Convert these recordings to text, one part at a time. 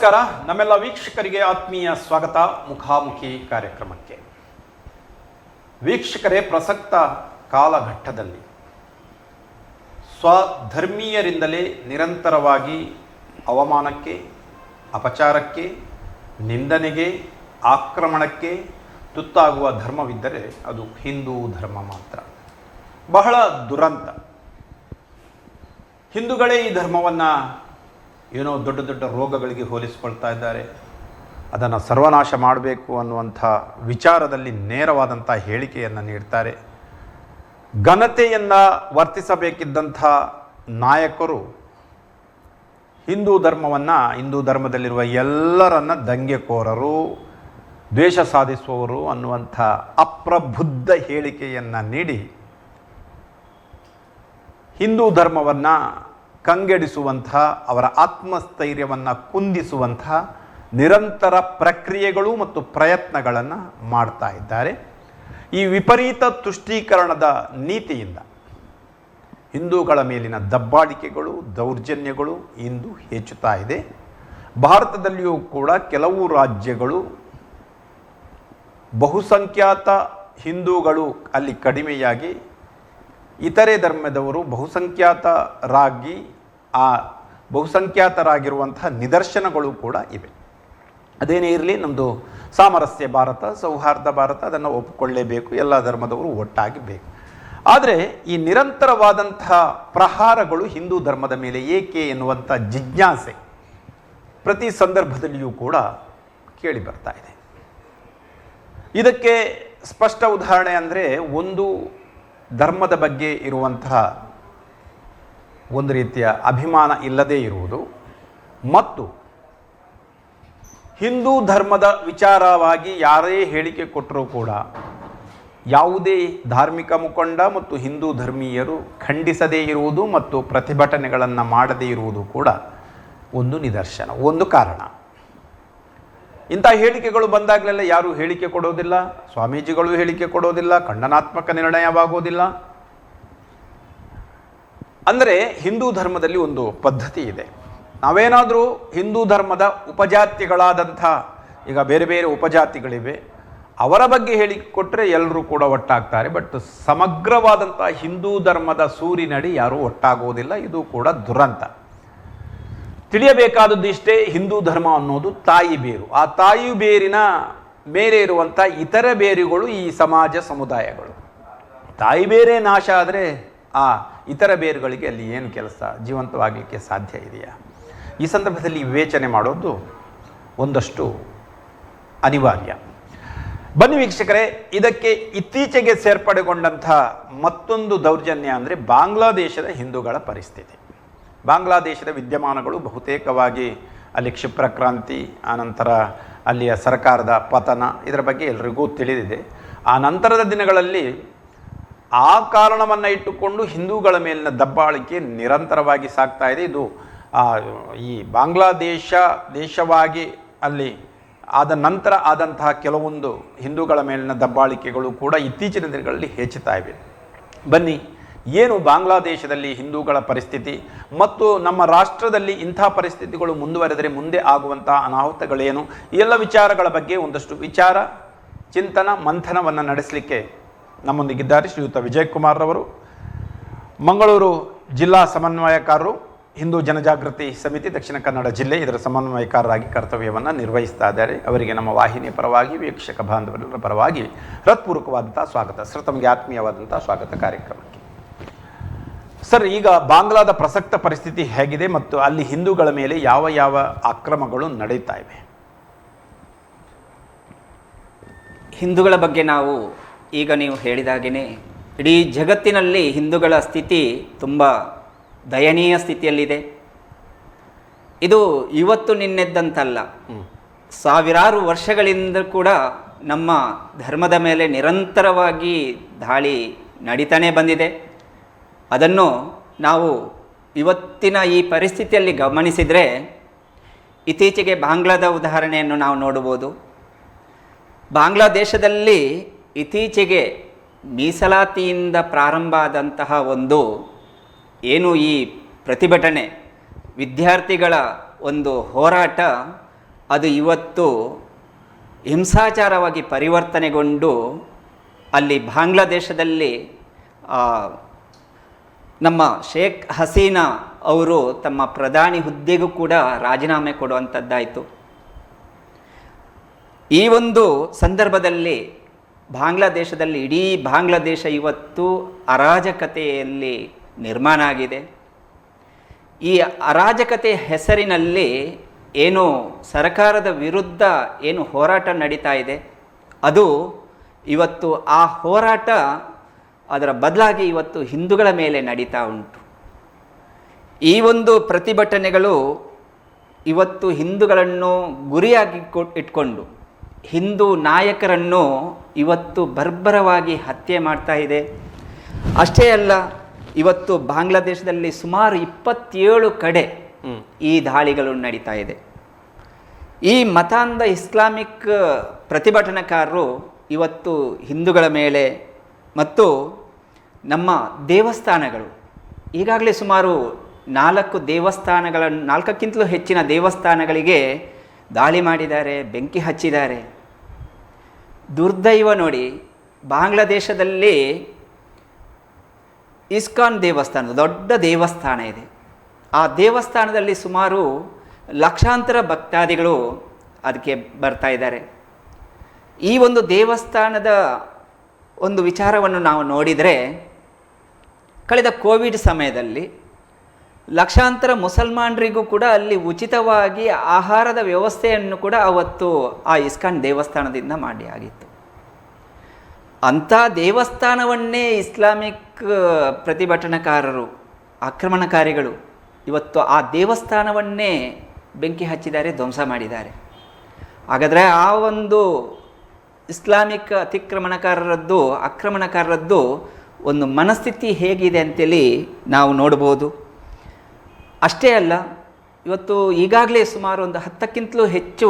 ನಮಸ್ಕಾರ. ನಮ್ಮೆಲ್ಲ ವೀಕ್ಷಕರಿಗೆ ಆತ್ಮೀಯ ಸ್ವಾಗತ ಮುಖಾಮುಖಿ ಕಾರ್ಯಕ್ರಮಕ್ಕೆ. ವೀಕ್ಷಕರೇ, ಪ್ರಸಕ್ತ ಕಾಲಘಟ್ಟದಲ್ಲಿ ಸ್ವಧರ್ಮೀಯರಿಂದಲೇ ನಿರಂತರವಾಗಿ ಅವಮಾನಕ್ಕೆ, ಅಪಚಾರಕ್ಕೆ, ನಿಂದನೆಗೆ, ಆಕ್ರಮಣಕ್ಕೆ ತುತ್ತಾಗುವ ಧರ್ಮವಿದ್ದರೆ ಅದು ಹಿಂದೂ ಧರ್ಮ ಮಾತ್ರ. ಬಹಳ ದುರಂತ. ಹಿಂದೂಗಳೇ ಈ ಧರ್ಮವನ್ನು ಏನೋ ದೊಡ್ಡ ದೊಡ್ಡ ರೋಗಗಳಿಗೆ ಹೋಲಿಸಿಕೊಳ್ತಾ ಇದ್ದಾರೆ. ಅದನ್ನು ಸರ್ವನಾಶ ಮಾಡಬೇಕು ಅನ್ನುವಂಥ ವಿಚಾರದಲ್ಲಿ ನೇರವಾದಂಥ ಹೇಳಿಕೆಯನ್ನು ನೀಡ್ತಾರೆ. ಘನತೆಯನ್ನು ವರ್ತಿಸಬೇಕಿದ್ದಂಥ ನಾಯಕರು ಹಿಂದೂ ಧರ್ಮವನ್ನು, ಹಿಂದೂ ಧರ್ಮದಲ್ಲಿರುವ ಎಲ್ಲರನ್ನ ದಂಗೆಕೋರರು, ದ್ವೇಷ ಸಾಧಿಸುವವರು ಅನ್ನುವಂಥ ಅಪ್ರಬುದ್ಧ ಹೇಳಿಕೆಯನ್ನು ನೀಡಿ ಹಿಂದೂ ಧರ್ಮವನ್ನು ಕಂಗೆಡಿಸುವಂಥ, ಅವರ ಆತ್ಮಸ್ಥೈರ್ಯವನ್ನು ಕುಂದಿಸುವಂಥ ನಿರಂತರ ಪ್ರಕ್ರಿಯೆಗಳು ಮತ್ತು ಪ್ರಯತ್ನಗಳನ್ನು ಮಾಡ್ತಾ ಇದ್ದಾರೆ. ಈ ವಿಪರೀತ ತುಷ್ಟೀಕರಣದ ನೀತಿಯಿಂದ ಹಿಂದೂಗಳ ಮೇಲಿನ ದಬ್ಬಾಳಿಕೆಗಳು, ದೌರ್ಜನ್ಯಗಳು ಇಂದು ಹೆಚ್ಚುತ್ತಾ ಇದೆ. ಭಾರತದಲ್ಲಿಯೂ ಕೂಡ ಕೆಲವು ರಾಜ್ಯಗಳು ಬಹುಸಂಖ್ಯಾತ ಹಿಂದೂಗಳು ಅಲ್ಲಿ ಕಡಿಮೆಯಾಗಿ ಇತರೆ ಧರ್ಮದವರು ಬಹುಸಂಖ್ಯಾತರಾಗಿರುವಂಥ ನಿದರ್ಶನಗಳು ಕೂಡ ಇವೆ. ಅದೇನೇ ಇರಲಿ, ನಮ್ಮದು ಸಾಮರಸ್ಯ ಭಾರತ, ಸೌಹಾರ್ದ ಭಾರತ, ಅದನ್ನು ಒಪ್ಪಿಕೊಳ್ಳೇಬೇಕು, ಎಲ್ಲ ಧರ್ಮದವರು ಒಟ್ಟಾಗಿ ಬೇಕು. ಆದರೆ ಈ ನಿರಂತರವಾದಂಥ ಪ್ರಹಾರಗಳು ಹಿಂದೂ ಧರ್ಮದ ಮೇಲೆ ಏಕೆ ಎನ್ನುವಂಥ ಜಿಜ್ಞಾಸೆ ಪ್ರತಿ ಸಂದರ್ಭದಲ್ಲಿಯೂ ಕೂಡ ಕೇಳಿ ಬರ್ತಾ ಇದೆ. ಇದಕ್ಕೆ ಸ್ಪಷ್ಟ ಉದಾಹರಣೆ ಅಂದರೆ, ಒಂದು ಧರ್ಮದ ಬಗ್ಗೆ ಇರುವಂತಹ ಒಂದು ರೀತಿಯ ಅಭಿಮಾನ ಇಲ್ಲದೇ ಇರುವುದು ಮತ್ತು ಹಿಂದೂ ಧರ್ಮದ ವಿಚಾರವಾಗಿ ಯಾರೇ ಹೇಳಿಕೆ ಕೊಟ್ಟರೂ ಕೂಡ ಯಾವುದೇ ಧಾರ್ಮಿಕ ಮುಖಂಡ ಮತ್ತು ಹಿಂದೂ ಧರ್ಮೀಯರು ಖಂಡಿಸದೇ ಇರುವುದು ಮತ್ತು ಪ್ರತಿಭಟನೆಗಳನ್ನು ಮಾಡದೇ ಇರುವುದು ಕೂಡ ಒಂದು ನಿದರ್ಶನ, ಒಂದು ಕಾರಣ. ಇಂಥ ಹೇಳಿಕೆಗಳು ಬಂದಾಗಲೆಲ್ಲ ಯಾರೂ ಹೇಳಿಕೆ ಕೊಡೋದಿಲ್ಲ, ಸ್ವಾಮೀಜಿಗಳು ಹೇಳಿಕೆ ಕೊಡೋದಿಲ್ಲ, ಖಂಡನಾತ್ಮಕ ನಿರ್ಣಯವಾಗೋದಿಲ್ಲ. ಅಂದರೆ ಹಿಂದೂ ಧರ್ಮದಲ್ಲಿ ಒಂದು ಪದ್ಧತಿ ಇದೆ. ನಾವೇನಾದರೂ ಹಿಂದೂ ಧರ್ಮದ ಉಪಜಾತಿಗಳಾದಂಥ, ಈಗ ಬೇರೆ ಬೇರೆ ಉಪಜಾತಿಗಳಿವೆ, ಅವರ ಬಗ್ಗೆ ಹೇಳಿಕೆ ಕೊಟ್ಟರೆ ಎಲ್ಲರೂ ಕೂಡ ಒಟ್ಟಾಗ್ತಾರೆ. ಬಟ್ ಸಮಗ್ರವಾದಂಥ ಹಿಂದೂ ಧರ್ಮದ ಸೂರಿನಡಿ ಯಾರೂ ಒಟ್ಟಾಗೋದಿಲ್ಲ. ಇದು ಕೂಡ ದುರಂತ. ತಿಳಿಯಬೇಕಾದದ್ದು ಇಷ್ಟೇ, ಹಿಂದೂ ಧರ್ಮ ಅನ್ನೋದು ತಾಯಿ ಬೇರು. ಆ ತಾಯಿ ಬೇರಿನ ಮೇಲೆ ಇರುವಂಥ ಇತರ ಬೇರುಗಳು ಈ ಸಮಾಜ ಸಮುದಾಯಗಳು. ತಾಯಿ ಬೇರೆ ನಾಶ ಆದರೆ ಆ ಇತರ ಬೇರುಗಳಿಗೆ ಅಲ್ಲಿ ಏನು ಕೆಲಸ, ಜೀವಂತವಾಗಲಿಕ್ಕೆ ಸಾಧ್ಯ ಇದೆಯಾ? ಈ ಸಂದರ್ಭದಲ್ಲಿ ವಿವೇಚನೆ ಮಾಡೋದು ಒಂದಷ್ಟು ಅನಿವಾರ್ಯ. ಬನ್ನಿ ವೀಕ್ಷಕರೇ, ಇದಕ್ಕೆ ಇತ್ತೀಚೆಗೆ ಸೇರ್ಪಡೆಗೊಂಡಂಥ ಮತ್ತೊಂದು ದೌರ್ಜನ್ಯ ಅಂದರೆ ಬಾಂಗ್ಲಾದೇಶದ ಹಿಂದೂಗಳ ಪರಿಸ್ಥಿತಿ. ಬಾಂಗ್ಲಾದೇಶದ ವಿದ್ಯಮಾನಗಳು ಬಹುತೇಕವಾಗಿ ಅಲ್ಲಿ ಕ್ಷಿಪ್ರ ಕ್ರಾಂತಿ, ಆನಂತರ ಅಲ್ಲಿಯ ಸರ್ಕಾರದ ಪತನ, ಇದರ ಬಗ್ಗೆ ಎಲ್ರಿಗೂ ತಿಳಿದಿದೆ. ಆ ನಂತರದ ದಿನಗಳಲ್ಲಿ ಆ ಕಾರಣವನ್ನು ಇಟ್ಟುಕೊಂಡು ಹಿಂದೂಗಳ ಮೇಲಿನ ದಬ್ಬಾಳಿಕೆ ನಿರಂತರವಾಗಿ ಸಾಗ್ತಾ ಇದೆ. ಇದು ಈ ಬಾಂಗ್ಲಾದೇಶ ದೇಶವಾಗಿ ಅಲ್ಲಿ ಆದ ನಂತರ ಆದಂತಹ ಕೆಲವೊಂದು ಹಿಂದೂಗಳ ಮೇಲಿನ ದಬ್ಬಾಳಿಕೆಗಳು ಕೂಡ ಇತ್ತೀಚಿನ ದಿನಗಳಲ್ಲಿ ಹೆಚ್ಚುತ್ತಾ ಇವೆ. ಬನ್ನಿ, ಏನು ಬಾಂಗ್ಲಾದೇಶದಲ್ಲಿ ಹಿಂದೂಗಳ ಪರಿಸ್ಥಿತಿ ಮತ್ತು ನಮ್ಮ ರಾಷ್ಟ್ರದಲ್ಲಿ ಇಂಥ ಪರಿಸ್ಥಿತಿಗಳು ಮುಂದುವರೆದರೆ ಮುಂದೆ ಆಗುವಂಥ ಅನಾಹುತಗಳೇನು, ಈ ಎಲ್ಲ ವಿಚಾರಗಳ ಬಗ್ಗೆ ಒಂದಷ್ಟು ವಿಚಾರ, ಚಿಂತನ, ಮಂಥನವನ್ನು ನಡೆಸಲಿಕ್ಕೆ ನಮ್ಮೊಂದಿಗಿದ್ದಾರೆ ಶ್ರೀಯುತ ವಿಜಯಕುಮಾರ್ ರವರು, ಮಂಗಳೂರು ಜಿಲ್ಲಾ ಸಮನ್ವಯಕಾರರು, ಹಿಂದೂ ಜನಜಾಗೃತಿ ಸಮಿತಿ ದಕ್ಷಿಣ ಕನ್ನಡ ಜಿಲ್ಲೆ, ಇದರ ಸಮನ್ವಯಕಾರರಾಗಿ ಕರ್ತವ್ಯವನ್ನು ನಿರ್ವಹಿಸ್ತಾ ಇದ್ದಾರೆ. ಅವರಿಗೆ ನಮ್ಮ ವಾಹಿನಿಯ ಪರವಾಗಿ, ವೀಕ್ಷಕ ಬಾಂಧವರ ಪರವಾಗಿ ಹೃತ್ಪೂರ್ವಕವಾದಂಥ ಸ್ವಾಗತ. ಸರ್, ತಮಗೆ ಆತ್ಮೀಯವಾದಂಥ ಸ್ವಾಗತ ಕಾರ್ಯಕ್ರಮಕ್ಕೆ. ಸರ್, ಈಗ ಬಾಂಗ್ಲಾದ ಪ್ರಸಕ್ತ ಪರಿಸ್ಥಿತಿ ಹೇಗಿದೆ ಮತ್ತು ಅಲ್ಲಿ ಹಿಂದೂಗಳ ಮೇಲೆ ಯಾವ ಯಾವ ಅಕ್ರಮಗಳು ನಡೀತಾ ಇವೆ? ಹಿಂದೂಗಳ ಬಗ್ಗೆ ನಾವು ಈಗ ನೀವು ಹೇಳಿದಾಗೇ ಇಡೀ ಜಗತ್ತಿನಲ್ಲಿ ಹಿಂದೂಗಳ ಸ್ಥಿತಿ ತುಂಬ ದಯನೀಯ ಸ್ಥಿತಿಯಲ್ಲಿದೆ. ಇದು ಇವತ್ತು ನಿನ್ನೆದ್ದಂತಲ್ಲ, ಸಾವಿರಾರು ವರ್ಷಗಳಿಂದ ಕೂಡ ನಮ್ಮ ಧರ್ಮದ ಮೇಲೆ ನಿರಂತರವಾಗಿ ದಾಳಿ ನಡೀತಾನೆ ಬಂದಿದೆ. ಅದನ್ನು ನಾವು ಇವತ್ತಿನ ಈ ಪರಿಸ್ಥಿತಿಯಲ್ಲಿ ಗಮನಿಸಿದರೆ ಇತ್ತೀಚೆಗೆ ಬಾಂಗ್ಲಾದ ಉದಾಹರಣೆಯನ್ನು ನಾವು ನೋಡಬಹುದು. ಬಾಂಗ್ಲಾದೇಶದಲ್ಲಿ ಇತ್ತೀಚೆಗೆ ಮೀಸಲಾತಿಯಿಂದ ಪ್ರಾರಂಭ ಆದಂತಹ ಒಂದು ಏನು ಈ ಪ್ರತಿಭಟನೆ, ವಿದ್ಯಾರ್ಥಿಗಳ ಒಂದು ಹೋರಾಟ ಅದು ಇವತ್ತು ಹಿಂಸಾಚಾರವಾಗಿ ಪರಿವರ್ತನೆಗೊಂಡು ಅಲ್ಲಿ ಬಾಂಗ್ಲಾದೇಶದಲ್ಲಿ ನಮ್ಮ ಶೇಖ್ ಹಸೀನಾ ಅವರು ತಮ್ಮ ಪ್ರಧಾನಿ ಹುದ್ದೆಗೂ ಕೂಡ ರಾಜೀನಾಮೆ ಕೊಡುವಂಥದ್ದಾಯಿತು. ಈ ಒಂದು ಸಂದರ್ಭದಲ್ಲಿ ಬಾಂಗ್ಲಾದೇಶದಲ್ಲಿ ಇಡೀ ಬಾಂಗ್ಲಾದೇಶ ಇವತ್ತು ಅರಾಜಕತೆಯಲ್ಲಿ ನಿರ್ಮಾಣ ಆಗಿದೆ. ಈ ಅರಾಜಕತೆ ಹೆಸರಿನಲ್ಲಿ ಏನು ಸರ್ಕಾರದ ವಿರುದ್ಧ ಏನು ಹೋರಾಟ ನಡೀತಾ ಇದೆ, ಅದು ಇವತ್ತು ಆ ಹೋರಾಟ ಅದರ ಬದಲಾಗಿ ಇವತ್ತು ಹಿಂದೂಗಳ ಮೇಲೆ ನಡೀತಾ ಉಂಟು. ಈ ಒಂದು ಪ್ರತಿಭಟನೆಗಳು ಇವತ್ತು ಹಿಂದೂಗಳನ್ನು ಗುರಿಯಾಗಿ ಇಟ್ಕೊಂಡು ಹಿಂದೂ ನಾಯಕರನ್ನು ಇವತ್ತು ಬರ್ಬರವಾಗಿ ಹತ್ಯೆ ಮಾಡ್ತಾ ಇದೆ. ಅಷ್ಟೇ ಅಲ್ಲ, ಇವತ್ತು ಬಾಂಗ್ಲಾದೇಶದಲ್ಲಿ ಸುಮಾರು 27 ಕಡೆ ಈ ದಾಳಿಗಳು ನಡೀತಾ ಇದೆ. ಈ ಮತಾಂಧ ಇಸ್ಲಾಮಿಕ್ ಪ್ರತಿಭಟನಾಕಾರರು ಇವತ್ತು ಹಿಂದೂಗಳ ಮೇಲೆ ಮತ್ತು ನಮ್ಮ ದೇವಸ್ಥಾನಗಳು, ಈಗಾಗಲೇ ಸುಮಾರು 4ಕ್ಕಿಂತಲೂ ಹೆಚ್ಚಿನ ದೇವಸ್ಥಾನಗಳಿಗೆ ದಾಳಿ ಮಾಡಿದ್ದಾರೆ, ಬೆಂಕಿ ಹಚ್ಚಿದ್ದಾರೆ. ದುರ್ದೈವ ನೋಡಿ, ಬಾಂಗ್ಲಾದೇಶದಲ್ಲಿ ಇಸ್ಕಾನ್ ದೇವಸ್ಥಾನ, ದೊಡ್ಡ ದೇವಸ್ಥಾನ ಇದೆ. ಆ ದೇವಸ್ಥಾನದಲ್ಲಿ ಸುಮಾರು ಲಕ್ಷಾಂತರ ಭಕ್ತಾದಿಗಳು ಅದಕ್ಕೆ ಬರ್ತಾ ಇದ್ದಾರೆ. ಈ ಒಂದು ದೇವಸ್ಥಾನದ ಒಂದು ವಿಚಾರವನ್ನು ನಾವು ನೋಡಿದರೆ, ಕಳೆದ ಕೋವಿಡ್ ಸಮಯದಲ್ಲಿ ಲಕ್ಷಾಂತರ ಮುಸಲ್ಮಾನರಿಗೂ ಕೂಡ ಅಲ್ಲಿ ಉಚಿತವಾಗಿ ಆಹಾರದ ವ್ಯವಸ್ಥೆಯನ್ನು ಕೂಡ ಅವತ್ತು ಆ ಇಸ್ಕಾನ್ ದೇವಸ್ಥಾನದಿಂದ ಮಾಡಿ ಆಗಿತ್ತು. ಅಂಥ ದೇವಸ್ಥಾನವನ್ನೇ ಇಸ್ಲಾಮಿಕ್ ಪ್ರತಿಭಟನಾಕಾರರು, ಆಕ್ರಮಣಕಾರಿಗಳು ಇವತ್ತು ಆ ದೇವಸ್ಥಾನವನ್ನೇ ಬೆಂಕಿ ಹಚ್ಚಿದ್ದಾರೆ, ಧ್ವಂಸ ಮಾಡಿದ್ದಾರೆ. ಹಾಗಾದರೆ ಆ ಒಂದು ಇಸ್ಲಾಮಿಕ್ ಆಕ್ರಮಣಕಾರರದ್ದು ಒಂದು ಮನಸ್ಥಿತಿ ಹೇಗಿದೆ ಅಂತೇಳಿ ನಾವು ನೋಡ್ಬೋದು. ಅಷ್ಟೇ ಅಲ್ಲ, ಇವತ್ತು ಈಗಾಗಲೇ ಸುಮಾರು ಒಂದು 10ಕ್ಕಿಂತಲೂ ಹೆಚ್ಚು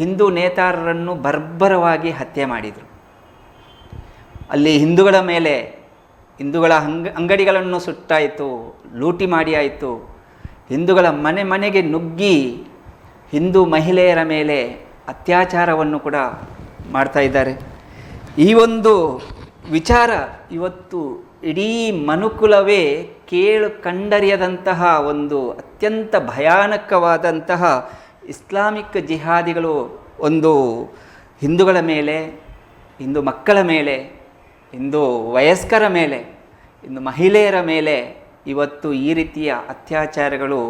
ಹಿಂದೂ ನೇತಾರರನ್ನು ಬರ್ಬರವಾಗಿ ಹತ್ಯೆ ಮಾಡಿದರು. ಅಲ್ಲಿ ಹಿಂದೂಗಳ ಮೇಲೆ, ಹಿಂದೂಗಳ ಅಂಗಡಿಗಳನ್ನು ಸುಟ್ಟಾಯಿತು, ಲೂಟಿ ಮಾಡಿ ಆಯಿತು. ಹಿಂದೂಗಳ ಮನೆಗೆ ನುಗ್ಗಿ ಹಿಂದೂ ಮಹಿಳೆಯರ ಮೇಲೆ ಅತ್ಯಾಚಾರವನ್ನು ಕೂಡ ಮಾಡ್ತಾ ಇದ್ದಾರೆ. ಈ ಒಂದು ವಿಚಾರ ಇವತ್ತು ಇಡೀ ಮನುಕುಲವೇ ಕೇಳು ಕಂಡರಿಯದಂತಹ ಒಂದು ಅತ್ಯಂತ ಭಯಾನಕವಾದಂತಹ ಇಸ್ಲಾಮಿಕ್ ಜಿಹಾದಿಗಳು ಒಂದು ಹಿಂದೂಗಳ ಮೇಲೆ, ಹಿಂದೂ ಮಕ್ಕಳ ಮೇಲೆ, ಹಿಂದೂ ವಯಸ್ಕರ ಮೇಲೆ, ಹಿಂದೂ ಮಹಿಳೆಯರ ಮೇಲೆ ಇವತ್ತು ಈ ರೀತಿಯ ಅತ್ಯಾಚಾರಗಳು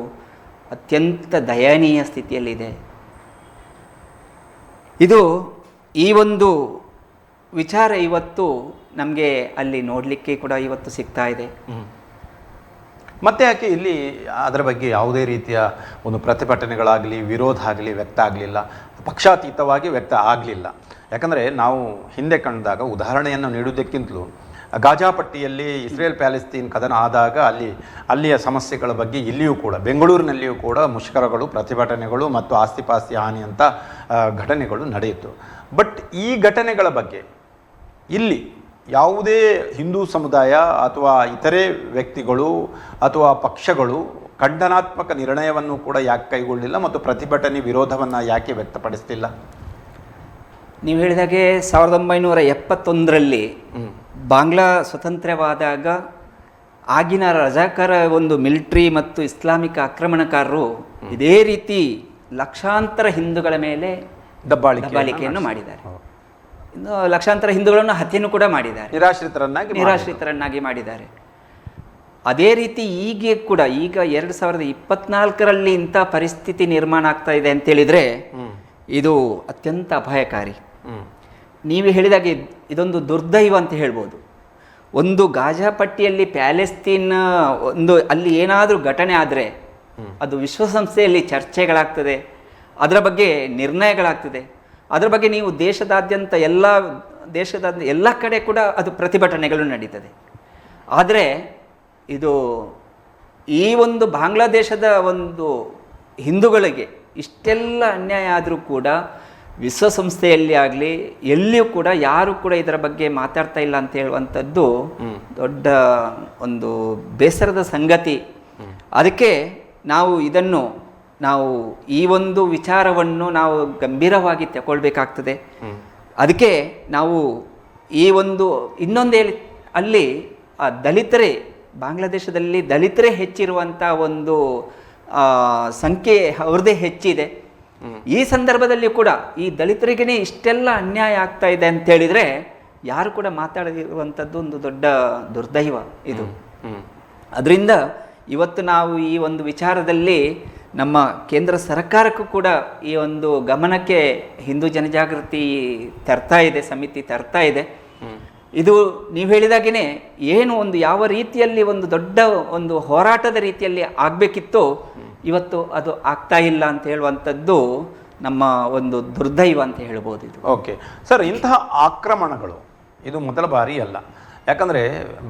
ಅತ್ಯಂತ ದಯನೀಯ ಸ್ಥಿತಿಯಲ್ಲಿದೆ. ಇದು ಈ ಒಂದು ವಿಚಾರ ಇವತ್ತು ನಮಗೆ ಅಲ್ಲಿ ನೋಡಲಿಕ್ಕೆ ಕೂಡ ಇವತ್ತು ಸಿಗ್ತಾ ಇದೆ. ಮತ್ತೆ ಯಾಕೆ ಇಲ್ಲಿ ಅದರ ಬಗ್ಗೆ ಯಾವುದೇ ರೀತಿಯ ಒಂದು ಪ್ರತಿಭಟನೆಗಳಾಗಲಿ, ವಿರೋಧ ಆಗಲಿ ವ್ಯಕ್ತ ಆಗಲಿಲ್ಲ, ಪಕ್ಷಾತೀತವಾಗಿ ವ್ಯಕ್ತ ಆಗಲಿಲ್ಲ? ಯಾಕಂದರೆ ನಾವು ಹಿಂದೆ ಕಂಡಾಗ ಉದಾಹರಣೆಯನ್ನು ನೀಡುವುದಕ್ಕಿಂತಲೂ ಗಾಜಾಪಟ್ಟಿಯಲ್ಲಿ ಇಸ್ರೇಲ್ ಪ್ಯಾಲೆಸ್ತೀನ್ ಕದನ ಆದಾಗ ಅಲ್ಲಿಯ ಸಮಸ್ಯೆಗಳ ಬಗ್ಗೆ ಇಲ್ಲಿಯೂ ಕೂಡ, ಬೆಂಗಳೂರಿನಲ್ಲಿಯೂ ಕೂಡ ಮುಷ್ಕರಗಳು, ಪ್ರತಿಭಟನೆಗಳು ಮತ್ತು ಆಸ್ತಿಪಾಸ್ತಿ ಹಾನಿ ಅಂತ ಘಟನೆಗಳು ನಡೆಯಿತು. ಬಟ್ ಈ ಘಟನೆಗಳ ಬಗ್ಗೆ ಇಲ್ಲಿ ಯಾವುದೇ ಹಿಂದೂ ಸಮುದಾಯ ಅಥವಾ ಇತರೆ ವ್ಯಕ್ತಿಗಳು ಅಥವಾ ಪಕ್ಷಗಳು ಖಂಡನಾತ್ಮಕ ನಿರ್ಣಯವನ್ನು ಕೂಡ ಯಾಕೆ ಕೈಗೊಳ್ಳಿಲ್ಲ ಮತ್ತು ಪ್ರತಿಭಟನೆ ವಿರೋಧವನ್ನು ಯಾಕೆ ವ್ಯಕ್ತಪಡಿಸ್ತಿಲ್ಲ? ನೀವು ಹೇಳಿದಾಗೆ 1971ರಲ್ಲಿ ಬಾಂಗ್ಲಾ ಸ್ವತಂತ್ರವಾದಾಗ ಆಗಿನ ರಜಾಕರ ಒಂದು ಮಿಲಿಟ್ರಿ ಮತ್ತು ಇಸ್ಲಾಮಿಕ್ ಆಕ್ರಮಣಕಾರರು ಇದೇ ರೀತಿ ಲಕ್ಷಾಂತರ ಹಿಂದೂಗಳ ಮೇಲೆ ದಬ್ಬಾಳಿಕೆಯನ್ನು ಮಾಡಿದ್ದಾರೆ. ಇನ್ನು ಲಕ್ಷಾಂತರ ಹಿಂದೂಗಳನ್ನು ಹತ್ಯೆಯನ್ನು ಕೂಡ ಮಾಡಿದ್ದಾರೆ, ನಿರಾಶ್ರಿತರನ್ನಾಗಿ ಮಾಡಿದ್ದಾರೆ. ಅದೇ ರೀತಿ ಈಗ 2024ರಲ್ಲಿ ಇಂಥ ಪರಿಸ್ಥಿತಿ ನಿರ್ಮಾಣ ಆಗ್ತಾ ಇದೆ ಅಂತೇಳಿದರೆ ಇದು ಅತ್ಯಂತ ಅಪಾಯಕಾರಿ. ನೀವು ಹೇಳಿದಾಗೆ ಇದೊಂದು ದುರ್ದೈವ ಅಂತ ಹೇಳ್ಬೋದು. ಒಂದು ಗಾಜಾಪಟ್ಟಿಯಲ್ಲಿ ಪ್ಯಾಲೆಸ್ತೀನ್ ಅಲ್ಲಿ ಏನಾದರೂ ಘಟನೆ ಆದರೆ ಅದು ವಿಶ್ವಸಂಸ್ಥೆಯಲ್ಲಿ ಚರ್ಚೆಗಳಾಗ್ತದೆ, ಅದರ ಬಗ್ಗೆ ನಿರ್ಣಯಗಳಾಗ್ತದೆ. ಅದರ ಬಗ್ಗೆ ನೀವು ದೇಶದಾದ್ಯಂತ ಎಲ್ಲ ಕಡೆ ಕೂಡ ಅದು ಪ್ರತಿಭಟನೆಗಳು ನಡೀತದೆ. ಆದರೆ ಇದು ಈ ಒಂದು ಬಾಂಗ್ಲಾದೇಶದ ಒಂದು ಹಿಂದೂಗಳಿಗೆ ಇಷ್ಟೆಲ್ಲ ಅನ್ಯಾಯ ಆದರೂ ಕೂಡ ವಿಶ್ವಸಂಸ್ಥೆಯಲ್ಲಿ ಆಗಲಿ ಎಲ್ಲಿಯೂ ಕೂಡ ಯಾರು ಕೂಡ ಇದರ ಬಗ್ಗೆ ಮಾತಾಡ್ತಾ ಇಲ್ಲ ಅಂತ ಹೇಳುವಂಥದ್ದು ದೊಡ್ಡ ಒಂದು ಬೇಸರದ ಸಂಗತಿ. ಅದಕ್ಕೆ ನಾವು ಇದನ್ನು ನಾವು ಈ ಒಂದು ವಿಚಾರವನ್ನು ನಾವು ಗಂಭೀರವಾಗಿ ತಗೊಳ್ಬೇಕಾಗ್ತದೆ. ಅದಕ್ಕೆ ನಾವು ಈ ಒಂದು ಇನ್ನೊಂದು ಅಲ್ಲಿ ದಲಿತರೇ, ಬಾಂಗ್ಲಾದೇಶದಲ್ಲಿ ದಲಿತರೇ ಹೆಚ್ಚಿರುವಂಥ ಒಂದು ಸಂಖ್ಯೆ ಅವ್ರದ್ದೇ ಹೆಚ್ಚಿದೆ. ಈ ಸಂದರ್ಭದಲ್ಲಿ ಕೂಡ ಈ ದಲಿತರಿಗೇ ಇಷ್ಟೆಲ್ಲ ಅನ್ಯಾಯ ಆಗ್ತಾ ಇದೆ ಅಂತ ಹೇಳಿದ್ರೆ ಯಾರು ಕೂಡ ಮಾತಾಡದಿರುವಂಥದ್ದು ಒಂದು ದೊಡ್ಡ ದುರ್ದೈವ ಇದು. ಅದರಿಂದ ಇವತ್ತು ನಾವು ಈ ಒಂದು ವಿಚಾರದಲ್ಲಿ ನಮ್ಮ ಕೇಂದ್ರ ಸರ್ಕಾರಕ್ಕೂ ಕೂಡ ಈ ಒಂದು ಗಮನಕ್ಕೆ ಹಿಂದೂ ಜನಜಾಗೃತಿ ತರ್ತಾ ಇದೆ, ಸಮಿತಿ ತರ್ತಾ ಇದೆ. ಇದು ನೀವು ಹೇಳಿದಾಗೇ ಏನು ಒಂದು ಯಾವ ರೀತಿಯಲ್ಲಿ ಒಂದು ದೊಡ್ಡ ಒಂದು ಹೋರಾಟದ ರೀತಿಯಲ್ಲಿ ಆಗಬೇಕಿತ್ತು, ಇವತ್ತು ಅದು ಆಗ್ತಾ ಇಲ್ಲ ಅಂತ ಹೇಳುವಂಥದ್ದು ನಮ್ಮ ಒಂದು ದುರ್ದೈವ ಅಂತ ಹೇಳ್ಬೋದು ಇದು. ಓಕೆ ಸರ್, ಇಂತಹ ಆಕ್ರಮಣಗಳು ಇದು ಮೊದಲ ಬಾರಿ ಅಲ್ಲ. ಯಾಕಂದರೆ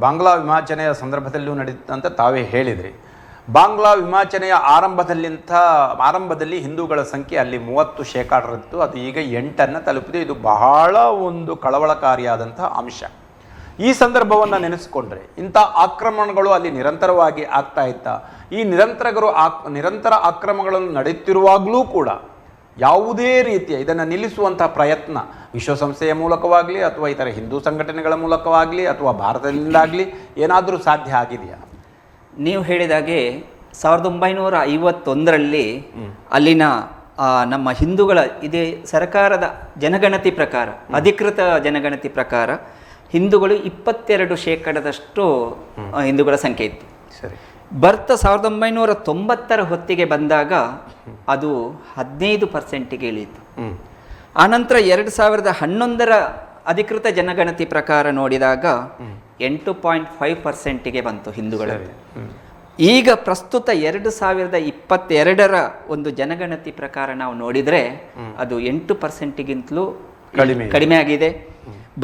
ಬಾಂಗ್ಲಾ ವಿಮೋಚನೆಯ ಸಂದರ್ಭದಲ್ಲೂ ನಡೀತಂತ ತಾವೇ ಹೇಳಿದ್ರಿ. ಬಾಂಗ್ಲಾ ವಿಮೋಚನೆಯ ಆರಂಭದಲ್ಲಿ ಹಿಂದೂಗಳ ಸಂಖ್ಯೆ ಅಲ್ಲಿ 30% ಇತ್ತು. ಅದು ಈಗ 8 ತಲುಪಿದೆ. ಇದು ಬಹಳ ಒಂದು ಕಳವಳಕಾರಿಯಾದಂಥ ಅಂಶ. ಈ ಸಂದರ್ಭವನ್ನು ನೆನೆಸಿಕೊಂಡ್ರೆ ಇಂಥ ಆಕ್ರಮಣಗಳು ಅಲ್ಲಿ ನಿರಂತರವಾಗಿ ಆಗ್ತಾ ಇತ್ತ. ಈ ನಿರಂತರ ಆಕ್ರಮಣಗಳನ್ನು ನಡೆಯುತ್ತಿರುವಾಗಲೂ ಕೂಡ ಯಾವುದೇ ರೀತಿಯ ಇದನ್ನು ನಿಲ್ಲಿಸುವಂಥ ಪ್ರಯತ್ನ ವಿಶ್ವಸಂಸ್ಥೆಯ ಮೂಲಕವಾಗಲಿ ಅಥವಾ ಇತರ ಹಿಂದೂ ಸಂಘಟನೆಗಳ ಮೂಲಕವಾಗಲಿ ಅಥವಾ ಭಾರತದಿಂದಾಗಲಿ ಏನಾದರೂ ಸಾಧ್ಯ ಆಗಿದೆಯಾ? ನೀವು ಹೇಳಿದಾಗೆ 1951ರಲ್ಲಿ ಅಲ್ಲಿನ ನಮ್ಮ ಹಿಂದೂಗಳ ಇದೇ ಸರ್ಕಾರದ ಜನಗಣತಿ ಪ್ರಕಾರ, ಅಧಿಕೃತ ಜನಗಣತಿ ಪ್ರಕಾರ ಹಿಂದೂಗಳು 22% ಹಿಂದೂಗಳ ಸಂಖ್ಯೆ ಇತ್ತು. ಸರಿ. ಬರ್ತ 1990ರ ಹೊತ್ತಿಗೆ ಬಂದಾಗ ಅದು 15%ಗೆ ಇಳಿಯಿತು. ಆನಂತರ 2011ರ ಅಧಿಕೃತ ಜನಗಣತಿ ಪ್ರಕಾರ ನೋಡಿದಾಗ 8.5%ಗೆ ಬಂತು ಹಿಂದೂಗಳ. ಈಗ ಪ್ರಸ್ತುತ 2022ರ ಒಂದು ಜನಗಣತಿ ಪ್ರಕಾರ ನಾವು ನೋಡಿದರೆ ಅದು 8%ಗಿಂತಲೂ ಕಡಿಮೆ ಆಗಿದೆ.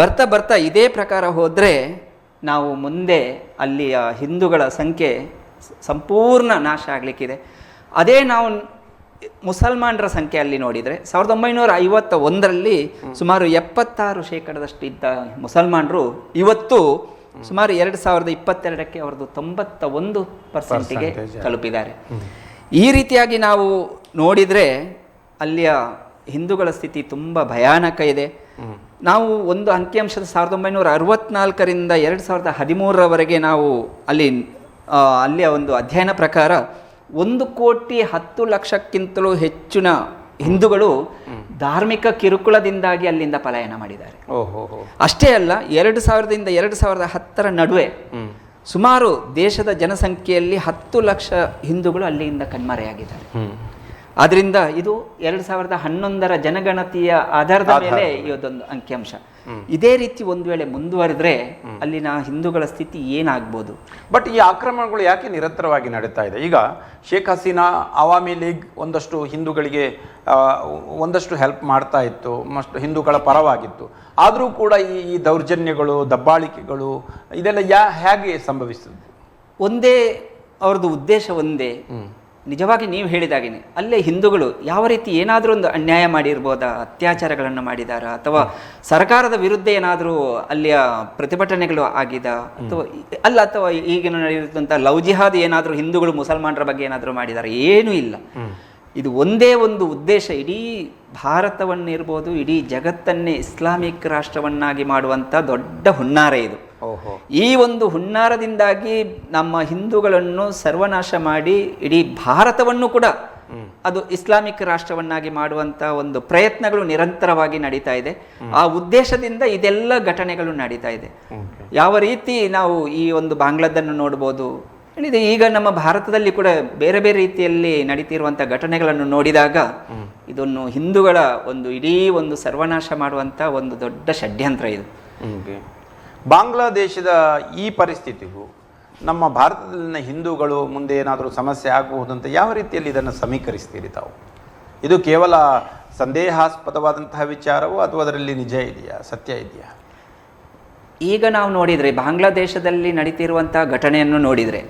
ಬರ್ತಾ ಬರ್ತಾ ಇದೇ ಪ್ರಕಾರ ಹೋದರೆ ನಾವು ಮುಂದೆ ಅಲ್ಲಿಯ ಹಿಂದೂಗಳ ಸಂಖ್ಯೆ ಸಂಪೂರ್ಣ ನಾಶ ಆಗಲಿಕ್ಕಿದೆ. ಅದೇ ನಾವು ಮುಸಲ್ಮಾನರ ಸಂಖ್ಯೆ ಅಲ್ಲಿ ನೋಡಿದರೆ 1951ರಲ್ಲಿ ಸುಮಾರು 76% ಇದ್ದ ಮುಸಲ್ಮಾನರು ಇವತ್ತು ಸುಮಾರು 2022ಕ್ಕೆ ಅವರದು 91%ಗೆ ತಲುಪಿದ್ದಾರೆ. ಈ ರೀತಿಯಾಗಿ ನಾವು ನೋಡಿದರೆ ಅಲ್ಲಿಯ ಹಿಂದೂಗಳ ಸ್ಥಿತಿ ತುಂಬ ಭಯಾನಕ ಇದೆ. ನಾವು ಒಂದು ಅಂಕಿಅಂಶದ 1964ರಿಂದ 2013ರವರೆಗೆ ನಾವು ಅಲ್ಲಿಯ ಒಂದು ಅಧ್ಯಯನ ಪ್ರಕಾರ 1,10,00,000ಕ್ಕಿಂತಲೂ ಹೆಚ್ಚಿನ ಹಿಂದೂಗಳು ಧಾರ್ಮಿಕ ಕಿರುಕುಳದಿಂದಾಗಿ ಅಲ್ಲಿಂದ ಪಲಾಯನ ಮಾಡಿದ್ದಾರೆ. ಅಷ್ಟೇ ಅಲ್ಲ, 2000ರಿಂದ 2010ರ ನಡುವೆ ಸುಮಾರು ದೇಶದ ಜನಸಂಖ್ಯೆಯಲ್ಲಿ 10 ಲಕ್ಷ ಹಿಂದೂಗಳು ಅಲ್ಲಿಂದ ಕಣ್ಮರೆಯಾಗಿದ್ದಾರೆ. ಆದ್ರಿಂದ ಇದು 2011ರ ಜನಗಣತಿಯ ಆಧಾರದ ಮೇಲೆ ಇದೊಂದು ಅಂಕಿಅಂಶ. ಇದೇ ರೀತಿ ಒಂದು ವೇಳೆ ಮುಂದುವರೆದ್ರೆ ಅಲ್ಲಿನ ಹಿಂದೂಗಳ ಸ್ಥಿತಿ ಏನಾಗ್ಬೋದು? ಬಟ್ ಈ ಆಕ್ರಮಣಗಳು ಯಾಕೆ ನಿರಂತರವಾಗಿ ನಡೀತಾ ಇದೆ? ಈಗ ಶೇಖ್ ಹಸೀನಾ ಅವಾಮಿ ಲೀಗ್ ಒಂದಷ್ಟು ಹಿಂದೂಗಳಿಗೆ ಒಂದಷ್ಟು ಹೆಲ್ಪ್ ಮಾಡ್ತಾ ಇತ್ತು, ಹಿಂದೂಗಳ ಪರವಾಗಿತ್ತು. ಆದರೂ ಕೂಡ ಈ ದೌರ್ಜನ್ಯಗಳು, ದಬ್ಬಾಳಿಕೆಗಳು ಇದೆಲ್ಲ ಹೇಗೆ ಸಂಭವಿಸ್ತದೆ? ಒಂದೇ ಅವ್ರದ್ದು ಉದ್ದೇಶ ಒಂದೇ. ನಿಜವಾಗಿ ನೀವು ಹೇಳಿದಾಗೇನೆ ಅಲ್ಲೇ ಹಿಂದೂಗಳು ಯಾವ ರೀತಿ ಏನಾದರೂ ಒಂದು ಅನ್ಯಾಯ ಮಾಡಿರ್ಬೋದಾ, ಅತ್ಯಾಚಾರಗಳನ್ನು ಮಾಡಿದಾರ, ಅಥವಾ ಸರ್ಕಾರದ ವಿರುದ್ಧ ಏನಾದರೂ ಅಲ್ಲಿಯ ಪ್ರತಿಭಟನೆಗಳು ಆಗಿದ, ಅಥವಾ ಈಗಿನ ನಡೆಯುವಂಥ ಲವ್ ಜಿಹಾದ್ ಏನಾದರೂ ಹಿಂದೂಗಳು ಮುಸಲ್ಮಾನರ ಬಗ್ಗೆ ಏನಾದರೂ ಮಾಡಿದ್ದಾರೆ? ಏನೂ ಇಲ್ಲ. ಇದು ಒಂದೇ ಒಂದು ಉದ್ದೇಶ, ಇಡೀ ಭಾರತವನ್ನಿರ್ಬೋದು, ಇಡೀ ಜಗತ್ತನ್ನೇ ಇಸ್ಲಾಮಿಕ್ ರಾಷ್ಟ್ರವನ್ನಾಗಿ ಮಾಡುವಂಥ ದೊಡ್ಡ ಹುನ್ನಾರ ಇದು. ಈ ಒಂದು ಹುನ್ನಾರದಿಂದಾಗಿ ನಮ್ಮ ಹಿಂದೂಗಳನ್ನು ಸರ್ವನಾಶ ಮಾಡಿ ಇಡೀ ಭಾರತವನ್ನು ಕೂಡ ಅದು ಇಸ್ಲಾಮಿಕ್ ರಾಷ್ಟ್ರವನ್ನಾಗಿ ಮಾಡುವಂಥ ಒಂದು ಪ್ರಯತ್ನಗಳು ನಿರಂತರವಾಗಿ ನಡೀತಾ ಇದೆ. ಆ ಉದ್ದೇಶದಿಂದ ಇದೆಲ್ಲ ಘಟನೆಗಳು ನಡೀತಾ ಇದೆ. ಯಾವ ರೀತಿ ನಾವು ಈ ಒಂದು ಬಾಂಗ್ಲಾದನ್ನು ನೋಡ್ಬೋದು, ಈಗ ನಮ್ಮ ಭಾರತದಲ್ಲಿ ಕೂಡ ಬೇರೆ ಬೇರೆ ರೀತಿಯಲ್ಲಿ ನಡೀತಿರುವಂಥ ಘಟನೆಗಳನ್ನು ನೋಡಿದಾಗ ಇದನ್ನು ಹಿಂದೂಗಳ ಒಂದು ಇಡೀ ಒಂದು ಸರ್ವನಾಶ ಮಾಡುವಂಥ ಒಂದು ದೊಡ್ಡ ಷಡ್ಯಂತ್ರ ಇದು. ಬಾಂಗ್ಲಾದೇಶದ ಈ ಪರಿಸ್ಥಿತಿಗೂ ನಮ್ಮ ಭಾರತದಲ್ಲಿನ ಹಿಂದೂಗಳು ಮುಂದೆ ಏನಾದರೂ ಸಮಸ್ಯೆ ಆಗಬಹುದಂತ ಯಾವ ರೀತಿಯಲ್ಲಿ ಇದನ್ನು ಸಮೀಕರಿಸ್ತೀರಿ ತಾವು? ಇದು ಕೇವಲ ಸಂದೇಹಾಸ್ಪದವಾದಂತಹ ವಿಚಾರವೋ ಅಥವಾ ಅದರಲ್ಲಿ ನಿಜ ಇದೆಯಾ, ಸತ್ಯ ಇದೆಯಾ? ಈಗ ನಾವು ನೋಡಿದರೆ ಬಾಂಗ್ಲಾದೇಶದಲ್ಲಿ ನಡೀತಿರುವಂಥ ಘಟನೆಯನ್ನು ನೋಡಿದರೆ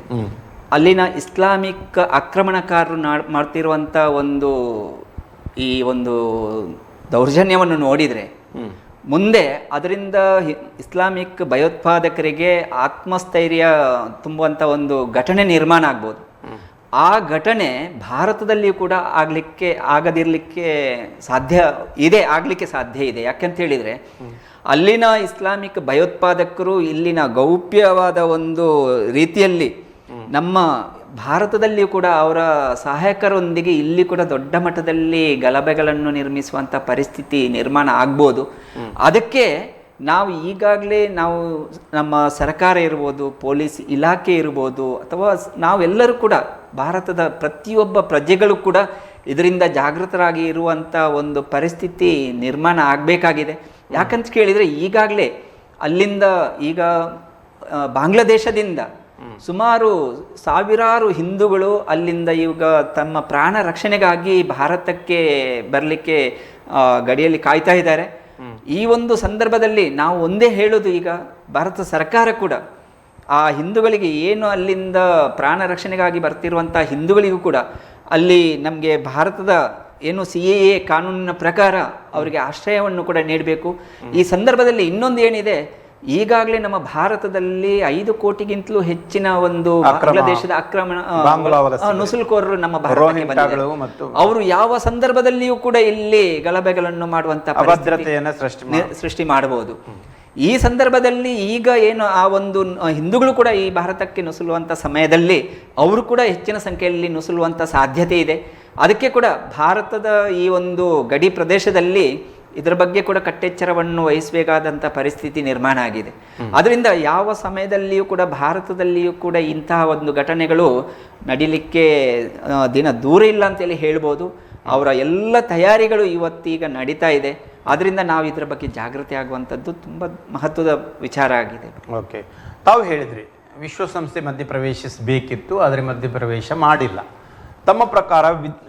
ಅಲ್ಲಿನ ಇಸ್ಲಾಮಿಕ್ ಆಕ್ರಮಣಕಾರರು ಮಾಡ್ತಿರುವಂಥ ಈ ಒಂದು ದೌರ್ಜನ್ಯವನ್ನು ನೋಡಿದರೆ ಮುಂದೆ ಅದರಿಂದ ಇಸ್ಲಾಮಿಕ್ ಭಯೋತ್ಪಾದಕರಿಗೆ ಆತ್ಮಸ್ಥೈರ್ಯ ತುಂಬುವಂಥ ಒಂದು ಘಟನೆ ನಿರ್ಮಾಣ ಆಗ್ಬೋದು. ಆ ಘಟನೆ ಭಾರತದಲ್ಲಿಯೂ ಕೂಡ ಆಗದಿರಲಿಕ್ಕೆ ಸಾಧ್ಯ ಇದೆ, ಆಗಲಿಕ್ಕೆ ಸಾಧ್ಯ ಇದೆ. ಯಾಕಂತ ಹೇಳಿದರೆ ಅಲ್ಲಿನ ಇಸ್ಲಾಮಿಕ್ ಭಯೋತ್ಪಾದಕರು ಇಲ್ಲಿನ ಗೌಪ್ಯವಾದ ಒಂದು ರೀತಿಯಲ್ಲಿ ನಮ್ಮ ಭಾರತದಲ್ಲಿಯೂ ಕೂಡ ಅವರ ಸಹಾಯಕರೊಂದಿಗೆ ಇಲ್ಲಿ ಕೂಡ ದೊಡ್ಡ ಮಟ್ಟದಲ್ಲಿ ಗಲಭೆಗಳನ್ನು ನಿರ್ಮಿಸುವಂಥ ಪರಿಸ್ಥಿತಿ ನಿರ್ಮಾಣ ಆಗ್ಬೋದು. ಅದಕ್ಕೆ ನಾವು ಈಗಾಗಲೇ ನಮ್ಮ ಸರ್ಕಾರ ಇರ್ಬೋದು, ಪೊಲೀಸ್ ಇಲಾಖೆ ಇರ್ಬೋದು, ಅಥವಾ ನಾವೆಲ್ಲರೂ ಕೂಡ ಭಾರತದ ಪ್ರತಿಯೊಬ್ಬ ಪ್ರಜೆಗಳು ಕೂಡ ಇದರಿಂದ ಜಾಗೃತರಾಗಿ ಇರುವಂಥ ಒಂದು ಪರಿಸ್ಥಿತಿ ನಿರ್ಮಾಣ ಆಗಬೇಕಾಗಿದೆ. ಯಾಕಂತ ಕೇಳಿದರೆ ಈಗಾಗಲೇ ಅಲ್ಲಿಂದ ಈಗ ಬಾಂಗ್ಲಾದೇಶದಿಂದ ಸುಮಾರು ಸಾವಿರಾರು ಹಿಂದೂಗಳು ಅಲ್ಲಿಂದ ಈಗ ತಮ್ಮ ಪ್ರಾಣ ರಕ್ಷಣೆಗಾಗಿ ಭಾರತಕ್ಕೆ ಬರಲಿಕ್ಕೆ ಗಡಿಯಲ್ಲಿ ಕಾಯ್ತಾ ಇದ್ದಾರೆ. ಈ ಒಂದು ಸಂದರ್ಭದಲ್ಲಿ ನಾವು ಒಂದೇ ಹೇಳೋದು, ಈಗ ಭಾರತ ಸರ್ಕಾರ ಕೂಡ ಆ ಹಿಂದೂಗಳಿಗೆ ಏನು ಅಲ್ಲಿಂದ ಪ್ರಾಣ ರಕ್ಷಣೆಗಾಗಿ ಬರ್ತಿರುವಂಥ ಹಿಂದೂಗಳಿಗೂ ಕೂಡ ಅಲ್ಲಿ ನಮಗೆ ಭಾರತದ ಏನು CAA ಕಾನೂನಿನ ಪ್ರಕಾರ ಅವರಿಗೆ ಆಶ್ರಯವನ್ನು ಕೂಡ ನೀಡಬೇಕು. ಈ ಸಂದರ್ಭದಲ್ಲಿ ಇನ್ನೊಂದು ಏನಿದೆ, ಈಗಾಗಲೇ ನಮ್ಮ ಭಾರತದಲ್ಲಿ 5 ಕೋಟಿಗಿಂತಲೂ ಹೆಚ್ಚಿನ ಒಂದು ಬಾಂಗ್ಲಾದೇಶದ ನುಸುಳುಕೋರರು ನಮ್ಮ ಭಾರತಕ್ಕೆ ಬಂದಿದ್ದಾರೆ. ಅವರು ಯಾವ ಸಂದರ್ಭದಲ್ಲಿಯೂ ಕೂಡ ಇಲ್ಲಿ ಗಲಭೆಗಳನ್ನು ಮಾಡುವಂತ ಅಭದ್ರತೆಯನ್ನು ಸೃಷ್ಟಿ ಮಾಡಬಹುದು. ಈ ಸಂದರ್ಭದಲ್ಲಿ ಈಗ ಏನು ಆ ಒಂದು ಹಿಂದೂಗಳು ಕೂಡ ಈ ಭಾರತಕ್ಕೆ ನುಸುಳುವಂಥ ಸಮಯದಲ್ಲಿ ಅವರು ಕೂಡ ಹೆಚ್ಚಿನ ಸಂಖ್ಯೆಯಲ್ಲಿ ನುಸುಳುವಂಥ ಸಾಧ್ಯತೆ ಇದೆ. ಅದಕ್ಕೆ ಕೂಡ ಭಾರತದ ಈ ಒಂದು ಗಡಿ ಪ್ರದೇಶದಲ್ಲಿ ಇದರ ಬಗ್ಗೆ ಕೂಡ ಕಟ್ಟೆಚ್ಚರವನ್ನು ವಹಿಸಬೇಕಾದಂಥ ಪರಿಸ್ಥಿತಿ ನಿರ್ಮಾಣ ಆಗಿದೆ. ಅದರಿಂದ ಯಾವ ಸಮಯದಲ್ಲಿಯೂ ಕೂಡ ಭಾರತದಲ್ಲಿಯೂ ಕೂಡ ಇಂತಹ ಒಂದು ಘಟನೆಗಳು ನಡೀಲಿಕ್ಕೆ ದಿನ ದೂರ ಇಲ್ಲ ಅಂತೇಳಿ ಹೇಳ್ಬೋದು. ಅವರ ಎಲ್ಲ ತಯಾರಿಗಳು ಇವತ್ತೀಗ ನಡೀತಾ ಇದೆ. ಅದರಿಂದ ನಾವು ಇದರ ಬಗ್ಗೆ ಜಾಗೃತಿ ಆಗುವಂಥದ್ದು ತುಂಬ ಮಹತ್ವದ ವಿಚಾರ ಆಗಿದೆ. ಓಕೆ, ತಾವು ಹೇಳಿದ್ರಿ ವಿಶ್ವಸಂಸ್ಥೆ ಮಧ್ಯಪ್ರವೇಶಿಸಬೇಕಿತ್ತು, ಅದರ ಮಧ್ಯಪ್ರವೇಶ ಮಾಡಿಲ್ಲ. ತಮ್ಮ ಪ್ರಕಾರ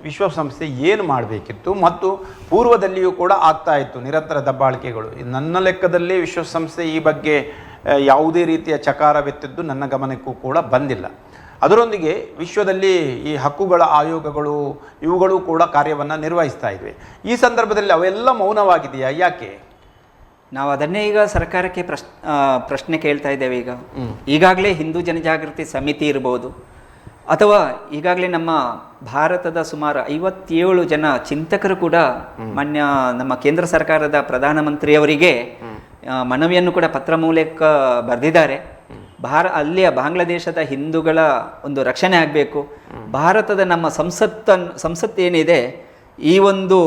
ವಿಶ್ವಸಂಸ್ಥೆ ಏನು ಮಾಡಬೇಕಿತ್ತು ಮತ್ತು ಪೂರ್ವದಲ್ಲಿಯೂ ಕೂಡ ಆಗ್ತಾ ಇತ್ತು ನಿರಂತರ ದಬ್ಬಾಳಿಕೆಗಳು. ನನ್ನ ಲೆಕ್ಕದಲ್ಲಿ ವಿಶ್ವಸಂಸ್ಥೆ ಈ ಬಗ್ಗೆ ಯಾವುದೇ ರೀತಿಯ ಚಕಾರವೆತ್ತಿದ್ದು ನನ್ನ ಗಮನಕ್ಕೂ ಕೂಡ ಬಂದಿಲ್ಲ. ಅದರೊಂದಿಗೆ ವಿಶ್ವದಲ್ಲಿ ಈ ಹಕ್ಕುಗಳ ಆಯೋಗಗಳು ಇವುಗಳು ಕೂಡ ಕಾರ್ಯವನ್ನು ನಿರ್ವಹಿಸ್ತಾ ಇವೆ. ಈ ಸಂದರ್ಭದಲ್ಲಿ ಅವೆಲ್ಲ ಮೌನವಾಗಿದೆಯಾ? ಯಾಕೆ? ನಾವು ಅದನ್ನೇ ಈಗ ಸರ್ಕಾರಕ್ಕೆ ಪ್ರಶ್ನೆ ಕೇಳ್ತಾ ಇದ್ದೇವೆ. ಈಗಾಗಲೇ ಹಿಂದೂ ಜನಜಾಗೃತಿ ಸಮಿತಿ ಇರ್ಬೋದು, ಅಥವಾ ಈಗಾಗಲೇ ನಮ್ಮ ಭಾರತದ ಸುಮಾರು 57 ಜನ ಚಿಂತಕರು ಕೂಡ ನಮ್ಮ ಕೇಂದ್ರ ಸರ್ಕಾರದ ಪ್ರಧಾನಮಂತ್ರಿಯವರಿಗೆ ಮನವಿಯನ್ನು ಕೂಡ ಪತ್ರ ಮೂಲಕ ಬರೆದಿದ್ದಾರೆ. ಅಲ್ಲಿಯ ಬಾಂಗ್ಲಾದೇಶದ ಹಿಂದೂಗಳ ಒಂದು ರಕ್ಷಣೆ ಆಗಬೇಕು. ಭಾರತದ ನಮ್ಮ ಸಂಸತ್ತು ಏನಿದೆ, ಈ ಒಂದು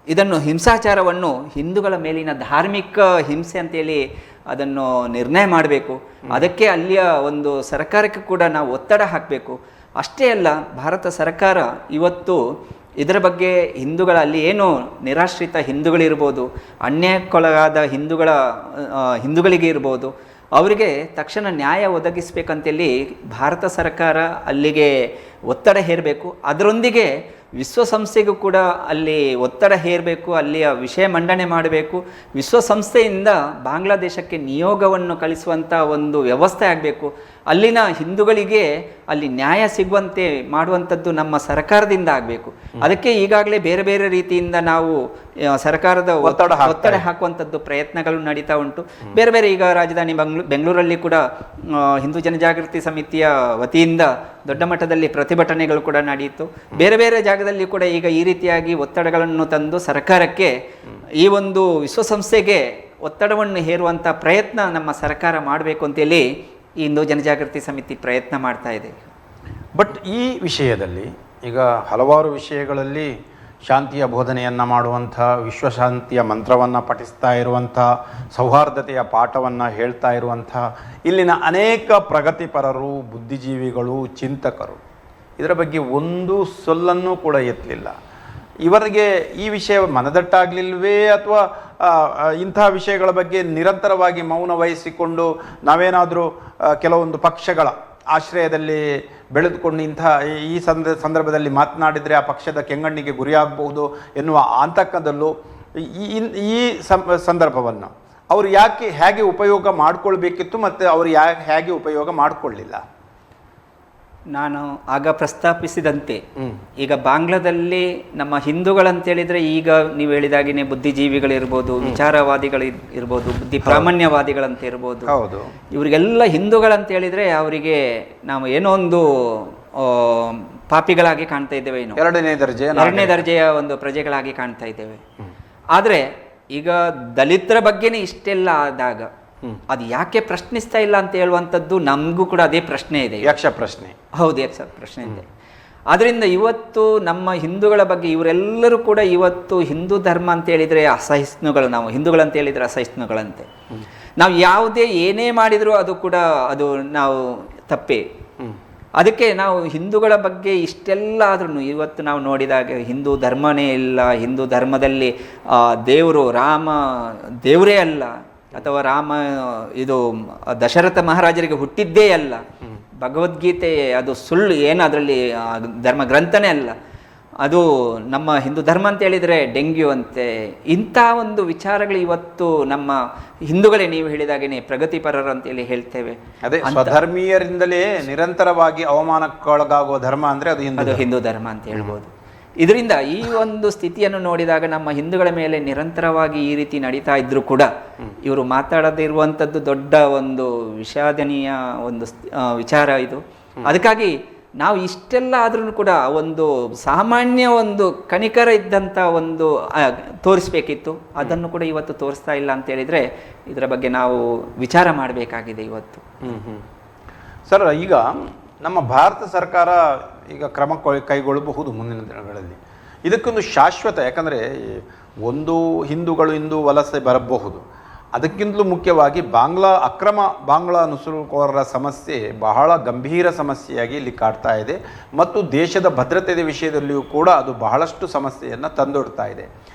ಇದನ್ನು ಹಿಂಸಾಚಾರವನ್ನು ಹಿಂದೂಗಳ ಮೇಲಿನ ಧಾರ್ಮಿಕ ಹಿಂಸೆ ಅಂತೇಳಿ ಅದನ್ನು ನಿರ್ಣಯ ಮಾಡಬೇಕು. ಅದಕ್ಕೆ ಅಲ್ಲಿಯ ಒಂದು ಸರ್ಕಾರಕ್ಕೆ ಕೂಡ ನಾವು ಒತ್ತಡ ಹಾಕಬೇಕು. ಅಷ್ಟೇ ಅಲ್ಲ, ಭಾರತ ಸರ್ಕಾರ ಇವತ್ತು ಇದರ ಬಗ್ಗೆ ಅಲ್ಲಿ ಏನು ನಿರಾಶ್ರಿತ ಹಿಂದೂಗಳಿರ್ಬೋದು, ಅನ್ಯಾಯಕ್ಕೊಳಗಾದ ಹಿಂದೂಗಳಿಗೆ ಇರ್ಬೋದು, ಅವರಿಗೆ ತಕ್ಷಣ ನ್ಯಾಯ ಒದಗಿಸಬೇಕಂತೇಳಿ ಭಾರತ ಸರ್ಕಾರ ಅಲ್ಲಿಗೆ ಒತ್ತಡ ಹೇರಬೇಕು. ಅದರೊಂದಿಗೆ ವಿಶ್ವಸಂಸ್ಥೆಗೂ ಕೂಡ ಅಲ್ಲಿ ಒತ್ತಡ ಹೇರಬೇಕು, ಅಲ್ಲಿಯ ವಿಷಯ ಮಂಡನೆ ಮಾಡಬೇಕು. ವಿಶ್ವಸಂಸ್ಥೆಯಿಂದ ಬಾಂಗ್ಲಾದೇಶಕ್ಕೆ ನಿಯೋಗವನ್ನು ಕಳಿಸುವಂಥ ಒಂದು ವ್ಯವಸ್ಥೆ ಆಗಬೇಕು. ಅಲ್ಲಿನ ಹಿಂದೂಗಳಿಗೆ ಅಲ್ಲಿ ನ್ಯಾಯ ಸಿಗುವಂತೆ ಮಾಡುವಂಥದ್ದು ನಮ್ಮ ಸರ್ಕಾರದಿಂದ ಆಗಬೇಕು. ಅದಕ್ಕೆ ಈಗಾಗಲೇ ಬೇರೆ ಬೇರೆ ರೀತಿಯಿಂದ ನಾವು ಸರ್ಕಾರದ ಒತ್ತಡ ಹಾಕುವಂಥದ್ದು ಪ್ರಯತ್ನಗಳು ನಡೀತಾ ಉಂಟು. ಬೇರೆ ಬೇರೆ ಈಗ ರಾಜಧಾನಿ ಬೆಂಗಳೂರಲ್ಲಿ ಕೂಡ ಹಿಂದೂ ಜನಜಾಗೃತಿ ಸಮಿತಿಯ ವತಿಯಿಂದ ದೊಡ್ಡ ಮಟ್ಟದಲ್ಲಿ ಪ್ರತಿಭಟನೆಗಳು ಕೂಡ ನಡೆಯಿತು. ಬೇರೆ ಬೇರೆ ಜಾಗದಲ್ಲಿ ಕೂಡ ಈಗ ಈ ರೀತಿಯಾಗಿ ಒತ್ತಡಗಳನ್ನು ತಂದು ಸರ್ಕಾರಕ್ಕೆ ಈ ಒಂದು ವಿಶ್ವಸಂಸ್ಥೆಗೆ ಒತ್ತಡವನ್ನು ಹೇರುವಂಥ ಪ್ರಯತ್ನ ನಮ್ಮ ಸರ್ಕಾರ ಮಾಡಬೇಕು ಅಂತೇಳಿ ಈ ಹಿಂದೂ ಜನಜಾಗೃತಿ ಸಮಿತಿ ಪ್ರಯತ್ನ ಮಾಡ್ತಾ ಇದೆ. ಬಟ್ ಈ ವಿಷಯದಲ್ಲಿ ಈಗ ಹಲವಾರು ವಿಷಯಗಳಲ್ಲಿ ಶಾಂತಿಯ ಬೋಧನೆಯನ್ನು ಮಾಡುವಂಥ, ವಿಶ್ವಶಾಂತಿಯ ಮಂತ್ರವನ್ನು ಪಠಿಸ್ತಾ ಇರುವಂಥ, ಸೌಹಾರ್ದತೆಯ ಪಾಠವನ್ನು ಹೇಳ್ತಾ ಇರುವಂಥ ಇಲ್ಲಿನ ಅನೇಕ ಪ್ರಗತಿಪರರು, ಬುದ್ಧಿಜೀವಿಗಳು, ಚಿಂತಕರು ಇದರ ಬಗ್ಗೆ ಒಂದು ಸೊಲ್ಲನ್ನು ಕೂಡ ಎತ್ತಲಿಲ್ಲ. ಇವರಿಗೆ ಈ ವಿಷಯ ಮನದಟ್ಟಾಗಲಿಲ್ವೇ, ಅಥವಾ ಇಂಥ ವಿಷಯಗಳ ಬಗ್ಗೆ ನಿರಂತರವಾಗಿ ಮೌನ ವಹಿಸಿಕೊಂಡು ನಾವೇನಾದರೂ ಕೆಲವೊಂದು ಪಕ್ಷಗಳ ಆಶ್ರಯದಲ್ಲಿ ಬೆಳೆದುಕೊಂಡು ಈ ಸಂದರ್ಭದಲ್ಲಿ ಮಾತನಾಡಿದರೆ ಆ ಪಕ್ಷದ ಕೆಂಗಣ್ಣಿಗೆ ಗುರಿಯಾಗಬಹುದು ಎನ್ನುವ ಆತಂಕದಲ್ಲೂ ಈ ಸಂದರ್ಭವನ್ನು ಅವರು ಹೇಗೆ ಉಪಯೋಗ ಮಾಡಿಕೊಳ್ಬೇಕಿತ್ತು ಮತ್ತು ಅವರು ಹೇಗೆ ಉಪಯೋಗ ಮಾಡಿಕೊಳ್ಳಿಲ್ಲ? ನಾನು ಆಗ ಪ್ರಸ್ತಾಪಿಸಿದಂತೆ ಈಗ ಬಾಂಗ್ಲಾದಲ್ಲಿ ನಮ್ಮ ಹಿಂದೂಗಳಂತೇಳಿದರೆ ಈಗ ನೀವು ಹೇಳಿದಾಗಿನೇ ಬುದ್ಧಿಜೀವಿಗಳಿರ್ಬೋದು, ವಿಚಾರವಾದಿಗಳು ಇರ್ಬೋದು, ಬುದ್ಧಿ ಪ್ರಾಮಾಣ್ಯವಾದಿಗಳಂತ ಇರ್ಬೋದು, ಹೌದು, ಇವರಿಗೆಲ್ಲ ಹಿಂದೂಗಳಂತೇಳಿದರೆ ಅವರಿಗೆ ನಾವು ಏನೋ ಒಂದು ಪಾಪಿಗಳಾಗಿ ಕಾಣ್ತಾ ಇದ್ದೇವೆ, ಏನು ಎರಡನೇ ದರ್ಜೆಯ ಒಂದು ಪ್ರಜೆಗಳಾಗಿ ಕಾಣ್ತಾ ಇದ್ದೇವೆ. ಆದರೆ ಈಗ ದಲಿತರ ಬಗ್ಗೆನೇ ಇಷ್ಟೆಲ್ಲ ಆದಾಗ ಅದು ಯಾಕೆ ಪ್ರಶ್ನಿಸ್ತಾ ಇಲ್ಲ ಅಂತ ಹೇಳುವಂಥದ್ದು ನಮಗೂ ಕೂಡ ಅದೇ ಪ್ರಶ್ನೆ ಇದೆ, ಯಕ್ಷ ಪ್ರಶ್ನೆ. ಹೌದು, ಯಕ್ಷ ಪ್ರಶ್ನೆ ಇದೆ. ಆದ್ರಿಂದ ಇವತ್ತು ನಮ್ಮ ಹಿಂದೂಗಳ ಬಗ್ಗೆ ಇವರೆಲ್ಲರೂ ಕೂಡ ಇವತ್ತು ಹಿಂದೂ ಧರ್ಮ ಅಂತ ಹೇಳಿದ್ರೆ ಅಸಹಿಷ್ಣುಗಳು, ನಾವು ಹಿಂದೂಗಳಂತ ಹೇಳಿದ್ರೆ ಅಸಹಿಷ್ಣುಗಳಂತೆ, ನಾವು ಯಾವುದೇ ಏನೇ ಮಾಡಿದರೂ ಅದು ಕೂಡ ಅದು ನಾವು ತಪ್ಪೇ. ಅದಕ್ಕೆ ನಾವು ಹಿಂದೂಗಳ ಬಗ್ಗೆ ಇಷ್ಟೆಲ್ಲ ಆದ್ರೂ ಇವತ್ತು ನಾವು ನೋಡಿದಾಗ ಹಿಂದೂ ಧರ್ಮನೇ ಇಲ್ಲ, ಹಿಂದೂ ಧರ್ಮದಲ್ಲಿ ದೇವರು ರಾಮ ದೇವರೇ ಅಲ್ಲ, ಅಥವಾ ರಾಮ ಇದು ದಶರಥ ಮಹಾರಾಜರಿಗೆ ಹುಟ್ಟಿದ್ದೇ ಅಲ್ಲ, ಭಗವದ್ಗೀತೆ ಅದು ಸುಳ್ಳು, ಏನು ಅದರಲ್ಲಿ ಧರ್ಮ ಗ್ರಂಥನೇ ಅಲ್ಲ, ಅದು ನಮ್ಮ ಹಿಂದೂ ಧರ್ಮ ಅಂತ ಹೇಳಿದರೆ ಡೆಂಗ್ಯೂ ಅಂತೆ. ಇಂಥ ಒಂದು ವಿಚಾರಗಳು ಇವತ್ತು ನಮ್ಮ ಹಿಂದೂಗಳೇ ನೀವು ಹೇಳಿದಾಗೇನೆ ಪ್ರಗತಿಪರರು ಅಂತೇಳಿ ಹೇಳ್ತೇವೆ. ಅದೇ ಸ್ವಧರ್ಮೀಯರಿಂದಲೇ ನಿರಂತರವಾಗಿ ಅವಮಾನಕ್ಕೊಳಗಾಗುವ ಧರ್ಮ ಅಂದರೆ ಅದು ಹಿಂದೂ ಧರ್ಮ ಅಂತ ಹೇಳ್ಬೋದು. ಇದರಿಂದ ಈ ಒಂದು ಸ್ಥಿತಿಯನ್ನು ನೋಡಿದಾಗ ನಮ್ಮ ಹಿಂದೂಗಳ ಮೇಲೆ ನಿರಂತರವಾಗಿ ಈ ರೀತಿ ನಡೀತಾ ಇದ್ರೂ ಕೂಡ ಇವರು ಮಾತಾಡದೇ ಇರುವಂಥದ್ದು ದೊಡ್ಡ ಒಂದು ವಿಷಾದನೀಯ ಒಂದು ವಿಚಾರ ಇದು. ಅದಕ್ಕಾಗಿ ನಾವು ಇಷ್ಟೆಲ್ಲ ಆದ್ರೂ ಕೂಡ ಒಂದು ಸಾಮಾನ್ಯ ಒಂದು ಕನಿಕರ ಇದ್ದಂಥ ಒಂದು ತೋರಿಸ್ಬೇಕಿತ್ತು, ಅದನ್ನು ಕೂಡ ಇವತ್ತು ತೋರಿಸ್ತಾ ಇಲ್ಲ ಅಂತ ಹೇಳಿದ್ರೆ ಇದರ ಬಗ್ಗೆ ನಾವು ವಿಚಾರ ಮಾಡಬೇಕಾಗಿದೆ ಇವತ್ತು. ಸರ್, ಈಗ ನಮ್ಮ ಭಾರತ ಸರ್ಕಾರ ಈಗ ಕ್ರಮ ಕೈಗೊಳ್ಳಬಹುದು ಮುಂದಿನ ದಿನಗಳಲ್ಲಿ. ಇದಕ್ಕೊಂದು ಶಾಶ್ವತ, ಯಾಕಂದರೆ ಒಂದು ಹಿಂದೂ ವಲಸೆ ಬರಬಹುದು, ಅದಕ್ಕಿಂತಲೂ ಮುಖ್ಯವಾಗಿ ಅಕ್ರಮ ಬಾಂಗ್ಲಾ ನುಸುಳುಕೋರರ ಸಮಸ್ಯೆ ಬಹಳ ಗಂಭೀರ ಸಮಸ್ಯೆಯಾಗಿ ಇಲ್ಲಿ ಕಾಡ್ತಾ ಇದೆ ಮತ್ತು ದೇಶದ ಭದ್ರತೆಯ ವಿಷಯದಲ್ಲಿಯೂ ಕೂಡ ಅದು ಬಹಳಷ್ಟು ಸಮಸ್ಯೆಯನ್ನು ತಂದೊಡ್ತಾ ಇದೆ.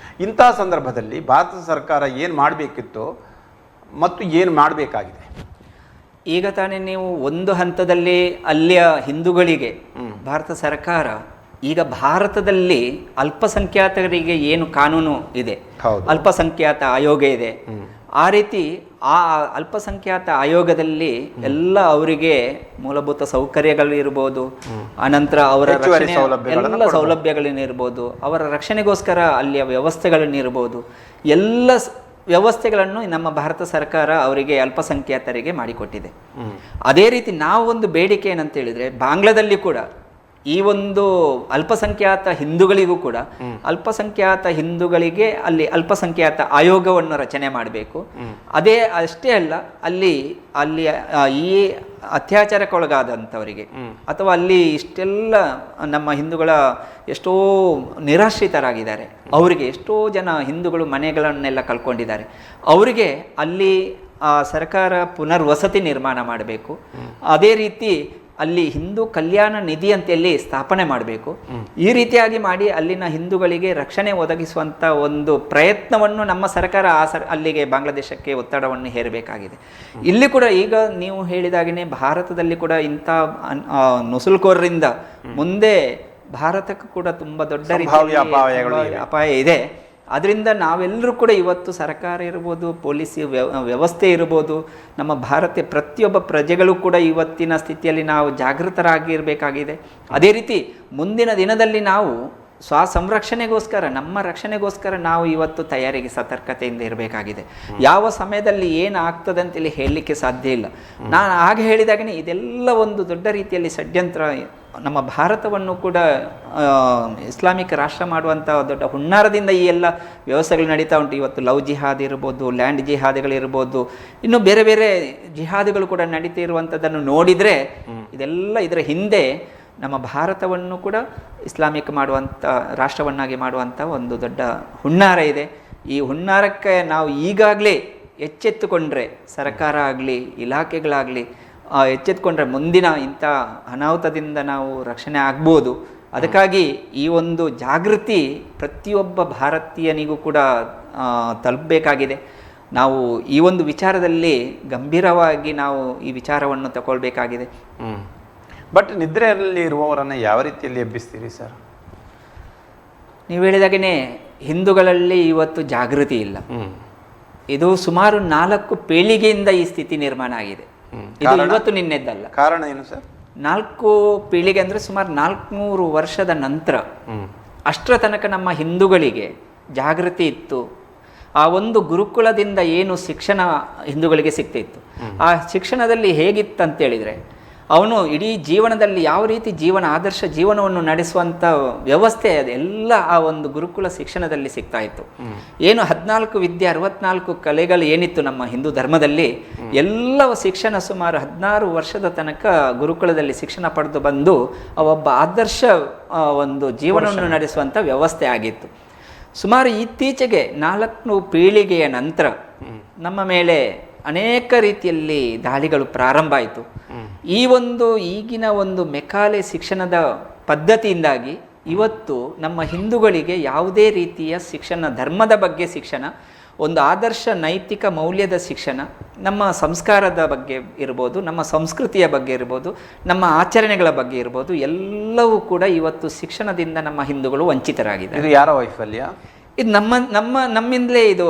ಇಂಥ ಸಂದರ್ಭದಲ್ಲಿ ಭಾರತ ಸರ್ಕಾರ ಏನು ಮಾಡಬೇಕಿತ್ತು ಮತ್ತು ಏನು ಮಾಡಬೇಕಾಗಿದೆ? ಈಗ ತಾನೇ ನೀವು ಒಂದು ಹಂತದಲ್ಲಿ ಅಲ್ಲಿಯ ಹಿಂದೂಗಳಿಗೆ ಭಾರತ ಸರ್ಕಾರ ಈಗ ಭಾರತದಲ್ಲಿ ಅಲ್ಪಸಂಖ್ಯಾತರಿಗೆ ಏನು ಕಾನೂನು ಇದೆ, ಅಲ್ಪಸಂಖ್ಯಾತ ಆಯೋಗ ಇದೆ, ಆ ರೀತಿ ಆ ಅಲ್ಪಸಂಖ್ಯಾತ ಆಯೋಗದಲ್ಲಿ ಎಲ್ಲ ಅವರಿಗೆ ಮೂಲಭೂತ ಸೌಕರ್ಯಗಳು ಇರ್ಬೋದು, ಅನಂತರ ಅವರ ಎಲ್ಲ ಸೌಲಭ್ಯಗಳನ್ನಿರ್ಬೋದು, ಅವರ ರಕ್ಷಣೆಗೋಸ್ಕರ ಅಲ್ಲಿಯ ವ್ಯವಸ್ಥೆಗಳನ್ನಿರ್ಬೋದು, ಎಲ್ಲ ವ್ಯವಸ್ಥೆಗಳನ್ನು ನಮ್ಮ ಭಾರತ ಸರ್ಕಾರ ಅವರಿಗೆ ಅಲ್ಪಸಂಖ್ಯಾತರಿಗೆ ಮಾಡಿಕೊಟ್ಟಿದೆ. ಅದೇ ರೀತಿ ನಾವು ಒಂದು ಬೇಡಿಕೆ ಏನಂತ ಹೇಳಿದ್ರೆ, ಬಾಂಗ್ಲಾದಲ್ಲಿ ಕೂಡ ಈ ಒಂದು ಅಲ್ಪಸಂಖ್ಯಾತ ಹಿಂದೂಗಳಿಗೂ ಕೂಡ ಅಲ್ಪಸಂಖ್ಯಾತ ಹಿಂದೂಗಳಿಗೆ ಅಲ್ಲಿ ಅಲ್ಪಸಂಖ್ಯಾತ ಆಯೋಗವನ್ನು ರಚನೆ ಮಾಡಬೇಕು. ಅಷ್ಟೇ ಅಲ್ಲ, ಅಲ್ಲಿ ಈ ಅತ್ಯಾಚಾರಕ್ಕೊಳಗಾದಂಥವರಿಗೆ ಅಥವಾ ಅಲ್ಲಿ ಇಷ್ಟೆಲ್ಲ ನಮ್ಮ ಹಿಂದೂಗಳ ಎಷ್ಟೋ ನಿರಾಶ್ರಿತರಾಗಿದ್ದಾರೆ, ಅವರಿಗೆ ಎಷ್ಟೋ ಜನ ಹಿಂದೂಗಳು ಮನೆಗಳನ್ನೆಲ್ಲ ಕಳ್ಕೊಂಡಿದ್ದಾರೆ, ಅವರಿಗೆ ಅಲ್ಲಿ ಸರ್ಕಾರ ಪುನರ್ವಸತಿ ನಿರ್ಮಾಣ ಮಾಡಬೇಕು. ಅದೇ ರೀತಿ ಅಲ್ಲಿ ಹಿಂದೂ ಕಲ್ಯಾಣ ನಿಧಿ ಅಂತೇಳಿ ಸ್ಥಾಪನೆ ಮಾಡಬೇಕು. ಈ ರೀತಿಯಾಗಿ ಮಾಡಿ ಅಲ್ಲಿನ ಹಿಂದೂಗಳಿಗೆ ರಕ್ಷಣೆ ಒದಗಿಸುವಂಥ ಒಂದು ಪ್ರಯತ್ನವನ್ನು ನಮ್ಮ ಸರ್ಕಾರ ಅಲ್ಲಿಗೆ ಬಾಂಗ್ಲಾದೇಶಕ್ಕೆ ಒತ್ತಡವನ್ನು ಹೇರಬೇಕಾಗಿದೆ. ಇಲ್ಲಿ ಕೂಡ ಈಗ ನೀವು ಹೇಳಿದಾಗೇ ಭಾರತದಲ್ಲಿ ಕೂಡ ಇಂಥ ನುಸುಳುಕೋರರಿಂದ ಮುಂದೆ ಭಾರತಕ್ಕೂ ಕೂಡ ತುಂಬ ದೊಡ್ಡ ರೀತಿಯ ಅಪಾಯ ಇದೆ. ಅದರಿಂದ ನಾವೆಲ್ಲರೂ ಕೂಡ ಇವತ್ತು ಸರ್ಕಾರ ಇರ್ಬೋದು, ಪೊಲೀಸ್ ವ್ಯವಸ್ಥೆ ಇರ್ಬೋದು, ನಮ್ಮ ಭಾರತೀಯ ಪ್ರತಿಯೊಬ್ಬ ಪ್ರಜೆಗಳು ಕೂಡ ಇವತ್ತಿನ ಸ್ಥಿತಿಯಲ್ಲಿ ನಾವು ಜಾಗೃತರಾಗಿರಬೇಕಾಗಿದೆ. ಅದೇ ರೀತಿ ಮುಂದಿನ ದಿನದಲ್ಲಿ ನಾವು ಸಂರಕ್ಷಣೆಗೋಸ್ಕರ, ನಮ್ಮ ರಕ್ಷಣೆಗೋಸ್ಕರ ನಾವು ಇವತ್ತು ತಯಾರಿಗೆ ಸತರ್ಕತೆಯಿಂದ ಇರಬೇಕಾಗಿದೆ. ಯಾವ ಸಮಯದಲ್ಲಿ ಏನು ಆಗ್ತದೆ ಅಂತೇಳಿ ಹೇಳಲಿಕ್ಕೆ ಸಾಧ್ಯ ಇಲ್ಲ. ನಾನು ಹಾಗೆ ಹೇಳಿದಾಗನೇ ಇದೆಲ್ಲ ಒಂದು ದೊಡ್ಡ ರೀತಿಯಲ್ಲಿ ಷಡ್ಯಂತ್ರ, ನಮ್ಮ ಭಾರತವನ್ನು ಕೂಡ ಇಸ್ಲಾಮಿಕ್ ರಾಷ್ಟ್ರ ಮಾಡುವಂಥ ದೊಡ್ಡ ಹುನ್ನಾರದಿಂದ ಈ ಎಲ್ಲ ವ್ಯವಸ್ಥೆಗಳು ನಡೀತಾ ಉಂಟು. ಇವತ್ತು ಲವ್ ಜಿಹಾದ್ ಇರ್ಬೋದು, ಲ್ಯಾಂಡ್ ಜಿಹಾದ್ಗಳಿರ್ಬೋದು, ಇನ್ನು ಬೇರೆ ಬೇರೆ ಜಿಹಾದ್ಗಳು ಕೂಡ ನಡೀತಾ ಇರುವಂಥದ್ದನ್ನು ನೋಡಿದರೆ ಇದೆಲ್ಲ ಇದರ ಹಿಂದೆ ನಮ್ಮ ಭಾರತವನ್ನು ಕೂಡ ಇಸ್ಲಾಮಿಕ್ ಮಾಡುವಂಥ ರಾಷ್ಟ್ರವನ್ನಾಗಿ ಮಾಡುವಂಥ ಒಂದು ದೊಡ್ಡ ಹುನ್ನಾರ ಇದೆ. ಈ ಹುನ್ನಾರಕ್ಕೆ ನಾವು ಈಗಾಗಲೇ ಎಚ್ಚೆತ್ತುಕೊಂಡ್ರೆ, ಸರ್ಕಾರ ಆಗಲಿ ಇಲಾಖೆಗಳಾಗಲಿ ಎಚ್ಚೆತ್ತುಕೊಂಡ್ರೆ ಮುಂದಿನ ಇಂಥ ಅನಾಹುತದಿಂದ ನಾವು ರಕ್ಷಣೆ ಆಗ್ಬೋದು. ಅದಕ್ಕಾಗಿ ಈ ಒಂದು ಜಾಗೃತಿ ಪ್ರತಿಯೊಬ್ಬ ಭಾರತೀಯನಿಗೂ ಕೂಡ ತಲುಪಬೇಕಾಗಿದೆ. ನಾವು ಈ ಒಂದು ವಿಚಾರದಲ್ಲಿ ಗಂಭೀರವಾಗಿ ನಾವು ಈ ವಿಚಾರವನ್ನು ತಗೊಳ್ಬೇಕಾಗಿದೆ. ಬಟ್ ನಿದ್ರೆಯಲ್ಲಿ ಇರುವವರನ್ನು ಯಾವ ರೀತಿಯಲ್ಲಿ ಎಬ್ಬಿಸ್ತೀರಿ ಸರ್? ನೀವು ಹೇಳಿದಾಗೇ ಹಿಂದೂಗಳಲ್ಲಿ ಇವತ್ತು ಜಾಗೃತಿ ಇಲ್ಲ. ಇದು ಸುಮಾರು 4 ಪೀಳಿಗೆಯಿಂದ ಈ ಸ್ಥಿತಿ ನಿರ್ಮಾಣ ಆಗಿದೆ. ಇದು ಇವತ್ತು ನಿನ್ನೆದ್ದಲ್ಲ. ಕಾರಣ ಏನು ಸರ್? 4 ಪೀಳಿಗೆ ಅಂದರೆ ಸುಮಾರು 400 ವರ್ಷದ ನಂತರ ಅಷ್ಟರ ತನಕ ನಮ್ಮ ಹಿಂದೂಗಳಿಗೆ ಜಾಗೃತಿ ಇತ್ತು. ಆ ಒಂದು ಗುರುಕುಲದಿಂದ ಏನು ಶಿಕ್ಷಣ ಹಿಂದೂಗಳಿಗೆ ಸಿಗ್ತಿತ್ತು, ಆ ಶಿಕ್ಷಣದಲ್ಲಿ ಹೇಗಿತ್ತಂತೇಳಿದರೆ ಅವನು ಇಡೀ ಜೀವನದಲ್ಲಿ ಯಾವ ರೀತಿ ಆದರ್ಶ ಜೀವನವನ್ನು ನಡೆಸುವಂಥ ವ್ಯವಸ್ಥೆ ಅದೆಲ್ಲ ಆ ಒಂದು ಗುರುಕುಲ ಶಿಕ್ಷಣದಲ್ಲಿ ಸಿಗ್ತಾ ಇತ್ತು. ಏನು 14 ವಿದ್ಯೆ 64 ಕಲೆಗಳು ಏನಿತ್ತು ನಮ್ಮ ಹಿಂದೂ ಧರ್ಮದಲ್ಲಿ, ಎಲ್ಲವೂ ಶಿಕ್ಷಣ ಸುಮಾರು 16 ವರ್ಷದ ತನಕ ಗುರುಕುಲದಲ್ಲಿ ಶಿಕ್ಷಣ ಪಡೆದು ಬಂದು ಒಬ್ಬ ಆದರ್ಶ ಒಂದು ಜೀವನವನ್ನು ನಡೆಸುವಂಥ ವ್ಯವಸ್ಥೆ ಆಗಿತ್ತು. ಸುಮಾರು ಇತ್ತೀಚೆಗೆ 4 ಪೀಳಿಗೆಯ ನಂತರ ನಮ್ಮ ಮೇಲೆ ಅನೇಕ ರೀತಿಯಲ್ಲಿ ದಾಳಿಗಳು ಪ್ರಾರಂಭ ಆಯಿತು. ಈ ಒಂದು ಈಗಿನ ಒಂದು ಮೆಕಾಲೆ ಶಿಕ್ಷಣದ ಪದ್ಧತಿಯಿಂದಾಗಿ ಇವತ್ತು ನಮ್ಮ ಹಿಂದೂಗಳಿಗೆ ಯಾವುದೇ ರೀತಿಯ ಶಿಕ್ಷಣ, ಧರ್ಮದ ಬಗ್ಗೆ ಶಿಕ್ಷಣ, ಒಂದು ಆದರ್ಶ ನೈತಿಕ ಮೌಲ್ಯದ ಶಿಕ್ಷಣ, ನಮ್ಮ ಸಂಸ್ಕಾರದ ಬಗ್ಗೆ ಇರ್ಬೋದು, ನಮ್ಮ ಸಂಸ್ಕೃತಿಯ ಬಗ್ಗೆ ಇರ್ಬೋದು, ನಮ್ಮ ಆಚರಣೆಗಳ ಬಗ್ಗೆ ಇರ್ಬೋದು, ಎಲ್ಲವೂ ಕೂಡ ಇವತ್ತು ಶಿಕ್ಷಣದಿಂದ ನಮ್ಮ ಹಿಂದೂಗಳು ವಂಚಿತರಾಗಿದ್ದಾರೆ. ಇದು ಯಾರ ವೈಫಲ್ಯ? ಇದು ನಮ್ಮಿಂದಲೇ ಇದು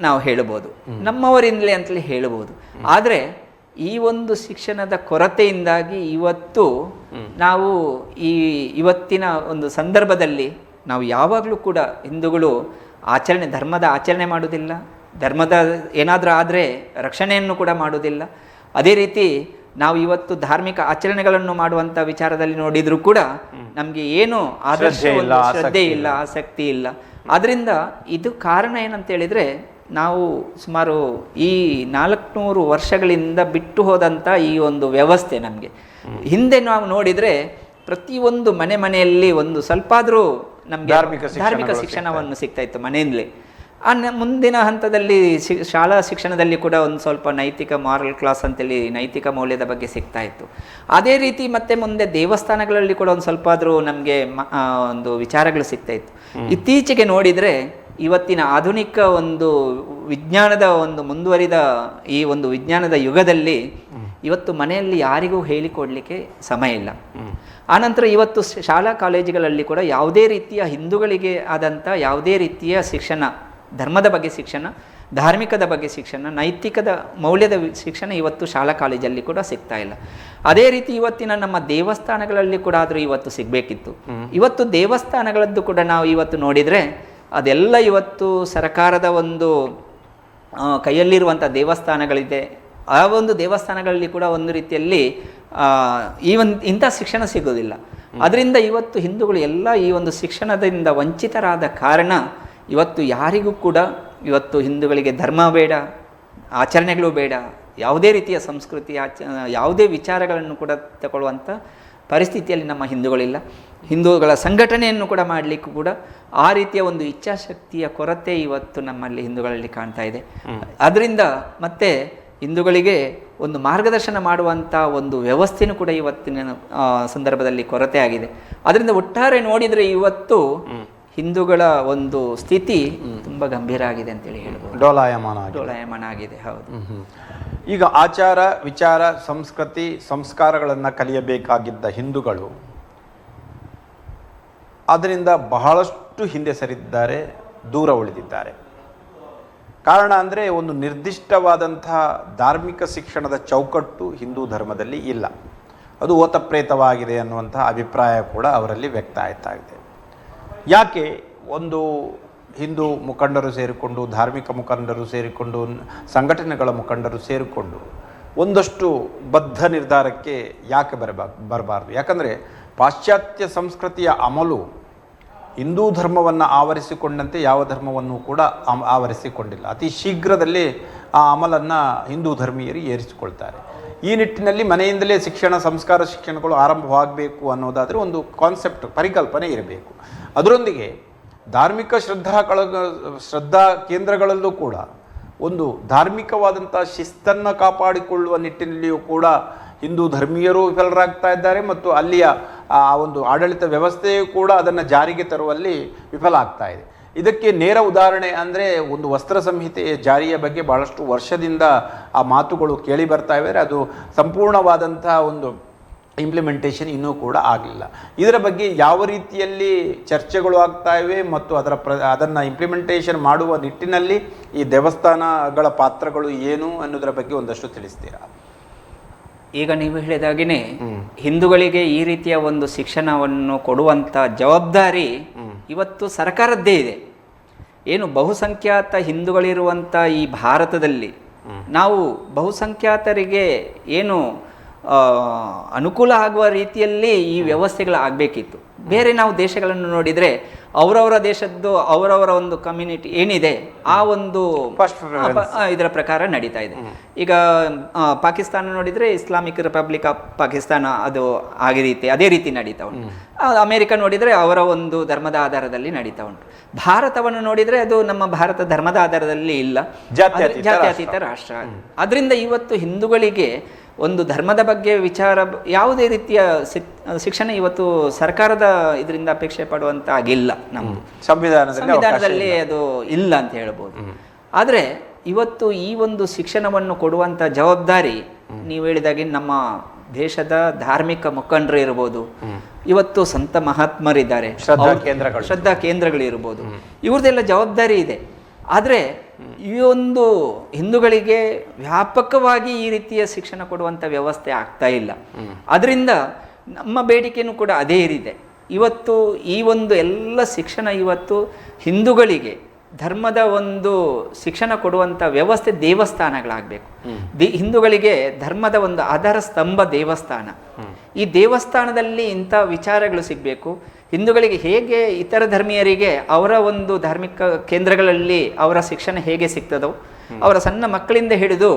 ನಾವು ಹೇಳ್ಬೋದು, ನಮ್ಮವರಿಂದಲೇ ಅಂತಲೇ ಹೇಳ್ಬೋದು. ಆದರೆ ಈ ಒಂದು ಶಿಕ್ಷಣದ ಕೊರತೆಯಿಂದಾಗಿ ಇವತ್ತು ನಾವು ಇವತ್ತಿನ ಒಂದು ಸಂದರ್ಭದಲ್ಲಿ ನಾವು ಯಾವಾಗಲೂ ಕೂಡ ಹಿಂದೂಗಳು ಧರ್ಮದ ಆಚರಣೆ ಮಾಡೋದಿಲ್ಲ, ಧರ್ಮದ ಏನಾದರೂ ಆದರೆ ರಕ್ಷಣೆಯನ್ನು ಕೂಡ ಮಾಡೋದಿಲ್ಲ. ಅದೇ ರೀತಿ ನಾವು ಇವತ್ತು ಧಾರ್ಮಿಕ ಆಚರಣೆಗಳನ್ನು ಮಾಡುವಂಥ ವಿಚಾರದಲ್ಲಿ ನೋಡಿದರೂ ಕೂಡ ನಮಗೆ ಏನು ಆದರ್ಶ ಶ್ರದ್ಧೆ ಇಲ್ಲ, ಆಸಕ್ತಿ ಇಲ್ಲ. ಆದ್ದರಿಂದ ಇದು ಕಾರಣ ಏನಂತೇಳಿದರೆ, ನಾವು ಸುಮಾರು ಈ 400 ವರ್ಷಗಳಿಂದ ಬಿಟ್ಟು ಹೋದಂಥ ಈ ಒಂದು ವ್ಯವಸ್ಥೆ ನಮಗೆ ಹಿಂದೆ ನಾವು ನೋಡಿದರೆ ಪ್ರತಿಯೊಂದು ಮನೆಯಲ್ಲಿ ಒಂದು ಸ್ವಲ್ಪ ಆದರೂ ನಮಗೆ ಧಾರ್ಮಿಕ ಶಿಕ್ಷಣವನ್ನು ಸಿಗ್ತಾ ಇತ್ತು ಮನೆಯಿಂದಲೇ. ಮುಂದಿನ ಹಂತದಲ್ಲಿ ಶಾಲಾ ಶಿಕ್ಷಣದಲ್ಲಿ ಕೂಡ ಒಂದು ಸ್ವಲ್ಪ ನೈತಿಕ ಮಾರಲ್ ಕ್ಲಾಸ್ ಅಂತೇಳಿ ನೈತಿಕ ಮೌಲ್ಯದ ಬಗ್ಗೆ ಸಿಗ್ತಾ ಇತ್ತು. ಅದೇ ರೀತಿ ಮತ್ತೆ ಮುಂದೆ ದೇವಸ್ಥಾನಗಳಲ್ಲಿ ಕೂಡ ಒಂದು ಸ್ವಲ್ಪ ಆದರೂ ನಮಗೆ ಒಂದು ವಿಚಾರಗಳು ಸಿಗ್ತಾ ಇತ್ತು. ಇತ್ತೀಚೆಗೆ ನೋಡಿದರೆ ಇವತ್ತಿನ ಆಧುನಿಕ ಒಂದು ವಿಜ್ಞಾನದ ಒಂದು ಮುಂದುವರಿದ ಈ ಒಂದು ವಿಜ್ಞಾನದ ಯುಗದಲ್ಲಿ ಇವತ್ತು ಮನೆಯಲ್ಲಿ ಯಾರಿಗೂ ಹೇಳಿಕೊಡ್ಲಿಕ್ಕೆ ಸಮಯ ಇಲ್ಲ. ಆನಂತರ ಇವತ್ತು ಶಾಲಾ ಕಾಲೇಜುಗಳಲ್ಲಿ ಕೂಡ ಯಾವುದೇ ರೀತಿಯ ಹಿಂದೂಗಳಿಗೆ ಆದಂಥ ಯಾವುದೇ ರೀತಿಯ ಶಿಕ್ಷಣ, ಧರ್ಮದ ಬಗ್ಗೆ ಶಿಕ್ಷಣ, ಧಾರ್ಮಿಕದ ಬಗ್ಗೆ ಶಿಕ್ಷಣ, ನೈತಿಕದ ಮೌಲ್ಯದ ಶಿಕ್ಷಣ ಇವತ್ತು ಶಾಲಾ ಕಾಲೇಜಲ್ಲಿ ಕೂಡ ಸಿಗ್ತಾ ಇಲ್ಲ. ಅದೇ ರೀತಿ ಇವತ್ತಿನ ನಮ್ಮ ದೇವಸ್ಥಾನಗಳಲ್ಲಿ ಕೂಡ ಆದರೂ ಇವತ್ತು ಸಿಗಬೇಕಿತ್ತು. ಇವತ್ತು ದೇವಸ್ಥಾನಗಳದ್ದು ಕೂಡ ನಾವು ಇವತ್ತು ನೋಡಿದರೆ ಅದೆಲ್ಲ ಇವತ್ತು ಸರ್ಕಾರದ ಒಂದು ಕೈಯಲ್ಲಿರುವಂಥ ದೇವಸ್ಥಾನಗಳಿದೆ. ಆ ಒಂದು ದೇವಸ್ಥಾನಗಳಲ್ಲಿ ಕೂಡ ಒಂದು ರೀತಿಯಲ್ಲಿ ಇಂಥ ಶಿಕ್ಷಣ ಸಿಗೋದಿಲ್ಲ. ಅದರಿಂದ ಇವತ್ತು ಹಿಂದೂಗಳು ಎಲ್ಲ ಈ ಒಂದು ಶಿಕ್ಷಣದಿಂದ ವಂಚಿತರಾದ ಕಾರಣ ಇವತ್ತು ಯಾರಿಗೂ ಕೂಡ ಇವತ್ತು ಹಿಂದೂಗಳಿಗೆ ಧರ್ಮ ಬೇಡ, ಆಚರಣೆಗಳು ಬೇಡ, ಯಾವುದೇ ರೀತಿಯ ಸಂಸ್ಕೃತಿ ಯಾವುದೇ ವಿಚಾರಗಳನ್ನು ಕೂಡ ತಗೊಳ್ಳುವಂಥ ಪರಿಸ್ಥಿತಿಯಲ್ಲಿ ನಮ್ಮ ಹಿಂದೂಗಳಿಲ್ಲ. ಹಿಂದೂಗಳ ಸಂಘಟನೆಯನ್ನು ಕೂಡ ಮಾಡಲಿಕ್ಕೂ ಕೂಡ ಆ ರೀತಿಯ ಒಂದು ಇಚ್ಛಾಶಕ್ತಿಯ ಕೊರತೆ ಇವತ್ತು ನಮ್ಮಲ್ಲಿ ಹಿಂದೂಗಳಲ್ಲಿ ಕಾಣ್ತಾ ಇದೆ. ಅದರಿಂದ ಮತ್ತೆ ಹಿಂದೂಗಳಿಗೆ ಒಂದು ಮಾರ್ಗದರ್ಶನ ಮಾಡುವಂಥ ಒಂದು ವ್ಯವಸ್ಥೆನೂ ಕೂಡ ಇವತ್ತಿನ ಸಂದರ್ಭದಲ್ಲಿ ಕೊರತೆ ಆಗಿದೆ. ಅದರಿಂದ ಒಟ್ಟಾರೆ ನೋಡಿದರೆ ಇವತ್ತು ಹಿಂದೂಗಳ ಒಂದು ಸ್ಥಿತಿ ತುಂಬ ಗಂಭೀರ ಆಗಿದೆ ಅಂತೇಳಿ ಹೇಳ್ಬೋದು. ಡೋಲಾಯಮಾನ ಆಗಿದೆ. ಹೌದು. ಈಗ ಆಚಾರ ವಿಚಾರ ಸಂಸ್ಕೃತಿ ಸಂಸ್ಕಾರಗಳನ್ನು ಕಲಿಯಬೇಕಾಗಿದ್ದ ಹಿಂದೂಗಳು ಅದರಿಂದ ಬಹಳಷ್ಟು ಹಿಂದೆ ಸರಿದಿದ್ದಾರೆ, ದೂರ ಉಳಿದಿದ್ದಾರೆ. ಕಾರಣ ಅಂದರೆ ಒಂದು ನಿರ್ದಿಷ್ಟವಾದಂಥ ಧಾರ್ಮಿಕ ಶಿಕ್ಷಣದ ಚೌಕಟ್ಟು ಹಿಂದೂ ಧರ್ಮದಲ್ಲಿ ಇಲ್ಲ. ಅದು ಓತಪ್ರೇತವಾಗಿದೆ ಅನ್ನುವಂಥ ಅಭಿಪ್ರಾಯ ಕೂಡ ಅವರಲ್ಲಿ ವ್ಯಕ್ತ ಆಯ್ತಾ ಇದೆ. ಯಾಕೆ ಒಂದು ಹಿಂದೂ ಮುಖಂಡರು ಸೇರಿಕೊಂಡು, ಧಾರ್ಮಿಕ ಮುಖಂಡರು ಸೇರಿಕೊಂಡು, ಸಂಘಟನೆಗಳ ಮುಖಂಡರು ಸೇರಿಕೊಂಡು ಒಂದಷ್ಟು ಬದ್ಧ ನಿರ್ಧಾರಕ್ಕೆ ಯಾಕೆ ಬರಬಾರ್ದು? ಯಾಕಂದರೆ ಪಾಶ್ಚಾತ್ಯ ಸಂಸ್ಕೃತಿಯ ಅಮಲು ಹಿಂದೂ ಧರ್ಮವನ್ನು ಆವರಿಸಿಕೊಂಡಂತೆ ಯಾವ ಧರ್ಮವನ್ನು ಕೂಡ ಆವರಿಸಿಕೊಂಡಿಲ್ಲ. ಅತಿ ಶೀಘ್ರದಲ್ಲಿ ಆ ಅಮಲನ್ನು ಹಿಂದೂ ಧರ್ಮೀಯರು ಏರಿಸಿಕೊಳ್ತಾರೆ. ಈ ನಿಟ್ಟಿನಲ್ಲಿ ಮನೆಯಿಂದಲೇ ಶಿಕ್ಷಣ, ಸಂಸ್ಕಾರ ಶಿಕ್ಷಣಗಳು ಆರಂಭವಾಗಬೇಕು ಅನ್ನೋದಾದರೆ ಒಂದು ಕಾನ್ಸೆಪ್ಟ್, ಪರಿಕಲ್ಪನೆ ಇರಬೇಕು. ಅದರೊಂದಿಗೆ ಧಾರ್ಮಿಕ ಶ್ರದ್ಧಾ ಕೇಂದ್ರಗಳಲ್ಲೂ ಕೂಡ ಒಂದು ಧಾರ್ಮಿಕವಾದಂಥ ಶಿಸ್ತನ್ನು ಕಾಪಾಡಿಕೊಳ್ಳುವ ನಿಟ್ಟಿನಲ್ಲಿಯೂ ಕೂಡ ಹಿಂದೂ ಧರ್ಮೀಯರು ವಿಫಲರಾಗ್ತಾ ಇದ್ದಾರೆ ಮತ್ತು ಅಲ್ಲಿಯ ಆ ಒಂದು ಆಡಳಿತ ವ್ಯವಸ್ಥೆಯೂ ಕೂಡ ಅದನ್ನು ಜಾರಿಗೆ ತರುವಲ್ಲಿ ವಿಫಲ ಆಗ್ತಾ ಇದೆ. ಇದಕ್ಕೆ ನೇರ ಉದಾಹರಣೆ ಅಂದರೆ ಒಂದು ವಸ್ತ್ರ ಸಂಹಿತೆ ಜಾರಿಯ ಬಗ್ಗೆ ಭಾಳಷ್ಟು ವರ್ಷದಿಂದ ಆ ಮಾತುಗಳು ಕೇಳಿ ಬರ್ತಾ ಇವೆ. ಅದು ಸಂಪೂರ್ಣವಾದಂಥ ಒಂದು ಇಂಪ್ಲಿಮೆಂಟೇಷನ್ ಇನ್ನೂ ಕೂಡ ಆಗಲಿಲ್ಲ. ಇದರ ಬಗ್ಗೆ ಯಾವ ರೀತಿಯಲ್ಲಿ ಚರ್ಚೆಗಳು ಆಗ್ತಾ ಇವೆ ಮತ್ತು ಅದನ್ನು ಇಂಪ್ಲಿಮೆಂಟೇಷನ್ ಮಾಡುವ ನಿಟ್ಟಿನಲ್ಲಿ ಈ ದೇವಸ್ಥಾನಗಳ ಪಾತ್ರಗಳು ಏನು ಅನ್ನೋದರ ಬಗ್ಗೆ ಒಂದಷ್ಟು ತಿಳಿಸ್ತೀರಾ? ಈಗ ನೀವು ಹೇಳಿದಾಗೇನೆ ಹಿಂದೂಗಳಿಗೆ ಈ ರೀತಿಯ ಒಂದು ಶಿಕ್ಷಣವನ್ನು ಕೊಡುವಂಥ ಜವಾಬ್ದಾರಿ ಇವತ್ತು ಸರ್ಕಾರದ್ದೇ ಇದೆ. ಏನು ಬಹುಸಂಖ್ಯಾತ ಹಿಂದೂಗಳಿರುವಂಥ ಈ ಭಾರತದಲ್ಲಿ ನಾವು ಬಹುಸಂಖ್ಯಾತರಿಗೆ ಏನು ಅನುಕೂಲ ಆಗುವ ರೀತಿಯಲ್ಲಿ ಈ ವ್ಯವಸ್ಥೆಗಳು ಆಗಬೇಕಿತ್ತು. ಬೇರೆ ನಾವು ದೇಶಗಳನ್ನು ನೋಡಿದರೆ ಅವರವರ ದೇಶದ್ದು ಅವರವರ ಒಂದು ಕಮ್ಯುನಿಟಿ ಏನಿದೆ ಆ ಒಂದು ಇದರ ಪ್ರಕಾರ ನಡೀತಾ ಇದೆ. ಈಗ ಪಾಕಿಸ್ತಾನ ನೋಡಿದರೆ ಇಸ್ಲಾಮಿಕ್ ರಿಪಬ್ಲಿಕ್ ಆಫ್ ಪಾಕಿಸ್ತಾನ ಅದು ಅದೇ ರೀತಿ ನಡೀತಾ ಉಂಟು. ಅಮೆರಿಕ ನೋಡಿದರೆ ಅವರ ಒಂದು ಧರ್ಮದ ಆಧಾರದಲ್ಲಿ ನಡೀತಾ ಉಂಟು. ಭಾರತವನ್ನು ನೋಡಿದರೆ ಅದು ನಮ್ಮ ಭಾರತ ಧರ್ಮದ ಆಧಾರದಲ್ಲಿ ಇಲ್ಲ, ಜಾತ್ಯತೀತ ರಾಷ್ಟ್ರ. ಅದರಿಂದ ಇವತ್ತು ಹಿಂದೂಗಳಿಗೆ ಒಂದು ಧರ್ಮದ ಬಗ್ಗೆ ವಿಚಾರ ಯಾವುದೇ ರೀತಿಯ ಶಿಕ್ಷಣ ಇವತ್ತು ಸರ್ಕಾರದ ಇದರಿಂದ ಅಪೇಕ್ಷೆ ಪಡುವಂತ ಆಗಿಲ್ಲ. ನಮ್ಮದು ಸಂವಿಧಾನದಲ್ಲಿ ಅದು ಇಲ್ಲ ಅಂತ ಹೇಳ್ಬೋದು. ಆದರೆ ಇವತ್ತು ಈ ಒಂದು ಶಿಕ್ಷಣವನ್ನು ಕೊಡುವಂತ ಜವಾಬ್ದಾರಿ ನೀವು ಹೇಳಿದಾಗೆ ನಮ್ಮ ದೇಶದ ಧಾರ್ಮಿಕ ಮುಖಂಡರು ಇರ್ಬೋದು, ಇವತ್ತು ಸಂತ ಮಹಾತ್ಮರಿದ್ದಾರೆ, ಶ್ರದ್ಧಾ ಕೇಂದ್ರಗಳಿರ್ಬೋದು, ಇವ್ರದ್ದೆಲ್ಲ ಜವಾಬ್ದಾರಿ ಇದೆ. ಆದರೆ ಈ ಒಂದು ಹಿಂದೂಗಳಿಗೆ ವ್ಯಾಪಕವಾಗಿ ಈ ರೀತಿಯ ಶಿಕ್ಷಣ ಕೊಡುವಂಥ ವ್ಯವಸ್ಥೆ ಆಗ್ತಾ ಇಲ್ಲ. ಅದರಿಂದ ನಮ್ಮ ಬೇಡಿಕೆಯೂ ಕೂಡ ಅದೇ ಇದೆ. ಇವತ್ತು ಈ ಒಂದು ಎಲ್ಲ ಶಿಕ್ಷಣ ಇವತ್ತು ಹಿಂದೂಗಳಿಗೆ ಧರ್ಮದ ಒಂದು ಶಿಕ್ಷಣ ಕೊಡುವಂಥ ವ್ಯವಸ್ಥೆ ದೇವಸ್ಥಾನಗಳಾಗಬೇಕು. ಹಿಂದೂಗಳಿಗೆ ಧರ್ಮದ ಒಂದು ಆಧಾರ ಸ್ತಂಭ ದೇವಸ್ಥಾನ. ಈ ದೇವಸ್ಥಾನದಲ್ಲಿ ಇಂಥ ವಿಚಾರಗಳು ಸಿಗಬೇಕು. ಹಿಂದೂಗಳಿಗೆ ಹೇಗೆ ಇತರ ಧರ್ಮೀಯರಿಗೆ ಅವರ ಒಂದು ಧಾರ್ಮಿಕ ಕೇಂದ್ರಗಳಲ್ಲಿ ಅವರ ಶಿಕ್ಷಣ ಹೇಗೆ ಸಿಗ್ತದೋ, ಅವರ ಸಣ್ಣ ಮಕ್ಕಳಿಂದ ಹಿಡಿದು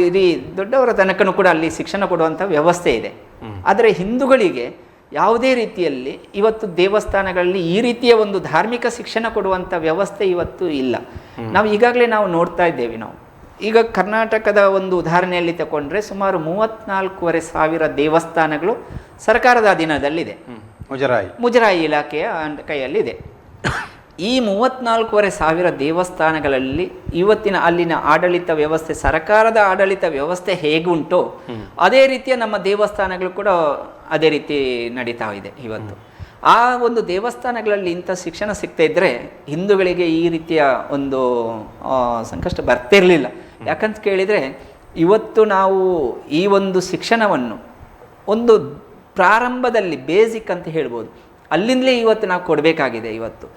ಇಡೀ ದೊಡ್ಡವರ ತನಕನೂ ಕೂಡ ಅಲ್ಲಿ ಶಿಕ್ಷಣ ಕೊಡುವಂಥ ವ್ಯವಸ್ಥೆ ಇದೆ. ಆದರೆ ಹಿಂದೂಗಳಿಗೆ ಯಾವುದೇ ರೀತಿಯಲ್ಲಿ ಇವತ್ತು ದೇವಸ್ಥಾನಗಳಲ್ಲಿ ಈ ರೀತಿಯ ಒಂದು ಧಾರ್ಮಿಕ ಶಿಕ್ಷಣ ಕೊಡುವಂಥ ವ್ಯವಸ್ಥೆ ಇವತ್ತು ಇಲ್ಲ. ನಾವು ಈಗಾಗಲೇ ನೋಡ್ತಾ ಇದ್ದೇವೆ. ಈಗ ಕರ್ನಾಟಕದ ಒಂದು ಉದಾಹರಣೆಯಲ್ಲಿ ತಗೊಂಡ್ರೆ ಸುಮಾರು 34,500 ದೇವಸ್ಥಾನಗಳು ಸರ್ಕಾರದ ಅಧೀನದಲ್ಲಿದೆ, ಮುಜರಾಯಿ ಇಲಾಖೆಯ ಕೈಯಲ್ಲಿದೆ. ಈ 34,500 ದೇವಸ್ಥಾನಗಳಲ್ಲಿ ಇವತ್ತಿನ ಅಲ್ಲಿನ ಆಡಳಿತ ವ್ಯವಸ್ಥೆ, ಸರ್ಕಾರದ ಆಡಳಿತ ವ್ಯವಸ್ಥೆ ಹೇಗುಂಟೋ ಅದೇ ರೀತಿಯ ನಮ್ಮ ದೇವಸ್ಥಾನಗಳು ಕೂಡ ಅದೇ ರೀತಿ ನಡೀತಾ ಇದೆ ಇವತ್ತು. ಆ ಒಂದು ದೇವಸ್ಥಾನಗಳಲ್ಲಿ ಇಂಥ ಶಿಕ್ಷಣ ಸಿಗ್ತಾ ಇದ್ರೆ ಹಿಂದೂಗಳಿಗೆ ಈ ರೀತಿಯ ಒಂದು ಸಂಕಷ್ಟ ಬರ್ತಿರ್ಲಿಲ್ಲ. ಯಾಕಂತ ಕೇಳಿದರೆ ಇವತ್ತು ನಾವು ಈ ಒಂದು ಶಿಕ್ಷಣವನ್ನು ಒಂದು ಪ್ರಾರಂಭದಲ್ಲಿ ಬೇಸಿಕ್ ಅಂತ ಹೇಳ್ಬೋದು, ಅಲ್ಲಿಂದಲೇ ಇವತ್ತು ನಾವು ಕೊಡಬೇಕಾಗಿದೆ. ಇವತ್ತು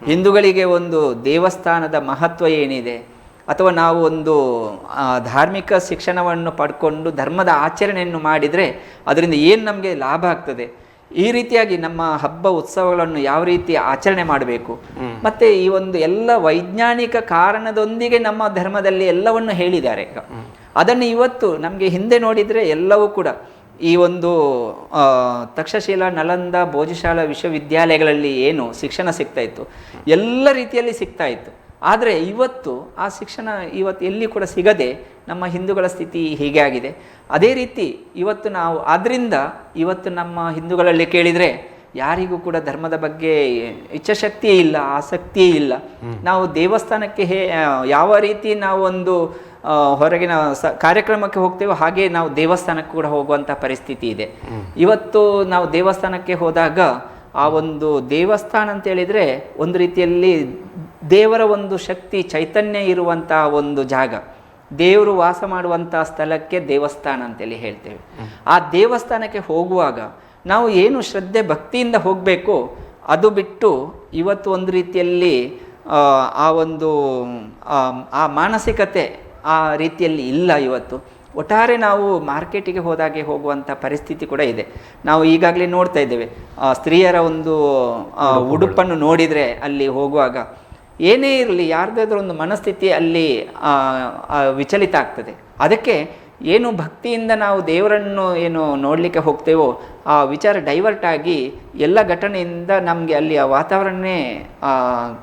ಹಿಂದೂಗಳಿಗೆ ಒಂದು ದೇವಸ್ಥಾನದ ಮಹತ್ವ ಏನಿದೆ, ಅಥವಾ ನಾವು ಒಂದು ಧಾರ್ಮಿಕ ಶಿಕ್ಷಣವನ್ನು ಪಡ್ಕೊಂಡು ಧರ್ಮದ ಆಚರಣೆಯನ್ನು ಮಾಡಿದರೆ ಅದರಿಂದ ಏನು ನಮಗೆ ಲಾಭ ಆಗ್ತದೆ, ಈ ರೀತಿಯಾಗಿ ನಮ್ಮ ಹಬ್ಬ ಉತ್ಸವಗಳನ್ನು ಯಾವ ರೀತಿ ಆಚರಣೆ ಮಾಡಬೇಕು, ಮತ್ತು ಈ ಒಂದು ಎಲ್ಲ ವೈಜ್ಞಾನಿಕ ಕಾರಣದೊಂದಿಗೆ ನಮ್ಮ ಧರ್ಮದಲ್ಲಿ ಎಲ್ಲವನ್ನು ಹೇಳಿದ್ದಾರೆ. ಅದನ್ನು ಇವತ್ತು ನಮಗೆ ಹಿಂದೆ ನೋಡಿದರೆ ಎಲ್ಲವೂ ಕೂಡ ಈ ಒಂದು ತಕ್ಷಶಿಲಾ, ನಲಂದ, ಭೋಜಶಾಲಾ ವಿಶ್ವವಿದ್ಯಾಲಯಗಳಲ್ಲಿ ಏನು ಶಿಕ್ಷಣ ಸಿಗ್ತಾ ಇತ್ತು ಎಲ್ಲ ರೀತಿಯಲ್ಲಿ ಸಿಗ್ತಾ ಇತ್ತು. ಆದರೆ ಇವತ್ತು ಆ ಶಿಕ್ಷಣ ಇವತ್ತು ಎಲ್ಲಿ ಕೂಡ ಸಿಗದೆ ನಮ್ಮ ಹಿಂದೂಗಳ ಸ್ಥಿತಿ ಹೀಗೆ ಆಗಿದೆ. ಅದೇ ರೀತಿ ಇವತ್ತು ನಾವು ಆದ್ದರಿಂದ ಇವತ್ತು ನಮ್ಮ ಹಿಂದೂಗಳಲ್ಲಿ ಕೇಳಿದರೆ ಯಾರಿಗೂ ಕೂಡ ಧರ್ಮದ ಬಗ್ಗೆ ಇಚ್ಛಾಶಕ್ತಿಯೇ ಇಲ್ಲ, ಆಸಕ್ತಿಯೇ ಇಲ್ಲ. ನಾವು ದೇವಸ್ಥಾನಕ್ಕೆ ಯಾವ ರೀತಿ ನಾವು ಒಂದು ಹೊರಗಿನ ಕಾರ್ಯಕ್ರಮಕ್ಕೆ ಹೋಗ್ತೇವೋ ಹಾಗೆ ನಾವು ದೇವಸ್ಥಾನಕ್ಕೆ ಕೂಡ ಹೋಗುವಂಥ ಪರಿಸ್ಥಿತಿ ಇದೆ. ಇವತ್ತು ನಾವು ದೇವಸ್ಥಾನಕ್ಕೆ ಹೋದಾಗ ಆ ಒಂದು ದೇವಸ್ಥಾನ ಅಂತ ಹೇಳಿದರೆ ಒಂದು ರೀತಿಯಲ್ಲಿ ದೇವರ ಒಂದು ಶಕ್ತಿ, ಚೈತನ್ಯ ಇರುವಂಥ ಒಂದು ಜಾಗ, ದೇವರು ವಾಸ ಮಾಡುವಂಥ ಸ್ಥಳಕ್ಕೆ ದೇವಸ್ಥಾನ ಅಂತೇಳಿ ಹೇಳ್ತೇವೆ. ಆ ದೇವಸ್ಥಾನಕ್ಕೆ ಹೋಗುವಾಗ ನಾವು ಏನು ಶ್ರದ್ಧೆ ಭಕ್ತಿಯಿಂದ ಹೋಗಬೇಕು ಅದು ಬಿಟ್ಟು ಇವತ್ತು ಒಂದು ರೀತಿಯಲ್ಲಿ ಆ ಒಂದು ಆ ಮಾನಸಿಕತೆ ಆ ರೀತಿಯಲ್ಲಿ ಇಲ್ಲ. ಇವತ್ತು ಒಟ್ಟಾರೆ ನಾವು ಮಾರ್ಕೆಟಿಗೆ ಹೋದಾಗೆ ಹೋಗುವಂಥ ಪರಿಸ್ಥಿತಿ ಕೂಡ ಇದೆ. ನಾವು ಈಗಾಗಲೇ ನೋಡ್ತಾ ಇದ್ದೇವೆ, ಸ್ತ್ರೀಯರ ಒಂದು ಉಡುಪನ್ನು ನೋಡಿದರೆ ಅಲ್ಲಿ ಹೋಗುವಾಗ ಏನೇ ಇರಲಿ ಯಾರ್ದಾದ್ರೂ ಒಂದು ಮನಸ್ಥಿತಿ ಅಲ್ಲಿ ವಿಚಲಿತ ಆಗ್ತದೆ. ಅದಕ್ಕೆ ಏನು ಭಕ್ತಿಯಿಂದ ನಾವು ದೇವರನ್ನು ಏನು ನೋಡಲಿಕ್ಕೆ ಹೋಗ್ತೇವೋ ಆ ವಿಚಾರ ಡೈವರ್ಟ್ ಆಗಿ ಎಲ್ಲ ಘಟನೆಯಿಂದ ನಮಗೆ ಅಲ್ಲಿ ಆ ವಾತಾವರಣನೇ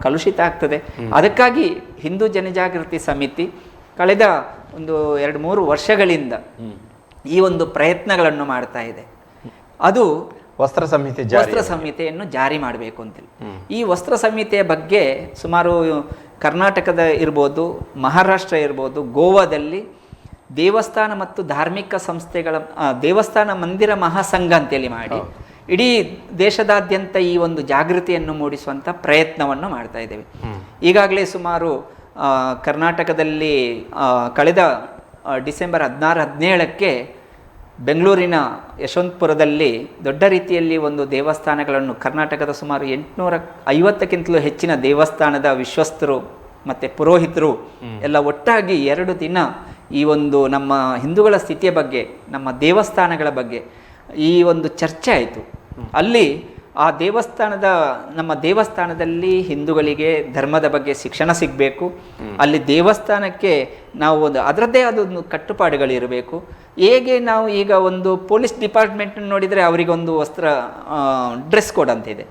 ಕಲುಷಿತ ಆಗ್ತದೆ. ಅದಕ್ಕಾಗಿ ಹಿಂದೂ ಜನಜಾಗೃತಿ ಸಮಿತಿ ಕಳೆದ ಒಂದು 2-3 ವರ್ಷಗಳಿಂದ ಈ ಒಂದು ಪ್ರಯತ್ನಗಳನ್ನು ಮಾಡ್ತಾ ಇದೆ. ಅದು ವಸ್ತ್ರ ಸಂಹಿತೆಯನ್ನು ಜಾರಿ ಮಾಡಬೇಕು ಅಂತೇಳಿ. ಈ ವಸ್ತ್ರ ಸಂಹಿತೆಯ ಬಗ್ಗೆ ಸುಮಾರು ಕರ್ನಾಟಕದ ಇರ್ಬೋದು, ಮಹಾರಾಷ್ಟ್ರ ಇರ್ಬೋದು, ಗೋವಾದಲ್ಲಿ ದೇವಸ್ಥಾನ ಮತ್ತು ಧಾರ್ಮಿಕ ಸಂಸ್ಥೆಗಳ ದೇವಸ್ಥಾನ ಮಂದಿರ ಮಹಾಸಂಘ ಅಂತೇಳಿ ಮಾಡಿ ಇಡೀ ದೇಶದಾದ್ಯಂತ ಈ ಒಂದು ಜಾಗೃತಿಯನ್ನು ಮೂಡಿಸುವಂಥ ಪ್ರಯತ್ನವನ್ನು ಮಾಡ್ತಾ ಇದ್ದೇವೆ. ಈಗಾಗಲೇ ಸುಮಾರು ಕರ್ನಾಟಕದಲ್ಲಿ ಕಳೆದ ಡಿಸೆಂಬರ್ 16-17 ಬೆಂಗಳೂರಿನ ಯಶವಂತಪುರದಲ್ಲಿ ದೊಡ್ಡ ರೀತಿಯಲ್ಲಿ ಒಂದು ದೇವಸ್ಥಾನಗಳನ್ನು ಕರ್ನಾಟಕದ ಸುಮಾರು 850ಕ್ಕಿಂತಲೂ ಹೆಚ್ಚಿನ ದೇವಸ್ಥಾನದ ವಿಶ್ವಸ್ತರು ಮತ್ತು ಪುರೋಹಿತರು ಎಲ್ಲ ಒಟ್ಟಾಗಿ 2 ದಿನ ಈ ಒಂದು ನಮ್ಮ ಹಿಂದೂಗಳ ಸ್ಥಿತಿಯ ಬಗ್ಗೆ, ನಮ್ಮ ದೇವಸ್ಥಾನಗಳ ಬಗ್ಗೆ ಈ ಒಂದು ಚರ್ಚೆ ಆಯಿತು. ಅಲ್ಲಿ ನಮ್ಮ ದೇವಸ್ಥಾನದಲ್ಲಿ ಹಿಂದೂಗಳಿಗೆ ಧರ್ಮದ ಬಗ್ಗೆ ಶಿಕ್ಷಣ ಸಿಗಬೇಕು. ಅಲ್ಲಿ ದೇವಸ್ಥಾನಕ್ಕೆ ನಾವು ಅದರದ್ದೇ ಆದೊಂದು ಕಟ್ಟುಪಾಡುಗಳಿರಬೇಕು. ಹೇಗೆ ನಾವು ಈಗ ಒಂದು ಪೊಲೀಸ್ ಡಿಪಾರ್ಟ್ಮೆಂಟ್ ನೋಡಿದರೆ ಅವರಿಗೊಂದು ಡ್ರೆಸ್ ಕೋಡ್ ಅಂತ ಇದೆ,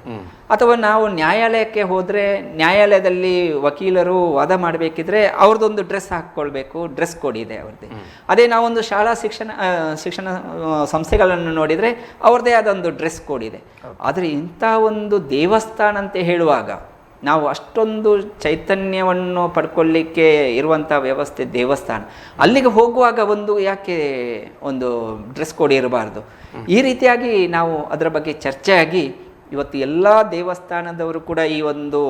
ಅಥವಾ ನಾವು ನ್ಯಾಯಾಲಯಕ್ಕೆ ಹೋದರೆ ನ್ಯಾಯಾಲಯದಲ್ಲಿ ವಕೀಲರು ವಾದ ಮಾಡಬೇಕಿದ್ರೆ ಅವ್ರದ್ದೊಂದು ಡ್ರೆಸ್ ಹಾಕ್ಕೊಳ್ಬೇಕು, ಡ್ರೆಸ್ ಕೋಡ್ ಇದೆ ಅವ್ರದ್ದೇ. ಅದೇ ನಾವೊಂದು ಶಾಲಾ ಶಿಕ್ಷಣ ಸಂಸ್ಥೆಗಳನ್ನು ನೋಡಿದರೆ ಅವ್ರದ್ದೇ ಆದೊಂದು ಡ್ರೆಸ್ ಕೋಡ್ ಇದೆ. ಆದರೆ ಇಂಥ ಒಂದು ದೇವಸ್ಥಾನ ಅಂತ ಹೇಳುವಾಗ ನಾವು ಅಷ್ಟೊಂದು ಚೈತನ್ಯವನ್ನು ಪಡ್ಕೊಳ್ಳಿಕ್ಕೆ ಇರುವಂಥ ವ್ಯವಸ್ಥೆ ದೇವಸ್ಥಾನ. ಅಲ್ಲಿಗೆ ಹೋಗುವಾಗ ಯಾಕೆ ಒಂದು ಡ್ರೆಸ್ ಕೋಡ್ ಇರಬಾರ್ದು? ಈ ರೀತಿಯಾಗಿ ನಾವು ಅದರ ಬಗ್ಗೆ ಚರ್ಚೆಯಾಗಿ ಇವತ್ತು ಎಲ್ಲ ದೇವಸ್ಥಾನದವರು ಕೂಡ ಈ ಒಂದು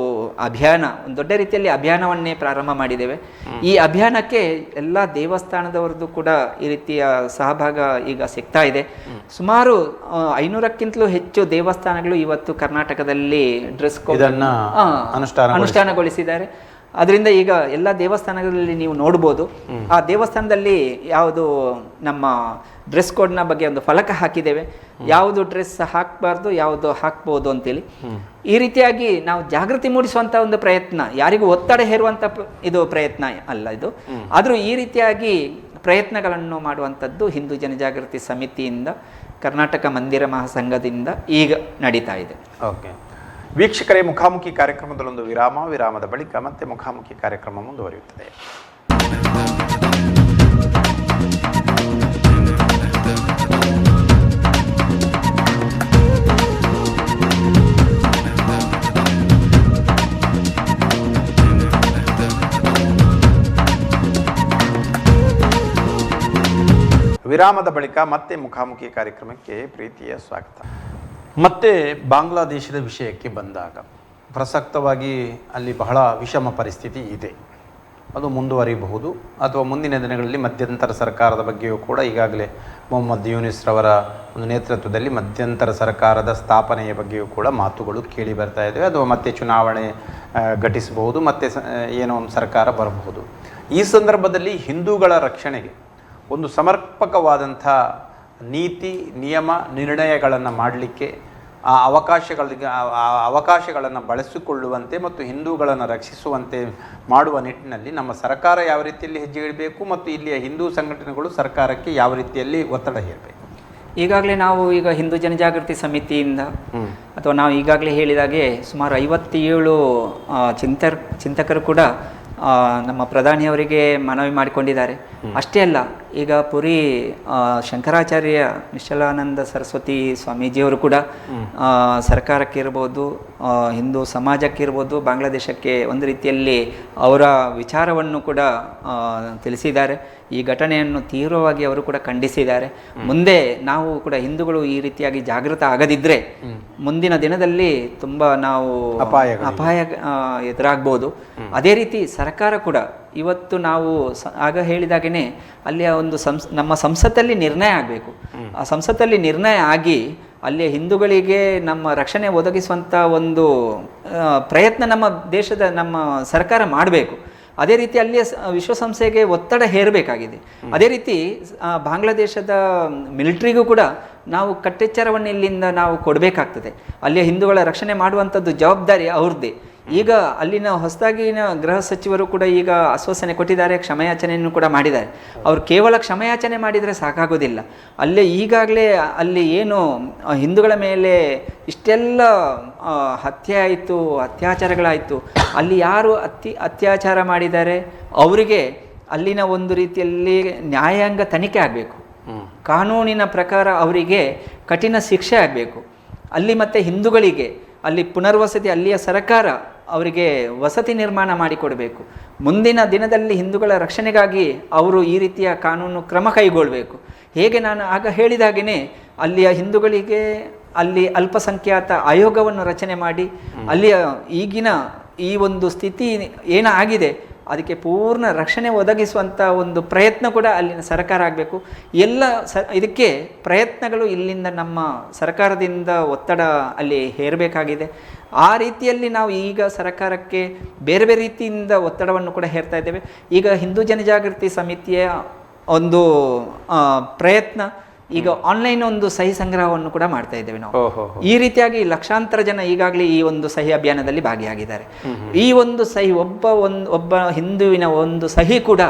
ದೊಡ್ಡ ರೀತಿಯಲ್ಲಿ ಅಭಿಯಾನವನ್ನೇ ಪ್ರಾರಂಭ ಮಾಡಿದ್ದೇವೆ. ಈ ಅಭಿಯಾನಕ್ಕೆ ಎಲ್ಲ ದೇವಸ್ಥಾನದವರದ್ದು ಕೂಡ ಈ ರೀತಿಯ ಸಹಭಾಗ ಈಗ ಸಿಗ್ತಾ ಇದೆ. ಸುಮಾರು 500ಕ್ಕಿಂತಲೂ ಹೆಚ್ಚು ದೇವಸ್ಥಾನಗಳು ಇವತ್ತು ಕರ್ನಾಟಕದಲ್ಲಿ ಡ್ರೆಸ್ ಕೋಡ್ ಅನುಷ್ಠಾನಗೊಳಿಸಿದ್ದಾರೆ. ಅದರಿಂದ ಈಗ ಎಲ್ಲ ದೇವಸ್ಥಾನಗಳಲ್ಲಿ ನೀವು ನೋಡ್ಬೋದು, ಆ ದೇವಸ್ಥಾನದಲ್ಲಿ ಯಾವುದು ನಮ್ಮ ಡ್ರೆಸ್ ಕೋಡ್ನ ಬಗ್ಗೆ ಒಂದು ಫಲಕ ಹಾಕಿದ್ದೇವೆ, ಯಾವುದು ಡ್ರೆಸ್ ಹಾಕಬಾರ್ದು, ಯಾವುದು ಹಾಕ್ಬೋದು ಅಂತೇಳಿ. ಈ ರೀತಿಯಾಗಿ ನಾವು ಜಾಗೃತಿ ಮೂಡಿಸುವಂಥ ಒಂದು ಪ್ರಯತ್ನ, ಯಾರಿಗೂ ಒತ್ತಡ ಹೇರುವಂಥ ಇದು ಪ್ರಯತ್ನ ಅಲ್ಲ ಇದು. ಆದರೂ ಈ ರೀತಿಯಾಗಿ ಪ್ರಯತ್ನಗಳನ್ನು ಮಾಡುವಂಥದ್ದು ಹಿಂದೂ ಜನಜಾಗೃತಿ ಸಮಿತಿಯಿಂದ, ಕರ್ನಾಟಕ ಮಂದಿರ ಮಹಾಸಂಘದಿಂದ ಈಗ ನಡೀತಾ ಇದೆ. ಓಕೆ ವೀಕ್ಷಕರೇ, ಮುಖಾಮುಖಿ ಕಾರ್ಯಕ್ರಮದಲ್ಲೊಂದು ವಿರಾಮದ ಬಳಿಕ ಮತ್ತೆ ಮುಖಾಮುಖಿ ಕಾರ್ಯಕ್ರಮ ಮುಂದುವರಿಯುತ್ತದೆ. ವಿರಾಮದ ಬಳಿಕ ಮತ್ತೆ ಮುಖಾಮುಖಿ ಕಾರ್ಯಕ್ರಮಕ್ಕೆ ಪ್ರೀತಿಯ ಸ್ವಾಗತ. ಮತ್ತೆ ಬಾಂಗ್ಲಾದೇಶದ ವಿಷಯಕ್ಕೆ ಬಂದಾಗ ಪ್ರಸಕ್ತವಾಗಿ ಅಲ್ಲಿ ಬಹಳ ವಿಷಮ ಪರಿಸ್ಥಿತಿ ಇದೆ. ಅದು ಮುಂದುವರಿಯಬಹುದು ಅಥವಾ ಮುಂದಿನ ದಿನಗಳಲ್ಲಿ ಮಧ್ಯಂತರ ಸರ್ಕಾರದ ಬಗ್ಗೆಯೂ ಕೂಡ ಈಗಾಗಲೇ ಮೊಹಮ್ಮದ್ ಯೂನಿಸ್ ರವರ ಒಂದು ನೇತೃತ್ವದಲ್ಲಿ ಮಧ್ಯಂತರ ಸರ್ಕಾರದ ಸ್ಥಾಪನೆಯ ಬಗ್ಗೆಯೂ ಕೂಡ ಮಾತುಗಳು ಕೇಳಿ ಬರ್ತಾ ಇದ್ದಾವೆ. ಅಥವಾ ಮತ್ತೆ ಚುನಾವಣೆ ಘಟಿಸಬಹುದು, ಮತ್ತೆ ಏನೋ ಒಂದು ಸರ್ಕಾರ ಬರಬಹುದು. ಈ ಸಂದರ್ಭದಲ್ಲಿ ಹಿಂದೂಗಳ ರಕ್ಷಣೆಗೆ ಒಂದು ಸಮರ್ಪಕವಾದಂಥ ನೀತಿ ನಿಯಮ ನಿರ್ಣಯಗಳನ್ನು ಮಾಡಲಿಕ್ಕೆ ಆ ಅವಕಾಶಗಳನ್ನು ಬಳಸಿಕೊಳ್ಳುವಂತೆ ಮತ್ತು ಹಿಂದೂಗಳನ್ನು ರಕ್ಷಿಸುವಂತೆ ಮಾಡುವ ನಿಟ್ಟಿನಲ್ಲಿ ನಮ್ಮ ಸರ್ಕಾರ ಯಾವ ರೀತಿಯಲ್ಲಿ ಹೆಜ್ಜೆ ಇಡಬೇಕು ಮತ್ತು ಇಲ್ಲಿಯ ಹಿಂದೂ ಸಂಘಟನೆಗಳು ಸರ್ಕಾರಕ್ಕೆ ಯಾವ ರೀತಿಯಲ್ಲಿ ಒತ್ತಡ ಹೇರಬೇಕು? ಈಗಾಗಲೇ ನಾವು ಈಗ ಹಿಂದೂ ಜನಜಾಗೃತಿ ಸಮಿತಿಯಿಂದ ಅಥವಾ ನಾವು ಈಗಾಗಲೇ ಹೇಳಿದಾಗೆ ಸುಮಾರು 57 ಚಿಂತಕರು ಕೂಡ ನಮ್ಮ ಪ್ರಧಾನಿಯವರಿಗೆ ಮನವಿ ಮಾಡಿಕೊಂಡಿದ್ದಾರೆ. ಅಷ್ಟೇ ಅಲ್ಲ, ಈಗ ಪುರಿ ಶಂಕರಾಚಾರ್ಯ ನಿಶ್ಚಲಾನಂದ ಸರಸ್ವತಿ ಸ್ವಾಮೀಜಿಯವರು ಕೂಡ ಸರ್ಕಾರಕ್ಕಿರ್ಬೋದು, ಹಿಂದೂ ಸಮಾಜಕ್ಕಿರ್ಬೋದು, ಬಾಂಗ್ಲಾದೇಶಕ್ಕೆ ಒಂದು ರೀತಿಯಲ್ಲಿ ಅವರ ವಿಚಾರವನ್ನು ಕೂಡ ತಿಳಿಸಿದ್ದಾರೆ. ಈ ಘಟನೆಯನ್ನು ತೀವ್ರವಾಗಿ ಅವರು ಕೂಡ ಖಂಡಿಸಿದ್ದಾರೆ. ಮುಂದೆ ನಾವು ಕೂಡ ಹಿಂದೂಗಳು ಈ ರೀತಿಯಾಗಿ ಜಾಗೃತ ಆಗದಿದ್ದರೆ ಮುಂದಿನ ದಿನದಲ್ಲಿ ತುಂಬ ನಾವು ಅಪಾಯ ಎದುರಾಗ್ಬೋದು. ಅದೇ ರೀತಿ ಸರ್ಕಾರ ಕೂಡ ಇವತ್ತು ನಾವು ಆಗ ಹೇಳಿದಾಗೇ ಅಲ್ಲಿಯ ಒಂದು ನಮ್ಮ ಸಂಸತ್ತಲ್ಲಿ ನಿರ್ಣಯ ಆಗಬೇಕು. ಆ ಸಂಸತ್ತಲ್ಲಿ ನಿರ್ಣಯ ಆಗಿ ಅಲ್ಲಿಯ ಹಿಂದೂಗಳಿಗೆ ನಮ್ಮ ರಕ್ಷಣೆ ಒದಗಿಸುವಂಥ ಒಂದು ಪ್ರಯತ್ನ ನಮ್ಮ ಸರ್ಕಾರ ಮಾಡಬೇಕು. ಅದೇ ರೀತಿ ಅಲ್ಲಿಯ ವಿಶ್ವಸಂಸ್ಥೆಗೆ ಒತ್ತಡ ಹೇರಬೇಕಾಗಿದೆ. ಅದೇ ರೀತಿ ಬಾಂಗ್ಲಾದೇಶದ ಮಿಲಿಟ್ರಿಗೂ ಕೂಡ ನಾವು ಕಟ್ಟೆಚ್ಚರವನ್ನು ಇಲ್ಲಿಂದ ನಾವು ಕೊಡಬೇಕಾಗ್ತದೆ. ಅಲ್ಲಿಯ ಹಿಂದೂಗಳ ರಕ್ಷಣೆ ಮಾಡುವಂಥದ್ದು ಜವಾಬ್ದಾರಿ ಅವ್ರದ್ದೇ. ಈಗ ಅಲ್ಲಿನ ಹೊಸದಾಗಿನ ಗೃಹ ಸಚಿವರು ಕೂಡ ಈಗ ಆಶ್ವಾಸನೆ ಕೊಟ್ಟಿದ್ದಾರೆ, ಕ್ಷಮೆಯಾಚನೆಯನ್ನು ಕೂಡ ಮಾಡಿದ್ದಾರೆ. ಅವರು ಕೇವಲ ಕ್ಷಮೆಯಾಚನೆ ಮಾಡಿದರೆ ಸಾಕಾಗೋದಿಲ್ಲ. ಅಲ್ಲೇ ಈಗಾಗಲೇ ಅಲ್ಲಿ ಏನು ಹಿಂದೂಗಳ ಮೇಲೆ ಇಷ್ಟೆಲ್ಲ ಹತ್ಯೆ ಆಯಿತು, ಅತ್ಯಾಚಾರಗಳಾಯಿತು, ಅಲ್ಲಿ ಯಾರು ಅತ್ಯಾಚಾರ ಮಾಡಿದ್ದಾರೆ ಅವರಿಗೆ ಅಲ್ಲಿನ ಒಂದು ರೀತಿಯಲ್ಲಿ ನ್ಯಾಯಾಂಗ ತನಿಖೆ ಆಗಬೇಕು. ಕಾನೂನಿನ ಪ್ರಕಾರ ಅವರಿಗೆ ಕಠಿಣ ಶಿಕ್ಷೆ ಆಗಬೇಕು. ಅಲ್ಲಿ ಮತ್ತು ಹಿಂದೂಗಳಿಗೆ ಅಲ್ಲಿ ಪುನರ್ವಸತಿ, ಅಲ್ಲಿಯ ಸರ್ಕಾರ ಅವರಿಗೆ ವಸತಿ ನಿರ್ಮಾಣ ಮಾಡಿಕೊಡಬೇಕು. ಮುಂದಿನ ದಿನದಲ್ಲಿ ಹಿಂದೂಗಳ ರಕ್ಷಣೆಗಾಗಿ ಅವರು ಈ ರೀತಿಯ ಕಾನೂನು ಕ್ರಮ ಕೈಗೊಳ್ಳಬೇಕು. ಹೇಗೆ ನಾನು ಆಗ ಹೇಳಿದಾಗೇ ಅಲ್ಲಿಯ ಹಿಂದೂಗಳಿಗೆ ಅಲ್ಲಿ ಅಲ್ಪಸಂಖ್ಯಾತ ಆಯೋಗವನ್ನು ರಚನೆ ಮಾಡಿ ಅಲ್ಲಿಯ ಈಗಿನ ಈ ಒಂದು ಸ್ಥಿತಿ ಏನಾಗಿದೆ ಅದಕ್ಕೆ ಪೂರ್ಣ ರಕ್ಷಣೆ ಒದಗಿಸುವಂಥ ಒಂದು ಪ್ರಯತ್ನ ಕೂಡ ಅಲ್ಲಿನ ಸರ್ಕಾರ ಆಗಬೇಕು. ಎಲ್ಲ ಇದಕ್ಕೆ ಪ್ರಯತ್ನಗಳು ಇಲ್ಲಿಂದ ನಮ್ಮ ಸರ್ಕಾರದಿಂದ ಒತ್ತಡ ಅಲ್ಲಿ ಹೇರಬೇಕಾಗಿದೆ. ಆ ರೀತಿಯಲ್ಲಿ ನಾವು ಈಗ ಸರ್ಕಾರಕ್ಕೆ ಬೇರೆ ಬೇರೆ ರೀತಿಯಿಂದ ಒತ್ತಡವನ್ನು ಕೂಡ ಹೇರ್ತಾ ಇದ್ದೇವೆ. ಈಗ ಹಿಂದೂ ಜನಜಾಗೃತಿ ಸಮಿತಿಯ ಒಂದು ಪ್ರಯತ್ನ ಈಗ ಆನ್ಲೈನ್ ಒಂದು ಸಹಿ ಸಂಗ್ರಹವನ್ನು ಕೂಡ ಮಾಡ್ತಾ ಇದ್ದೇವೆ ನಾವು. ಈ ರೀತಿಯಾಗಿ ಲಕ್ಷಾಂತರ ಜನ ಈಗಾಗಲೇ ಈ ಒಂದು ಸಹಿ ಅಭಿಯಾನದಲ್ಲಿ ಭಾಗಿಯಾಗಿದ್ದಾರೆ. ಈ ಒಂದು ಸಹಿ ಒಬ್ಬ ಹಿಂದುವಿನ ಒಂದು ಸಹಿ ಕೂಡ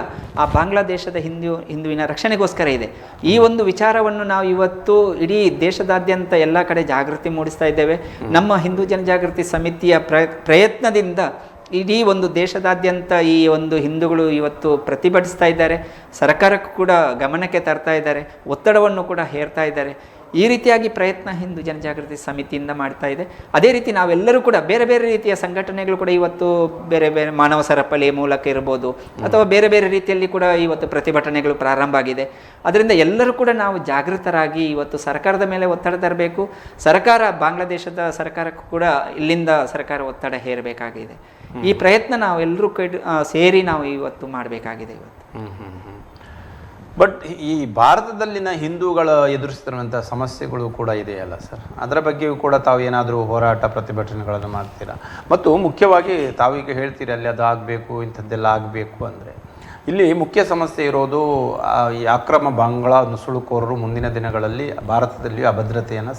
ಆ ಬಾಂಗ್ಲಾದೇಶದ ಹಿಂದುವಿನ ರಕ್ಷಣೆಗೋಸ್ಕರ ಇದೆ. ಈ ಒಂದು ವಿಚಾರವನ್ನು ನಾವು ಇವತ್ತು ಇಡೀ ದೇಶದಾದ್ಯಂತ ಎಲ್ಲ ಕಡೆ ಜಾಗೃತಿ ಮೂಡಿಸ್ತಾ ಇದ್ದೇವೆ. ನಮ್ಮ ಹಿಂದೂ ಜನಜಾಗೃತಿ ಸಮಿತಿಯ ಪ್ರಯತ್ನದಿಂದ ಇಡೀ ಒಂದು ದೇಶದಾದ್ಯಂತ ಈ ಒಂದು ಹಿಂದೂಗಳು ಇವತ್ತು ಪ್ರತಿಭಟಿಸ್ತಾ ಇದ್ದಾರೆ. ಸರ್ಕಾರಕ್ಕೂ ಕೂಡ ಗಮನಕ್ಕೆ ತರ್ತಾ ಇದ್ದಾರೆ, ಒತ್ತಡವನ್ನು ಕೂಡ ಹೇರ್ತಾ ಇದ್ದಾರೆ. ಈ ರೀತಿಯಾಗಿ ಪ್ರಯತ್ನ ಹಿಂದೂ ಜನಜಾಗೃತಿ ಸಮಿತಿಯಿಂದ ಮಾಡ್ತಾ ಇದೆ. ಅದೇ ರೀತಿ ನಾವೆಲ್ಲರೂ ಕೂಡ ಬೇರೆ ಬೇರೆ ರೀತಿಯ ಸಂಘಟನೆಗಳು ಕೂಡ ಇವತ್ತು ಬೇರೆ ಬೇರೆ ಮಾನವ ಸರಪಳಿ ಮೂಲಕ ಇರ್ಬೋದು ಅಥವಾ ಬೇರೆ ಬೇರೆ ರೀತಿಯಲ್ಲಿ ಕೂಡ ಇವತ್ತು ಪ್ರತಿಭಟನೆಗಳು ಪ್ರಾರಂಭ ಆಗಿದೆ. ಅದರಿಂದ ಎಲ್ಲರೂ ಕೂಡ ನಾವು ಜಾಗೃತರಾಗಿ ಇವತ್ತು ಸರ್ಕಾರದ ಮೇಲೆ ಒತ್ತಡ ತರಬೇಕು. ಸರ್ಕಾರ ಬಾಂಗ್ಲಾದೇಶದ ಸರ್ಕಾರಕ್ಕೂ ಕೂಡ ಇಲ್ಲಿಂದ ಸರ್ಕಾರ ಒತ್ತಡ ಹೇರಬೇಕಾಗಿದೆ. ಈ ಪ್ರಯತ್ನ ನಾವು ಎಲ್ಲರೂ ಸೇರಿ ನಾವು ಇವತ್ತು ಮಾಡಬೇಕಾಗಿದೆ ಇವತ್ತು. ಬಟ್ ಈ ಭಾರತದಲ್ಲಿನ ಹಿಂದೂಗಳ ಎದುರಿಸ್ತಿರುವಂಥ ಸಮಸ್ಯೆಗಳು ಕೂಡ ಇದೆಯಲ್ಲ ಸರ್, ಅದರ ಬಗ್ಗೆಯೂ ಕೂಡ ತಾವು ಏನಾದರೂ ಹೋರಾಟ ಪ್ರತಿಭಟನೆಗಳನ್ನು ಮಾಡ್ತೀರಾ? ಮತ್ತು ಮುಖ್ಯವಾಗಿ ತಾವೀಗ ಹೇಳ್ತೀರಿ ಅಲ್ಲಿ ಅದು ಆಗಬೇಕು, ಇಂಥದ್ದೆಲ್ಲ ಆಗಬೇಕು ಅಂದರೆ ಇಲ್ಲಿ ಮುಖ್ಯ ಸಮಸ್ಯೆ ಇರೋದು ಈ ಅಕ್ರಮ ಬಾಂಗ್ಲಾ ನುಸುಳುಕೋರರು ಮುಂದಿನ ದಿನಗಳಲ್ಲಿ ಭಾರತದಲ್ಲಿಯೂ ಅಭದ್ರತೆಯನ್ನು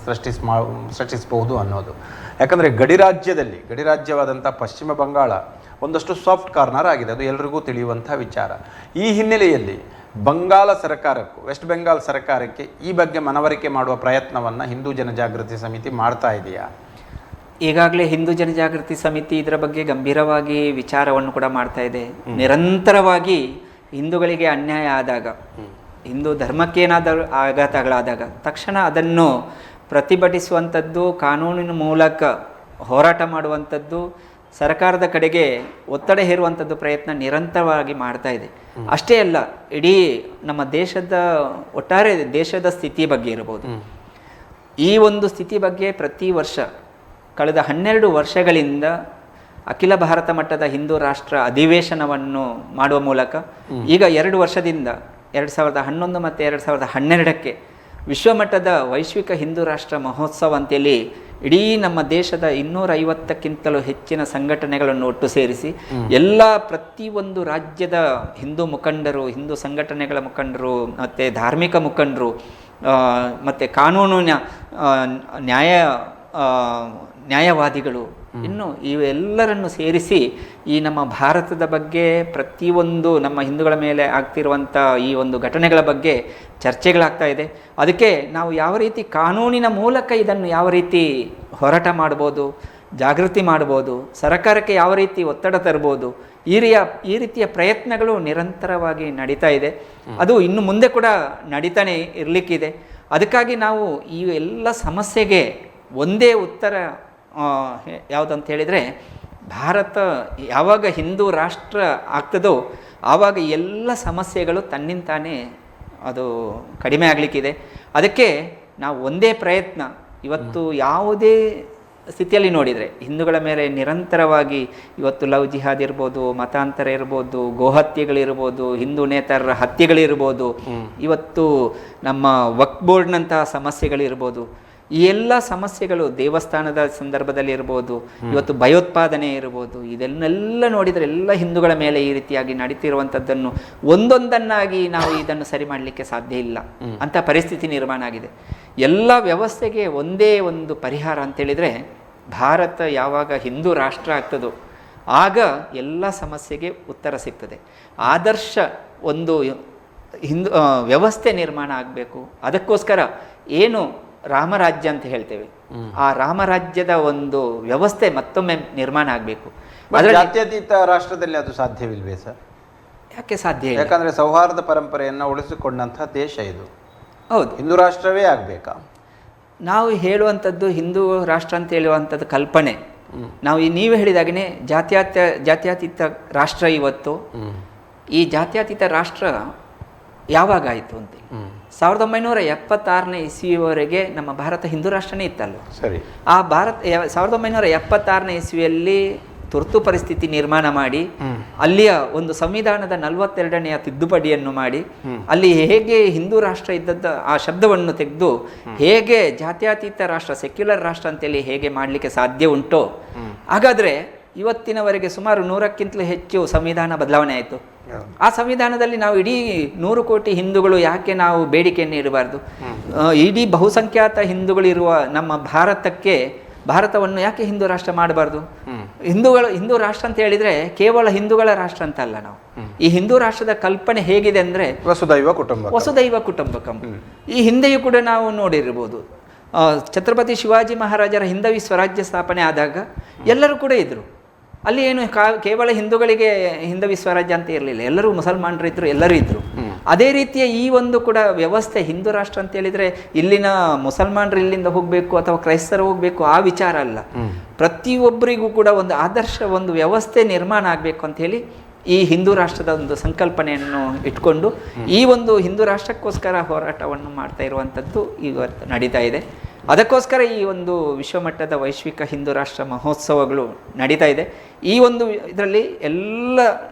ಸೃಷ್ಟಿಸಬಹುದು ಅನ್ನೋದು. ಯಾಕಂದರೆ ಗಡಿರಾಜ್ಯವಾದಂಥ ಪಶ್ಚಿಮ ಬಂಗಾಳ ಒಂದಷ್ಟು ಸಾಫ್ಟ್ ಕಾರ್ನರ್ ಆಗಿದೆ, ಅದು ಎಲ್ರಿಗೂ ತಿಳಿಯುವಂಥ ವಿಚಾರ. ಈ ಹಿನ್ನೆಲೆಯಲ್ಲಿ ಬಂಗಾಳ ಸರ್ಕಾರಕ್ಕೂ ವೆಸ್ಟ್ ಬೆಂಗಾಲ್ ಸರ್ಕಾರಕ್ಕೆ ಈ ಬಗ್ಗೆ ಮನವರಿಕೆ ಮಾಡುವ ಪ್ರಯತ್ನವನ್ನು ಹಿಂದೂ ಜನಜಾಗೃತಿ ಸಮಿತಿ ಮಾಡ್ತಾ ಇದೆಯಾ? ಈಗಾಗಲೇ ಹಿಂದೂ ಜನಜಾಗೃತಿ ಸಮಿತಿ ಇದರ ಬಗ್ಗೆ ಗಂಭೀರವಾಗಿ ವಿಚಾರವನ್ನು ಕೂಡ ಮಾಡ್ತಾ ಇದೆ. ನಿರಂತರವಾಗಿ ಹಿಂದೂಗಳಿಗೆ ಅನ್ಯಾಯ ಆದಾಗ, ಹಿಂದೂ ಧರ್ಮಕ್ಕೇನಾದರೂ ಆಘಾತಗಳಾದಾಗ ತಕ್ಷಣ ಅದನ್ನು ಪ್ರತಿಭಟಿಸುವಂಥದ್ದು, ಕಾನೂನಿನ ಮೂಲಕ ಹೋರಾಟ ಮಾಡುವಂಥದ್ದು, ಸರ್ಕಾರದ ಕಡೆಗೆ ಒತ್ತಡ ಹೇರುವಂಥದ್ದು ಪ್ರಯತ್ನ ನಿರಂತರವಾಗಿ ಮಾಡ್ತಾ ಇದೆ. ಅಷ್ಟೇ ಅಲ್ಲ, ಇಡೀ ನಮ್ಮ ಒಟ್ಟಾರೆ ದೇಶದ ಸ್ಥಿತಿ ಬಗ್ಗೆ ಇರಬಹುದು. ಈ ಒಂದು ಸ್ಥಿತಿ ಬಗ್ಗೆ ಪ್ರತಿ ವರ್ಷ ಕಳೆದ 12 ವರ್ಷಗಳಿಂದ ಅಖಿಲ ಭಾರತ ಮಟ್ಟದ ಹಿಂದೂ ರಾಷ್ಟ್ರ ಅಧಿವೇಶನವನ್ನು ಮಾಡುವ ಮೂಲಕ ಈಗ 2 ವರ್ಷದಿಂದ 2011 ಮತ್ತು 2012ಕ್ಕೆ ವಿಶ್ವಮಟ್ಟದ ವೈಶ್ವಿಕ ಹಿಂದೂ ರಾಷ್ಟ್ರ ಮಹೋತ್ಸವ ಅಂತೇಳಿ ಇಡೀ ನಮ್ಮ ದೇಶದ 250ಕ್ಕಿಂತಲೂ ಹೆಚ್ಚಿನ ಸಂಘಟನೆಗಳನ್ನು ಒಟ್ಟು ಸೇರಿಸಿ ಪ್ರತಿಯೊಂದು ರಾಜ್ಯದ ಹಿಂದೂ ಮುಖಂಡರು, ಹಿಂದೂ ಸಂಘಟನೆಗಳ ಮುಖಂಡರು ಮತ್ತು ಧಾರ್ಮಿಕ ಮುಖಂಡರು ಮತ್ತು ಕಾನೂನಿನ ನ್ಯಾಯವಾದಿಗಳು ಇನ್ನು ಇವೆಲ್ಲರನ್ನು ಸೇರಿಸಿ ಈ ನಮ್ಮ ಭಾರತದ ಬಗ್ಗೆ ಪ್ರತಿಯೊಂದು ನಮ್ಮ ಹಿಂದೂಗಳ ಮೇಲೆ ಆಗ್ತಿರುವಂಥ ಈ ಒಂದು ಘಟನೆಗಳ ಬಗ್ಗೆ ಚರ್ಚೆಗಳಾಗ್ತಾ ಇದೆ. ಅದಕ್ಕೆ ನಾವು ಯಾವ ರೀತಿ ಕಾನೂನಿನ ಮೂಲಕ ಇದನ್ನು ಯಾವ ರೀತಿ ಹೋರಾಟ ಮಾಡ್ಬೋದು, ಜಾಗೃತಿ ಮಾಡ್ಬೋದು, ಸರ್ಕಾರಕ್ಕೆ ಯಾವ ರೀತಿ ಒತ್ತಡ ತರ್ಬೋದು, ಈ ರೀತಿಯ ಪ್ರಯತ್ನಗಳು ನಿರಂತರವಾಗಿ ನಡೀತಾ ಇದೆ. ಅದು ಇನ್ನು ಮುಂದೆ ಕೂಡ ನಡೀತಾನೆ ಇರಲಿಕ್ಕಿದೆ. ಅದಕ್ಕಾಗಿ ನಾವು ಈ ಎಲ್ಲ ಸಮಸ್ಯೆಗೆ ಒಂದೇ ಉತ್ತರ ಯಾವುದಂತ ಹೇಳಿದರೆ, ಭಾರತ ಯಾವಾಗ ಹಿಂದೂ ರಾಷ್ಟ್ರ ಆಗ್ತದೋ ಆವಾಗ ಎಲ್ಲ ಸಮಸ್ಯೆಗಳು ತನ್ನಿಂತಾನೇ ಅದು ಕಡಿಮೆ ಆಗಲಿಕ್ಕಿದೆ. ಅದಕ್ಕೆ ನಾವು ಒಂದೇ ಪ್ರಯತ್ನ, ಇವತ್ತು ಯಾವುದೇ ಸ್ಥಿತಿಯಲ್ಲಿ ನೋಡಿದರೆ ಹಿಂದೂಗಳ ಮೇಲೆ ನಿರಂತರವಾಗಿ ಇವತ್ತು ಲವ್ ಜಿಹಾದ್ ಇರ್ಬೋದು, ಮತಾಂತರ ಇರ್ಬೋದು, ಗೋಹತ್ಯೆಗಳಿರ್ಬೋದು, ಹಿಂದೂ ನೇತಾರರ ಹತ್ಯೆಗಳಿರ್ಬೋದು, ಇವತ್ತು ನಮ್ಮ ವಕ್ಫ್ ಬೋರ್ಡ್ನಂತಹ ಸಮಸ್ಯೆಗಳಿರ್ಬೋದು, ಈ ಎಲ್ಲ ಸಮಸ್ಯೆಗಳು ದೇವಸ್ಥಾನದ ಸಂದರ್ಭದಲ್ಲಿ ಇರ್ಬೋದು, ಇವತ್ತು ಭಯೋತ್ಪಾದನೆ ಇರ್ಬೋದು, ಇದನ್ನೆಲ್ಲ ನೋಡಿದರೆ ಎಲ್ಲ ಹಿಂದೂಗಳ ಮೇಲೆ ಈ ರೀತಿಯಾಗಿ ನಡೀತಿರುವಂಥದ್ದನ್ನು ಒಂದೊಂದನ್ನಾಗಿ ನಾವು ಇದನ್ನು ಸರಿ ಮಾಡಲಿಕ್ಕೆ ಸಾಧ್ಯ ಇಲ್ಲ ಅಂತ ಪರಿಸ್ಥಿತಿ ನಿರ್ಮಾಣ ಆಗಿದೆ. ಎಲ್ಲ ವ್ಯವಸ್ಥೆಗೆ ಒಂದೇ ಒಂದು ಪರಿಹಾರ ಅಂತೇಳಿದರೆ, ಭಾರತ ಯಾವಾಗ ಹಿಂದೂ ರಾಷ್ಟ್ರ ಆಗ್ತದೋ ಆಗ ಎಲ್ಲ ಸಮಸ್ಯೆಗೆ ಉತ್ತರ ಸಿಗ್ತದೆ. ಆದರ್ಶ ಒಂದು ವ್ಯವಸ್ಥೆ ನಿರ್ಮಾಣ ಆಗಬೇಕು. ಅದಕ್ಕೋಸ್ಕರ ಏನು ರಾಮರಾಜ್ಯ ಅಂತ ಹೇಳ್ತೇವೆ, ಆ ರಾಮರಾಜ್ಯದ ಒಂದು ವ್ಯವಸ್ಥೆ ಮತ್ತೊಮ್ಮೆ ನಿರ್ಮಾಣ ಆಗಬೇಕು. ಜಾತ್ಯತೀತ ರಾಷ್ಟ್ರದಲ್ಲಿ ಅದು ಸಾಧ್ಯವಿಲ್ವೇ ಸರ್? ಯಾಕೆ ಸಾಧ್ಯ ಇಲ್ಲ? ಯಾಕಂದ್ರೆ ಸೌಹಾರ್ದ ಪರಂಪರೆಯನ್ನು ಉಳಿಸಿಕೊಂಡಂತಹ ದೇಶ ಇದು. ಹೌದು, ಹಿಂದೂ ರಾಷ್ಟ್ರವೇ ಆಗಬೇಕಾ? ನಾವು ಹೇಳುವಂಥದ್ದು ಹಿಂದೂ ರಾಷ್ಟ್ರ ಅಂತ ಹೇಳುವಂಥದ್ದು ಕಲ್ಪನೆ. ನಾವು ನೀವು ಹೇಳಿದಾಗನೇ ಜಾತ್ಯತೀತ ರಾಷ್ಟ್ರ ಇವತ್ತು, ಈ ಜಾತ್ಯತೀತ ರಾಷ್ಟ್ರ ಯಾವಾಗ ಆಯಿತು ಅಂತ 1976ನೇ ಇಸ್ವಿಯವರೆಗೆ ನಮ್ಮ ಭಾರತ ಹಿಂದೂ ರಾಷ್ಟ್ರನೇ ಇತ್ತಲ್ಲ. ಸರಿ. ಆ 1976ನೇ ಇಸ್ವಿಯಲ್ಲಿ ತುರ್ತು ಪರಿಸ್ಥಿತಿ ನಿರ್ಮಾಣ ಮಾಡಿ ಅಲ್ಲಿಯ ಒಂದು ಸಂವಿಧಾನದ 42ನೇ ತಿದ್ದುಪಡಿಯನ್ನು ಮಾಡಿ ಅಲ್ಲಿ ಹೇಗೆ ಹಿಂದೂ ರಾಷ್ಟ್ರ ಇದ್ದದ್ದ ಆ ಶಬ್ದವನ್ನು ತೆಗೆದು ಹೇಗೆ ಜಾತ್ಯತೀತ ರಾಷ್ಟ್ರ ಸೆಕ್ಯುಲರ್ ರಾಷ್ಟ್ರ ಅಂತೇಳಿ ಹೇಗೆ ಮಾಡಲಿಕ್ಕೆ ಸಾಧ್ಯ ಉಂಟೋ, ಹಾಗಾದರೆ ಇವತ್ತಿನವರೆಗೆ ಸುಮಾರು 100ಕ್ಕಿಂತಲೂ ಹೆಚ್ಚು ಸಂವಿಧಾನ ಬದಲಾವಣೆ ಆಯಿತು. ಆ ಸಂವಿಧಾನದಲ್ಲಿ ನಾವು ಇಡೀ 100 ಕೋಟಿ ಹಿಂದೂಗಳು ಯಾಕೆ ನಾವು ಬೇಡಿಕೆಯನ್ನು ಇಡಬಾರ್ದು? ಇಡೀ ಬಹುಸಂಖ್ಯಾತ ಹಿಂದೂಗಳಿರುವ ನಮ್ಮ ಭಾರತವನ್ನು ಯಾಕೆ ಹಿಂದೂ ರಾಷ್ಟ್ರ ಮಾಡಬಾರ್ದು? ಹಿಂದೂ ರಾಷ್ಟ್ರ ಅಂತ ಹೇಳಿದ್ರೆ ಕೇವಲ ಹಿಂದೂಗಳ ರಾಷ್ಟ್ರ ಅಂತ ಅಲ್ಲ. ನಾವು ಈ ಹಿಂದೂ ರಾಷ್ಟ್ರದ ಕಲ್ಪನೆ ಹೇಗಿದೆ ಅಂದ್ರೆ ವಸುದೈವ ಕುಟುಂಬಕಂ. ಈ ಹಿಂದೆಯೂ ಕೂಡ ನಾವು ನೋಡಿರ್ಬೋದು, ಛತ್ರಪತಿ ಶಿವಾಜಿ ಮಹಾರಾಜರ ಹಿಂದವಿ ಸ್ವರಾಜ್ಯ ಸ್ಥಾಪನೆ ಆದಾಗ ಎಲ್ಲರೂ ಕೂಡ ಇದ್ರು. ಅಲ್ಲಿ ಏನು ಕೇವಲ ಹಿಂದೂಗಳಿಗೆ ಹಿಂದವಿ ಸ್ವರಾಜ್ಯ ಅಂತ ಇರಲಿಲ್ಲ, ಎಲ್ಲರೂ ಮುಸಲ್ಮಾನರು ಇದ್ರು, ಎಲ್ಲರೂ ಇದ್ರು. ಅದೇ ರೀತಿಯ ಈ ಒಂದು ಕೂಡ ವ್ಯವಸ್ಥೆ ಹಿಂದೂ ರಾಷ್ಟ್ರ ಅಂತ ಹೇಳಿದ್ರೆ ಇಲ್ಲಿನ ಮುಸಲ್ಮಾನರು ಇಲ್ಲಿಂದ ಹೋಗ್ಬೇಕು ಅಥವಾ ಕ್ರೈಸ್ತರು ಹೋಗ್ಬೇಕು ಆ ವಿಚಾರ ಅಲ್ಲ. ಪ್ರತಿಯೊಬ್ಬರಿಗೂ ಕೂಡ ಒಂದು ಆದರ್ಶ ಒಂದು ವ್ಯವಸ್ಥೆ ನಿರ್ಮಾಣ ಆಗಬೇಕು ಅಂತ ಹೇಳಿ ಈ ಹಿಂದೂ ರಾಷ್ಟ್ರದ ಒಂದು ಸಂಕಲ್ಪನೆಯನ್ನು ಇಟ್ಕೊಂಡು ಈ ಒಂದು ಹಿಂದೂ ರಾಷ್ಟ್ರಕ್ಕೋಸ್ಕರ ಹೋರಾಟವನ್ನು ಮಾಡ್ತಾ ಇರುವಂಥದ್ದು ಇವತ್ತು ನಡೀತಾ ಇದೆ. ಅದಕ್ಕೋಸ್ಕರ ಈ ಒಂದು ವಿಶ್ವಮಟ್ಟದ ವೈಶ್ವಿಕ ಹಿಂದೂ ರಾಷ್ಟ್ರ ಮಹೋತ್ಸವಗಳು ನಡೀತಾ ಇದೆ. ಈ ಒಂದು ಇದರಲ್ಲಿ ಎಲ್ಲ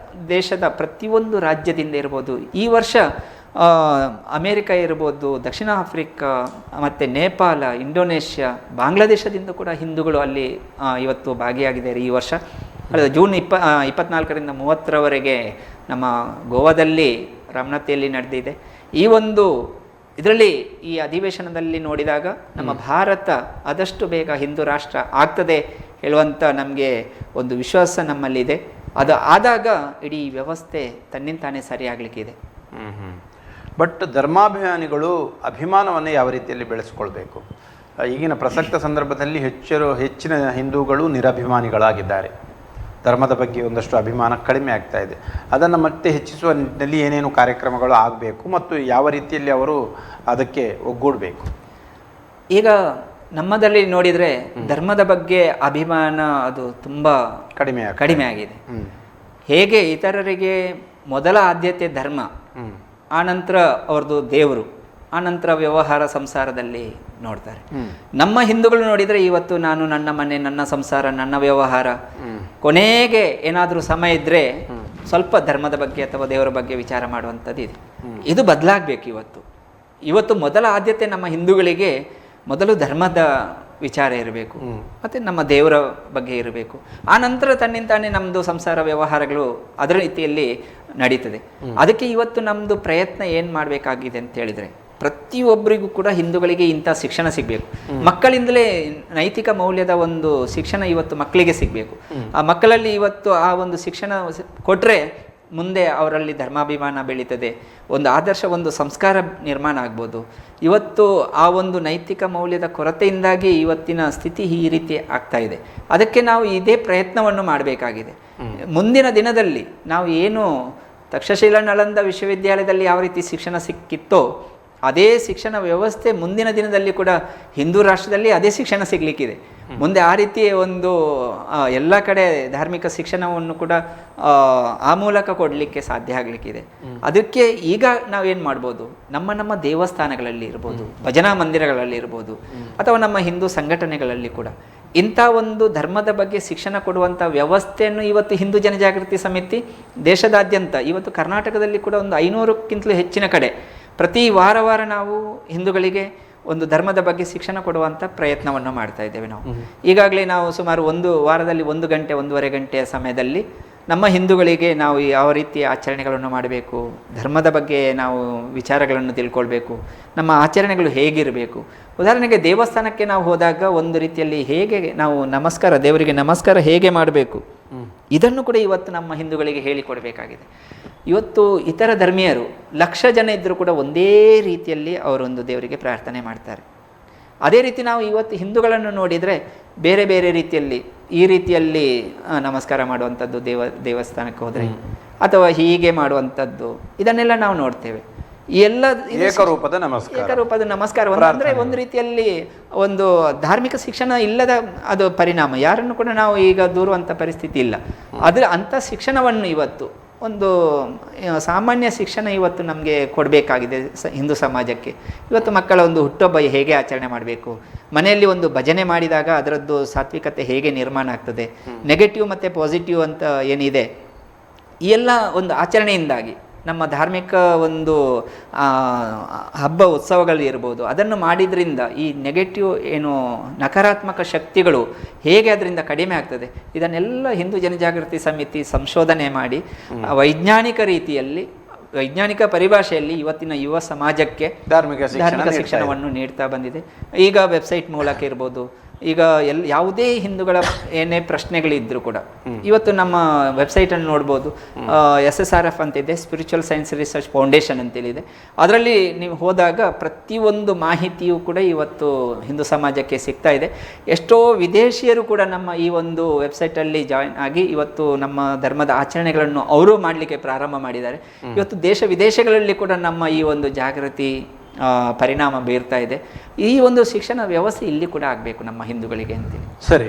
ದೇಶದ ಪ್ರತಿಯೊಂದು ರಾಜ್ಯದಿಂದ ಇರ್ಬೋದು. ಈ ವರ್ಷ ಅಮೇರಿಕ ಇರ್ಬೋದು, ದಕ್ಷಿಣ ಆಫ್ರಿಕಾ ಮತ್ತು ನೇಪಾಳ, ಇಂಡೋನೇಷ್ಯಾ, ಬಾಂಗ್ಲಾದೇಶದಿಂದ ಕೂಡ ಹಿಂದೂಗಳು ಅಲ್ಲಿ ಇವತ್ತು ಭಾಗಿಯಾಗಿದ್ದಾರೆ. ಈ ವರ್ಷ ಜೂನ್ 24ರಿಂದ 30ರವರೆಗೆ ನಮ್ಮ ಗೋವಾದಲ್ಲಿ ರಾಮನಾಥಿಯಲ್ಲಿ ನಡೆದಿದೆ. ಈ ಒಂದು ಇದರಲ್ಲಿ ಈ ಅಧಿವೇಶನದಲ್ಲಿ ನೋಡಿದಾಗ ನಮ್ಮ ಭಾರತ ಆದಷ್ಟು ಬೇಗ ಹಿಂದೂ ರಾಷ್ಟ್ರ ಆಗ್ತದೆ ಹೇಳುವಂಥ ನಮಗೆ ಒಂದು ವಿಶ್ವಾಸ ನಮ್ಮಲ್ಲಿದೆ. ಅದು ಆದಾಗ ಇಡೀ ವ್ಯವಸ್ಥೆ ತನ್ನಿಂತಾನೇ ಸರಿಯಾಗಲಿಕ್ಕಿದೆ. ಬಟ್ ಧರ್ಮಾಭಿಮಾನಿಗಳು ಅಭಿಮಾನವನ್ನು ಯಾವ ರೀತಿಯಲ್ಲಿ ಬೆಳೆಸ್ಕೊಳ್ಬೇಕು? ಈಗಿನ ಪ್ರಸಕ್ತ ಸಂದರ್ಭದಲ್ಲಿ ಹೆಚ್ಚಿನ ಹಿಂದೂಗಳು ನಿರಭಿಮಾನಿಗಳಾಗಿದ್ದಾರೆ. ಧರ್ಮದ ಬಗ್ಗೆ ಒಂದಷ್ಟು ಅಭಿಮಾನ ಕಡಿಮೆ ಆಗ್ತಾ ಇದೆ. ಅದನ್ನು ಮತ್ತೆ ಹೆಚ್ಚಿಸುವ ನಿಟ್ಟಿನಲ್ಲಿ ಏನೇನು ಕಾರ್ಯಕ್ರಮಗಳು ಆಗಬೇಕು ಮತ್ತು ಯಾವ ರೀತಿಯಲ್ಲಿ ಅವರು ಅದಕ್ಕೆ ಒಗ್ಗೂಡಬೇಕು? ಈಗ ನಮ್ಮದಲ್ಲಿ ನೋಡಿದರೆ ಧರ್ಮದ ಬಗ್ಗೆ ಅಭಿಮಾನ ಅದು ತುಂಬ ಕಡಿಮೆ ಆಗಿದೆ. ಹೇಗೆ ಇತರರಿಗೆ ಮೊದಲ ಆದ್ಯತೆ ಧರ್ಮ, ಆನಂತರ ಅವ್ರದ್ದು ದೇವರು, ಆನಂತರ ವ್ಯವಹಾರ ಸಂಸಾರದಲ್ಲಿ ನೋಡ್ತಾರೆ. ನಮ್ಮ ಹಿಂದೂಗಳು ನೋಡಿದರೆ ಇವತ್ತು ನಾನು ನನ್ನ ಮನೆ, ನನ್ನ ಸಂಸಾರ, ನನ್ನ ವ್ಯವಹಾರ, ಕೊನೆಗೆ ಏನಾದರೂ ಸಮಯ ಇದ್ದರೆ ಸ್ವಲ್ಪ ಧರ್ಮದ ಬಗ್ಗೆ ಅಥವಾ ದೇವರ ಬಗ್ಗೆ ವಿಚಾರ ಮಾಡುವಂಥದ್ದು ಇದೆ. ಇದು ಬದಲಾಗಬೇಕು. ಇವತ್ತು ಮೊದಲ ಆದ್ಯತೆ ನಮ್ಮ ಹಿಂದೂಗಳಿಗೆ ಮೊದಲು ಧರ್ಮದ ವಿಚಾರ ಇರಬೇಕು, ಮತ್ತು ನಮ್ಮ ದೇವರ ಬಗ್ಗೆ ಇರಬೇಕು. ಆ ನಂತರ ತನ್ನಿಂತಾನೇ ನಮ್ಮದು ಸಂಸಾರ ವ್ಯವಹಾರಗಳು ಅದರ ರೀತಿಯಲ್ಲಿ ನಡೀತದೆ. ಅದಕ್ಕೆ ಇವತ್ತು ನಮ್ಮದು ಪ್ರಯತ್ನ ಏನು ಮಾಡಬೇಕಾಗಿದೆ ಅಂತ ಹೇಳಿದರೆ, ಪ್ರತಿಯೊಬ್ಬರಿಗೂ ಕೂಡ ಹಿಂದೂಗಳಿಗೆ ಇಂಥ ಶಿಕ್ಷಣ ಸಿಗಬೇಕು. ಮಕ್ಕಳಿಂದಲೇ ನೈತಿಕ ಮೌಲ್ಯದ ಒಂದು ಶಿಕ್ಷಣ ಇವತ್ತು ಮಕ್ಕಳಿಗೆ ಸಿಗಬೇಕು. ಆ ಮಕ್ಕಳಲ್ಲಿ ಇವತ್ತು ಆ ಒಂದು ಶಿಕ್ಷಣ ಕೊಟ್ಟರೆ ಮುಂದೆ ಅವರಲ್ಲಿ ಧರ್ಮಾಭಿಮಾನ ಬೆಳೀತದೆ, ಒಂದು ಆದರ್ಶ, ಒಂದು ಸಂಸ್ಕಾರ ನಿರ್ಮಾಣ ಆಗ್ಬೋದು. ಇವತ್ತು ಆ ಒಂದು ನೈತಿಕ ಮೌಲ್ಯದ ಕೊರತೆಯಿಂದಾಗಿ ಇವತ್ತಿನ ಸ್ಥಿತಿ ಈ ರೀತಿ ಆಗ್ತಾ ಇದೆ. ಅದಕ್ಕೆ ನಾವು ಇದೇ ಪ್ರಯತ್ನವನ್ನು ಮಾಡಬೇಕಾಗಿದೆ. ಮುಂದಿನ ದಿನದಲ್ಲಿ ನಾವು ಏನು ತಕ್ಷಶಿಲಾ ನಳಂದ ವಿಶ್ವವಿದ್ಯಾಲಯದಲ್ಲಿ ಯಾವ ರೀತಿ ಶಿಕ್ಷಣ ಸಿಕ್ಕಿತ್ತೋ ಅದೇ ಶಿಕ್ಷಣ ವ್ಯವಸ್ಥೆ ಮುಂದಿನ ದಿನದಲ್ಲಿ ಕೂಡ ಹಿಂದೂ ರಾಷ್ಟ್ರದಲ್ಲಿ ಅದೇ ಶಿಕ್ಷಣ ಸಿಗಲಿಕ್ಕಿದೆ. ಮುಂದೆ ಆ ರೀತಿ ಒಂದು ಎಲ್ಲ ಕಡೆ ಧಾರ್ಮಿಕ ಶಿಕ್ಷಣವನ್ನು ಕೂಡ ಆ ಮೂಲಕ ಕೊಡಲಿಕ್ಕೆ ಸಾಧ್ಯ ಆಗಲಿಕ್ಕಿದೆ. ಅದಕ್ಕೆ ಈಗ ನಾವೇನು ಮಾಡ್ಬೋದು, ನಮ್ಮ ದೇವಸ್ಥಾನಗಳಲ್ಲಿ ಇರ್ಬೋದು, ಭಜನಾ ಮಂದಿರಗಳಲ್ಲಿ ಇರ್ಬೋದು, ಅಥವಾ ನಮ್ಮ ಹಿಂದೂ ಸಂಘಟನೆಗಳಲ್ಲಿ ಕೂಡ ಇಂಥ ಒಂದು ಧರ್ಮದ ಬಗ್ಗೆ ಶಿಕ್ಷಣ ಕೊಡುವಂಥ ವ್ಯವಸ್ಥೆಯನ್ನು ಇವತ್ತು ಹಿಂದೂ ಜನಜಾಗೃತಿ ಸಮಿತಿ ದೇಶದಾದ್ಯಂತ, ಇವತ್ತು ಕರ್ನಾಟಕದಲ್ಲಿ ಕೂಡ ಒಂದು 500ಕ್ಕಿಂತಲೂ ಹೆಚ್ಚಿನ ಕಡೆ ಪ್ರತಿ ವಾರ ನಾವು ಹಿಂದೂಗಳಿಗೆ ಒಂದು ಧರ್ಮದ ಬಗ್ಗೆ ಶಿಕ್ಷಣ ಕೊಡುವಂಥ ಪ್ರಯತ್ನವನ್ನು ಮಾಡ್ತಾ ಇದ್ದೇವೆ. ನಾವು ಈಗಾಗಲೇ ನಾವು ಸುಮಾರು ಒಂದು ವಾರದಲ್ಲಿ 1 ಗಂಟೆ 1.5 ಗಂಟೆಯ ಸಮಯದಲ್ಲಿ ನಮ್ಮ ಹಿಂದೂಗಳಿಗೆ ನಾವು ಯಾವ ರೀತಿಯ ಆಚರಣೆಗಳನ್ನು ಮಾಡಬೇಕು, ಧರ್ಮದ ಬಗ್ಗೆ ನಾವು ವಿಚಾರಗಳನ್ನು ತಿಳ್ಕೊಳ್ಬೇಕು, ನಮ್ಮ ಆಚರಣೆಗಳು ಹೇಗಿರಬೇಕು. ಉದಾಹರಣೆಗೆ ದೇವಸ್ಥಾನಕ್ಕೆ ನಾವು ಹೋದಾಗ ಒಂದು ರೀತಿಯಲ್ಲಿ ಹೇಗೆ ನಾವು ದೇವರಿಗೆ ನಮಸ್ಕಾರ ಹೇಗೆ ಮಾಡಬೇಕು, ಇದನ್ನು ಕೂಡ ಇವತ್ತು ನಮ್ಮ ಹಿಂದೂಗಳಿಗೆ ಹೇಳಿಕೊಡಬೇಕಾಗಿದೆ. ಇವತ್ತು ಇತರ ಧರ್ಮೀಯರು 1,00,000 ಜನ ಇದ್ದರೂ ಕೂಡ ಒಂದೇ ರೀತಿಯಲ್ಲಿ ಅವರೊಂದು ದೇವರಿಗೆ ಪ್ರಾರ್ಥನೆ ಮಾಡ್ತಾರೆ. ಅದೇ ರೀತಿ ನಾವು ಇವತ್ತು ಹಿಂದೂಗಳನ್ನು ನೋಡಿದರೆ ಬೇರೆ ಬೇರೆ ರೀತಿಯಲ್ಲಿ ಈ ರೀತಿಯಲ್ಲಿ ನಮಸ್ಕಾರ ಮಾಡುವಂಥದ್ದು ದೇವಸ್ಥಾನಕ್ಕೆ ಹೋದರೆ, ಅಥವಾ ಹೀಗೆ ಮಾಡುವಂಥದ್ದು, ಇದನ್ನೆಲ್ಲ ನಾವು ನೋಡ್ತೇವೆ. ಈ ಎಲ್ಲ ಏಕರೂಪದ ನಮಸ್ಕಾರ ಅಂದರೆ ಒಂದು ರೀತಿಯಲ್ಲಿ ಒಂದು ಧಾರ್ಮಿಕ ಶಿಕ್ಷಣ ಇಲ್ಲದ ಅದು ಪರಿಣಾಮ. ಯಾರನ್ನು ಕೂಡ ನಾವು ಈಗ ದೂರುವಂಥ ಪರಿಸ್ಥಿತಿ ಇಲ್ಲ. ಅಂಥ ಶಿಕ್ಷಣವನ್ನು ಇವತ್ತು ಒಂದು ಸಾಮಾನ್ಯ ಶಿಕ್ಷಣ ಇವತ್ತು ನಮಗೆ ಕೊಡಬೇಕಾಗಿದೆ ಹಿಂದೂ ಸಮಾಜಕ್ಕೆ. ಇವತ್ತು ಮಕ್ಕಳ ಒಂದು ಹುಟ್ಟುಹಬ್ಬ ಹೇಗೆ ಆಚರಣೆ ಮಾಡಬೇಕು, ಮನೆಯಲ್ಲಿ ಒಂದು ಭಜನೆ ಮಾಡಿದಾಗ ಅದರದ್ದು ಸಾತ್ವಿಕತೆ ಹೇಗೆ ನಿರ್ಮಾಣ ಆಗ್ತದೆ, ನೆಗೆಟಿವ್ ಮತ್ತು ಪಾಸಿಟಿವ್ ಅಂತ ಏನಿದೆ ಈ ಎಲ್ಲ ಒಂದು ಆಚರಣೆಯಿಂದಾಗಿ ನಮ್ಮ ಧಾರ್ಮಿಕ ಒಂದು ಹಬ್ಬ ಉತ್ಸವಗಳು ಇರ್ಬೋದು, ಅದನ್ನು ಮಾಡಿದ್ರಿಂದ ಈ ನೆಗೆಟಿವ್ ಏನು ನಕಾರಾತ್ಮಕ ಶಕ್ತಿಗಳು ಹೇಗೆ ಅದರಿಂದ ಕಡಿಮೆ ಆಗ್ತದೆ, ಇದನ್ನೆಲ್ಲ ಹಿಂದೂ ಜನಜಾಗೃತಿ ಸಮಿತಿ ಸಂಶೋಧನೆ ಮಾಡಿ ವೈಜ್ಞಾನಿಕ ರೀತಿಯಲ್ಲಿ, ವೈಜ್ಞಾನಿಕ ಪರಿಭಾಷೆಯಲ್ಲಿ ಇವತ್ತಿನ ಯುವ ಸಮಾಜಕ್ಕೆ ಧಾರ್ಮಿಕ ಶಿಕ್ಷಣವನ್ನು ನೀಡ್ತಾ ಬಂದಿದೆ. ಈಗ ವೆಬ್ಸೈಟ್ ಮೂಲಕ ಇರ್ಬೋದು, ಈಗ ಯಾವುದೇ ಹಿಂದೂಗಳ ಏನೇ ಪ್ರಶ್ನೆಗಳಿದ್ದರೂ ಕೂಡ ಇವತ್ತು ನಮ್ಮ ವೆಬ್ಸೈಟನ್ನು ನೋಡ್ಬೋದು. SSRF ಅಂತಿದೆ, ಸ್ಪಿರಿಚುವಲ್ ಸೈನ್ಸ್ ರಿಸರ್ಚ್ ಫೌಂಡೇಶನ್ ಅಂತೇಳಿದೆ. ಅದರಲ್ಲಿ ನೀವು ಹೋದಾಗ ಪ್ರತಿಯೊಂದು ಮಾಹಿತಿಯೂ ಕೂಡ ಇವತ್ತು ಹಿಂದೂ ಸಮಾಜಕ್ಕೆ ಸಿಗ್ತಾ ಇದೆ. ಎಷ್ಟೋ ವಿದೇಶಿಯರು ಕೂಡ ನಮ್ಮ ಈ ಒಂದು ವೆಬ್ಸೈಟಲ್ಲಿ ಜಾಯಿನ್ ಆಗಿ ಇವತ್ತು ನಮ್ಮ ಧರ್ಮದ ಆಚರಣೆಗಳನ್ನು ಅವರು ಮಾಡಲಿಕ್ಕೆ ಪ್ರಾರಂಭ ಮಾಡಿದ್ದಾರೆ. ಇವತ್ತು ದೇಶ ವಿದೇಶಗಳಲ್ಲಿ ಕೂಡ ನಮ್ಮ ಈ ಒಂದು ಜಾಗೃತಿ ಪರಿಣಾಮ ಬೀರ್ತಾ ಇದೆ. ಈ ಒಂದು ಶಿಕ್ಷಣ ವ್ಯವಸ್ಥೆ ಇಲ್ಲಿ ಕೂಡ ಆಗಬೇಕು ನಮ್ಮ ಹಿಂದೂಗಳಿಗೆ ಅಂತೇಳಿ. ಸರಿ,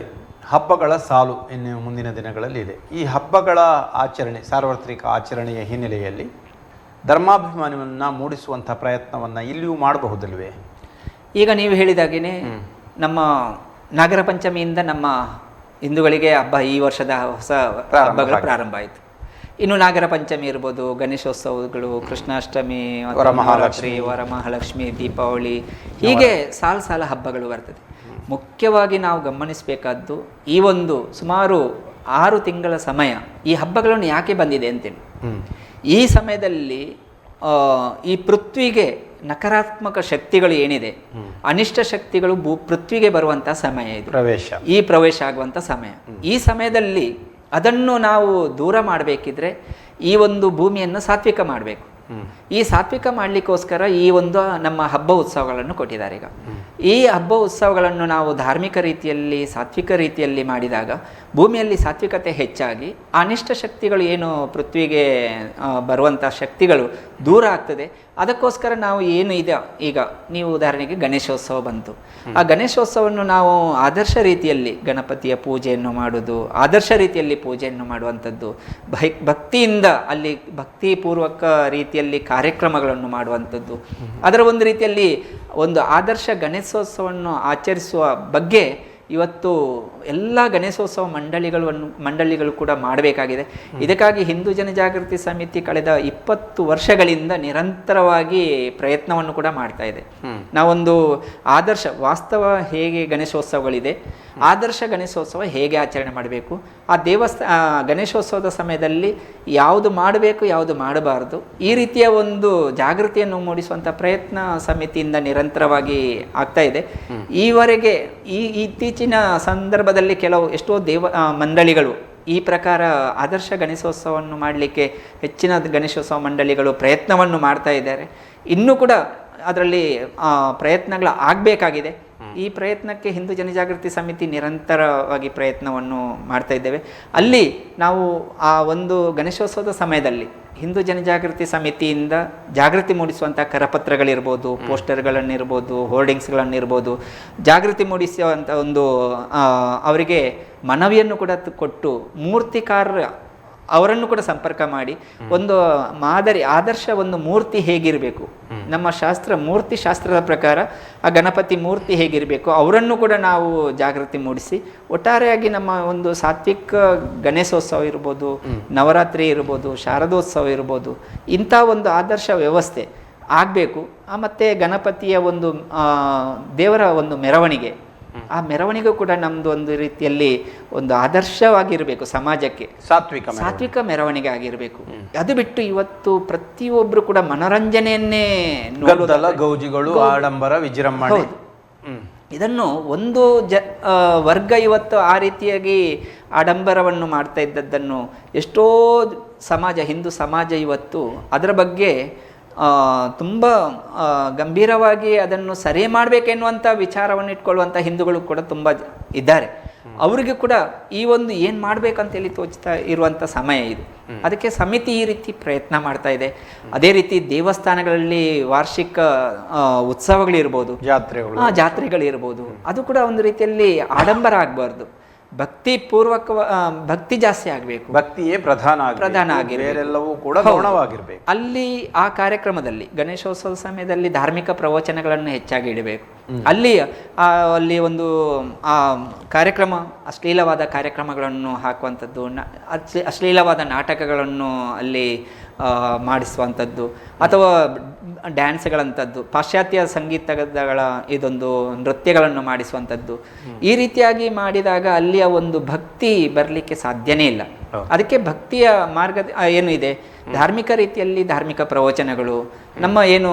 ಹಬ್ಬಗಳ ಸಾಲು ಇನ್ನು ಮುಂದಿನ ದಿನಗಳಲ್ಲಿ ಇದೆ. ಈ ಹಬ್ಬಗಳ ಆಚರಣೆ, ಸಾರ್ವತ್ರಿಕ ಆಚರಣೆಯ ಹಿನ್ನೆಲೆಯಲ್ಲಿ ಧರ್ಮಾಭಿಮಾನವನ್ನು ಮೂಡಿಸುವಂಥ ಪ್ರಯತ್ನವನ್ನು ಇಲ್ಲಿಯೂ ಮಾಡಬಹುದಲ್ವೇ? ಈಗ ನೀವು ಹೇಳಿದಾಗೇ ನಮ್ಮ ನಾಗರ ಪಂಚಮಿಯಿಂದ ನಮ್ಮ ಹಿಂದೂಗಳಿಗೆ ಹಬ್ಬ, ಈ ವರ್ಷದ ಹೊಸ ಹಬ್ಬಗಳು ಪ್ರಾರಂಭ ಆಯಿತು. ಇನ್ನು ನಾಗರ ಪಂಚಮಿ ಇರ್ಬೋದು, ಗಣೇಶೋತ್ಸವಗಳು, ಕೃಷ್ಣಾಷ್ಟಮಿ, ವರಮಹಾಲಕ್ಷ್ಮಿ, ವರಮಹಾಲಕ್ಷ್ಮಿ, ದೀಪಾವಳಿ, ಹೀಗೆ ಸಾಲು ಹಬ್ಬಗಳು ಬರ್ತದೆ. ಮುಖ್ಯವಾಗಿ ನಾವು ಗಮನಿಸಬೇಕಾದ್ದು ಈ ಒಂದು ಸುಮಾರು 6 ತಿಂಗಳ ಸಮಯ ಈ ಹಬ್ಬಗಳನ್ನು ಯಾಕೆ ಬಂದಿದೆ ಅಂತೇಳಿ. ಈ ಸಮಯದಲ್ಲಿ ಈ ಪೃಥ್ವಿಗೆ ನಕಾರಾತ್ಮಕ ಶಕ್ತಿಗಳು ಏನಿದೆ, ಅನಿಷ್ಟ ಶಕ್ತಿಗಳು ಪೃಥ್ವಿಗೆ ಬರುವಂಥ ಸಮಯ ಇದು, ಪ್ರವೇಶ ಆಗುವಂಥ ಸಮಯ. ಈ ಸಮಯದಲ್ಲಿ ಅದನ್ನು ನಾವು ದೂರ ಮಾಡಬೇಕಿದ್ರೆ ಈ ಒಂದು ಭೂಮಿಯನ್ನು ಸಾತ್ವಿಕ ಮಾಡಬೇಕು. ಈ ಸಾತ್ವಿಕ ಮಾಡಲಿಕ್ಕೋಸ್ಕರ ಈ ಒಂದು ನಮ್ಮ ಹಬ್ಬ ಉತ್ಸವಗಳನ್ನು ಕೊಟ್ಟಿದ್ದಾರೆ. ಈಗ ಈ ಹಬ್ಬ ಉತ್ಸವಗಳನ್ನು ನಾವು ಧಾರ್ಮಿಕ ರೀತಿಯಲ್ಲಿ, ಸಾತ್ವಿಕ ರೀತಿಯಲ್ಲಿ ಮಾಡಿದಾಗ ಭೂಮಿಯಲ್ಲಿ ಸಾತ್ವಿಕತೆ ಹೆಚ್ಚಾಗಿ ಅನಿಷ್ಟ ಶಕ್ತಿಗಳು ಏನು ಪೃಥ್ವಿಗೆ ಬರುವಂಥ ಶಕ್ತಿಗಳು ದೂರ ಆಗ್ತದೆ. ಅದಕ್ಕೋಸ್ಕರ ನಾವು ಏನು ಇದೆ, ಈಗ ನೀವು ಉದಾಹರಣೆಗೆ ಗಣೇಶೋತ್ಸವ ಬಂತು, ಆ ಗಣೇಶೋತ್ಸವವನ್ನು ನಾವು ಆದರ್ಶ ರೀತಿಯಲ್ಲಿ ಗಣಪತಿಯ ಪೂಜೆಯನ್ನು ಮಾಡುವುದು, ಆದರ್ಶ ರೀತಿಯಲ್ಲಿ ಪೂಜೆಯನ್ನು ಮಾಡುವಂಥದ್ದು, ಭಕ್ತಿಯಿಂದ ಅಲ್ಲಿ ಭಕ್ತಿಪೂರ್ವಕ ರೀತಿಯಲ್ಲಿ ಕಾರ್ಯಕ್ರಮಗಳನ್ನು ಮಾಡುವಂಥದ್ದು, ಅದರ ಒಂದು ರೀತಿಯಲ್ಲಿ ಒಂದು ಆದರ್ಶ ಗಣೇಶೋತ್ಸವವನ್ನು ಆಚರಿಸುವ ಬಗ್ಗೆ ಇವತ್ತು ಎಲ್ಲ ಗಣೇಶೋತ್ಸವ ಮಂಡಳಿಗಳು ಕೂಡ ಮಾಡಬೇಕಾಗಿದೆ. ಇದಕ್ಕಾಗಿ ಹಿಂದೂ ಜನಜಾಗೃತಿ ಸಮಿತಿ ಕಳೆದ 20 ವರ್ಷಗಳಿಂದ ನಿರಂತರವಾಗಿ ಪ್ರಯತ್ನವನ್ನು ಕೂಡ ಮಾಡ್ತಾ ಇದೆ. ನಾವೊಂದು ಆದರ್ಶ ವಾಸ್ತವ ಹೇಗೆ ಗಣೇಶೋತ್ಸವಗಳಿದೆ, ಆದರ್ಶ ಗಣೇಶೋತ್ಸವ ಹೇಗೆ ಆಚರಣೆ ಮಾಡಬೇಕು, ಆ ಗಣೇಶೋತ್ಸವದ ಸಮಯದಲ್ಲಿ ಯಾವುದು ಮಾಡಬೇಕು ಯಾವುದು ಮಾಡಬಾರದು, ಈ ರೀತಿಯ ಒಂದು ಜಾಗೃತಿಯನ್ನು ಮೂಡಿಸುವಂಥ ಪ್ರಯತ್ನ ಸಮಿತಿಯಿಂದ ನಿರಂತರವಾಗಿ ಆಗ್ತಾ ಇದೆ. ಈವರೆಗೆ ಇತ್ತೀಚಿನ ಸಂದರ್ಭದಲ್ಲಿ ಎಷ್ಟೋ ಮಂಡಳಿಗಳು ಈ ಪ್ರಕಾರ ಆದರ್ಶ ಗಣೇಶೋತ್ಸವವನ್ನು ಮಾಡಲಿಕ್ಕೆ ಹೆಚ್ಚಿನ ಗಣೇಶೋತ್ಸವ ಮಂಡಳಿಗಳು ಪ್ರಯತ್ನವನ್ನು ಮಾಡ್ತಾ ಇದ್ದಾರೆ. ಇನ್ನೂ ಕೂಡ ಅದರಲ್ಲಿ ಪ್ರಯತ್ನಗಳು ಆಗಬೇಕಾಗಿದೆ. ಈ ಪ್ರಯತ್ನಕ್ಕೆ ಹಿಂದೂ ಜನಜಾಗೃತಿ ಸಮಿತಿ ನಿರಂತರವಾಗಿ ಪ್ರಯತ್ನವನ್ನು ಮಾಡ್ತಾ ಇದ್ದೇವೆ. ಅಲ್ಲಿ ನಾವು ಆ ಒಂದು ಗಣೇಶೋತ್ಸವದ ಸಮಯದಲ್ಲಿ ಹಿಂದೂ ಜನಜಾಗೃತಿ ಸಮಿತಿಯಿಂದ ಜಾಗೃತಿ ಮೂಡಿಸುವಂಥ ಕರಪತ್ರಗಳಿರ್ಬೋದು, ಪೋಸ್ಟರ್ಗಳನ್ನಿರ್ಬೋದು, ಹೋರ್ಡಿಂಗ್ಸ್ಗಳನ್ನಿರ್ಬೋದು, ಜಾಗೃತಿ ಮೂಡಿಸುವಂಥ ಒಂದು ಅವರಿಗೆ ಮನವಿಯನ್ನು ಕೂಡ ಕೊಟ್ಟು ಮೂರ್ತಿಕಾರ ಅವರನ್ನು ಕೂಡ ಸಂಪರ್ಕ ಮಾಡಿ ಒಂದು ಮಾದರಿ ಆದರ್ಶ ಒಂದು ಮೂರ್ತಿ ಹೇಗಿರಬೇಕು, ನಮ್ಮ ಮೂರ್ತಿ ಶಾಸ್ತ್ರದ ಪ್ರಕಾರ ಆ ಗಣಪತಿ ಮೂರ್ತಿ ಹೇಗಿರಬೇಕು ಅವರನ್ನು ಕೂಡ ನಾವು ಜಾಗೃತಿ ಮೂಡಿಸಿ ಒಟ್ಟಾರೆಯಾಗಿ ನಮ್ಮ ಒಂದು ಸಾತ್ವಿಕ ಗಣೇಶೋತ್ಸವ ಇರ್ಬೋದು, ನವರಾತ್ರಿ ಇರ್ಬೋದು, ಶಾರದೋತ್ಸವ ಇರ್ಬೋದು, ಇಂಥ ಒಂದು ಆದರ್ಶ ವ್ಯವಸ್ಥೆ ಆಗಬೇಕು. ಮತ್ತು ಗಣಪತಿಯ ಒಂದು ದೇವರ ಒಂದು ಮೆರವಣಿಗೆ, ಆ ಮೆರವಣಿಗೆ ಕೂಡ ನಮ್ದು ಒಂದು ರೀತಿಯಲ್ಲಿ ಒಂದು ಆದರ್ಶವಾಗಿರಬೇಕು, ಸಮಾಜಕ್ಕೆ ಸಾತ್ವಿಕ ಮೆರವಣಿಗೆ ಆಗಿರಬೇಕು. ಅದು ಬಿಟ್ಟು ಇವತ್ತು ಪ್ರತಿಯೊಬ್ಬರು ಕೂಡ ಮನೋರಂಜನೆಯನ್ನೇ ಗೌಜಿಗಳು, ಆಡಂಬರ, ವಿಜೃಂಭಣೆ, ಇದನ್ನು ಒಂದು ವರ್ಗ ಇವತ್ತು ಆ ರೀತಿಯಾಗಿ ಆಡಂಬರವನ್ನು ಮಾಡ್ತಾ ಇದ್ದದ್ದನ್ನು ಎಷ್ಟೋ ಹಿಂದೂ ಸಮಾಜ ಇವತ್ತು ಅದರ ಬಗ್ಗೆ ತುಂಬ ಗಂಭೀರವಾಗಿ ಅದನ್ನು ಸರಿ ಮಾಡಬೇಕೆನ್ನುವಂಥ ವಿಚಾರವನ್ನು ಇಟ್ಕೊಳ್ಳುವಂಥ ಹಿಂದೂಗಳು ಕೂಡ ತುಂಬ ಇದ್ದಾರೆ. ಅವರಿಗೆ ಕೂಡ ಈ ಒಂದು ಏನು ಮಾಡಬೇಕಂತೇಳಿ ತೋಚ್ತಾ ಇರುವಂಥ ಸಮಯ ಇದು. ಅದಕ್ಕೆ ಸಮಿತಿ ಈ ರೀತಿ ಪ್ರಯತ್ನ ಮಾಡ್ತಾ ಇದೆ. ಅದೇ ರೀತಿ ದೇವಸ್ಥಾನಗಳಲ್ಲಿ ವಾರ್ಷಿಕ ಉತ್ಸವಗಳಿರ್ಬೋದು, ಜಾತ್ರೆಗಳಿರ್ಬೋದು, ಅದು ಕೂಡ ಒಂದು ರೀತಿಯಲ್ಲಿ ಆಡಂಬರ ಆಗಬಾರ್ದು. ಭಕ್ತಿ ಜಾಸ್ತಿ ಆಗಬೇಕು, ಭಕ್ತಿಯೇ ಪ್ರಧಾನ ಆಗಿರ್ಬೇಕು. ಬೇರೆಲ್ಲವೂ ಕೂಡ ಹೌದು. ಗೌಣವಾಗಿರ್ಬೇಕು. ಅಲ್ಲಿ ಆ ಕಾರ್ಯಕ್ರಮದಲ್ಲಿ ಗಣೇಶೋತ್ಸವ ಸಮಯದಲ್ಲಿ ಧಾರ್ಮಿಕ ಪ್ರವಚನಗಳನ್ನು ಹೆಚ್ಚಾಗಿ ಇಡಬೇಕು. ಅಲ್ಲಿ ಒಂದು ಆ ಕಾರ್ಯಕ್ರಮ ಅಶ್ಲೀಲವಾದ ಕಾರ್ಯಕ್ರಮಗಳನ್ನು ಹಾಕುವಂಥದ್ದು, ಅಶ್ಲೀಲವಾದ ನಾಟಕಗಳನ್ನು ಅಲ್ಲಿ ಮಾಡಿಸುವಂಥದ್ದು ಅಥವಾ ಡ್ಯಾನ್ಸ್ಗಳಂಥದ್ದು, ಪಾಶ್ಚಾತ್ಯ ಸಂಗೀತಗಳ ಇದೊಂದು ನೃತ್ಯಗಳನ್ನು ಮಾಡಿಸುವಂಥದ್ದು, ಈ ರೀತಿಯಾಗಿ ಮಾಡಿದಾಗ ಅಲ್ಲಿಯ ಒಂದು ಭಕ್ತಿ ಬರಲಿಕ್ಕೆ ಸಾಧ್ಯನೇ ಇಲ್ಲ. ಅದಕ್ಕೆ ಭಕ್ತಿಯ ಮಾರ್ಗ ಏನು ಇದೆ, ಧಾರ್ಮಿಕ ರೀತಿಯಲ್ಲಿ ಧಾರ್ಮಿಕ ಪ್ರವಚನಗಳು, ನಮ್ಮ ಏನು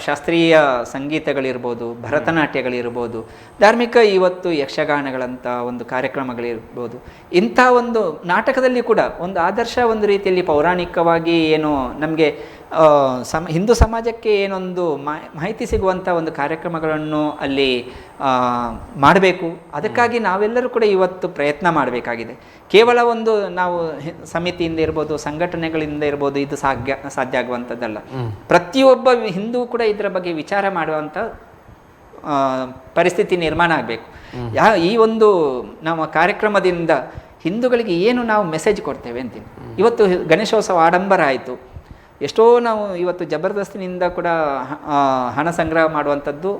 ಶಾಸ್ತ್ರೀಯ ಸಂಗೀತಗಳಿರ್ಬೋದು, ಭರತನಾಟ್ಯಗಳಿರ್ಬೋದು, ಧಾರ್ಮಿಕ ಇವತ್ತು ಯಕ್ಷಗಾನಗಳಂಥ ಒಂದು ಕಾರ್ಯಕ್ರಮಗಳಿರ್ಬೋದು, ಇಂಥ ಒಂದು ನಾಟಕದಲ್ಲಿ ಕೂಡ ಒಂದು ಆದರ್ಶ ಒಂದು ರೀತಿಯಲ್ಲಿ ಪೌರಾಣಿಕವಾಗಿ ಏನು ನಮಗೆ ಹಿಂದೂ ಸಮಾಜಕ್ಕೆ ಏನೊಂದು ಮಾಹಿತಿ ಸಿಗುವಂಥ ಒಂದು ಕಾರ್ಯಕ್ರಮಗಳನ್ನು ಅಲ್ಲಿ ಮಾಡಬೇಕು. ಅದಕ್ಕಾಗಿ ನಾವೆಲ್ಲರೂ ಕೂಡ ಇವತ್ತು ಪ್ರಯತ್ನ ಮಾಡಬೇಕಾಗಿದೆ. ಕೇವಲ ಒಂದು ನಾವು ಸಮಿತಿಯಿಂದ ಇರ್ಬೋದು, ಸಂಘಟನೆಗಳಿಂದ ಇರ್ಬೋದು, ಇದು ಸಾಧ್ಯ ಆಗುವಂಥದ್ದಲ್ಲ. ಪ್ರತಿಯೊಬ್ಬ ಹಿಂದೂ ಕೂಡ ಇದರ ಬಗ್ಗೆ ವಿಚಾರ ಮಾಡುವಂಥ ಪರಿಸ್ಥಿತಿ ನಿರ್ಮಾಣ ಆಗಬೇಕು. ಈ ಒಂದು ನಮ್ಮ ಕಾರ್ಯಕ್ರಮದಿಂದ ಹಿಂದೂಗಳಿಗೆ ಏನು ನಾವು ಮೆಸೇಜ್ ಕೊಡ್ತೇವೆ ಅಂತೀನಿ. ಇವತ್ತು ಗಣೇಶೋತ್ಸವ ಆಡಂಬರ ಆಯಿತು, ಎಷ್ಟೋ ನಾವು ಇವತ್ತು ಜಬರ್ದಸ್ತಿನಿಂದ ಕೂಡ ಹಣ ಸಂಗ್ರಹ ಮಾಡುವಂಥದ್ದು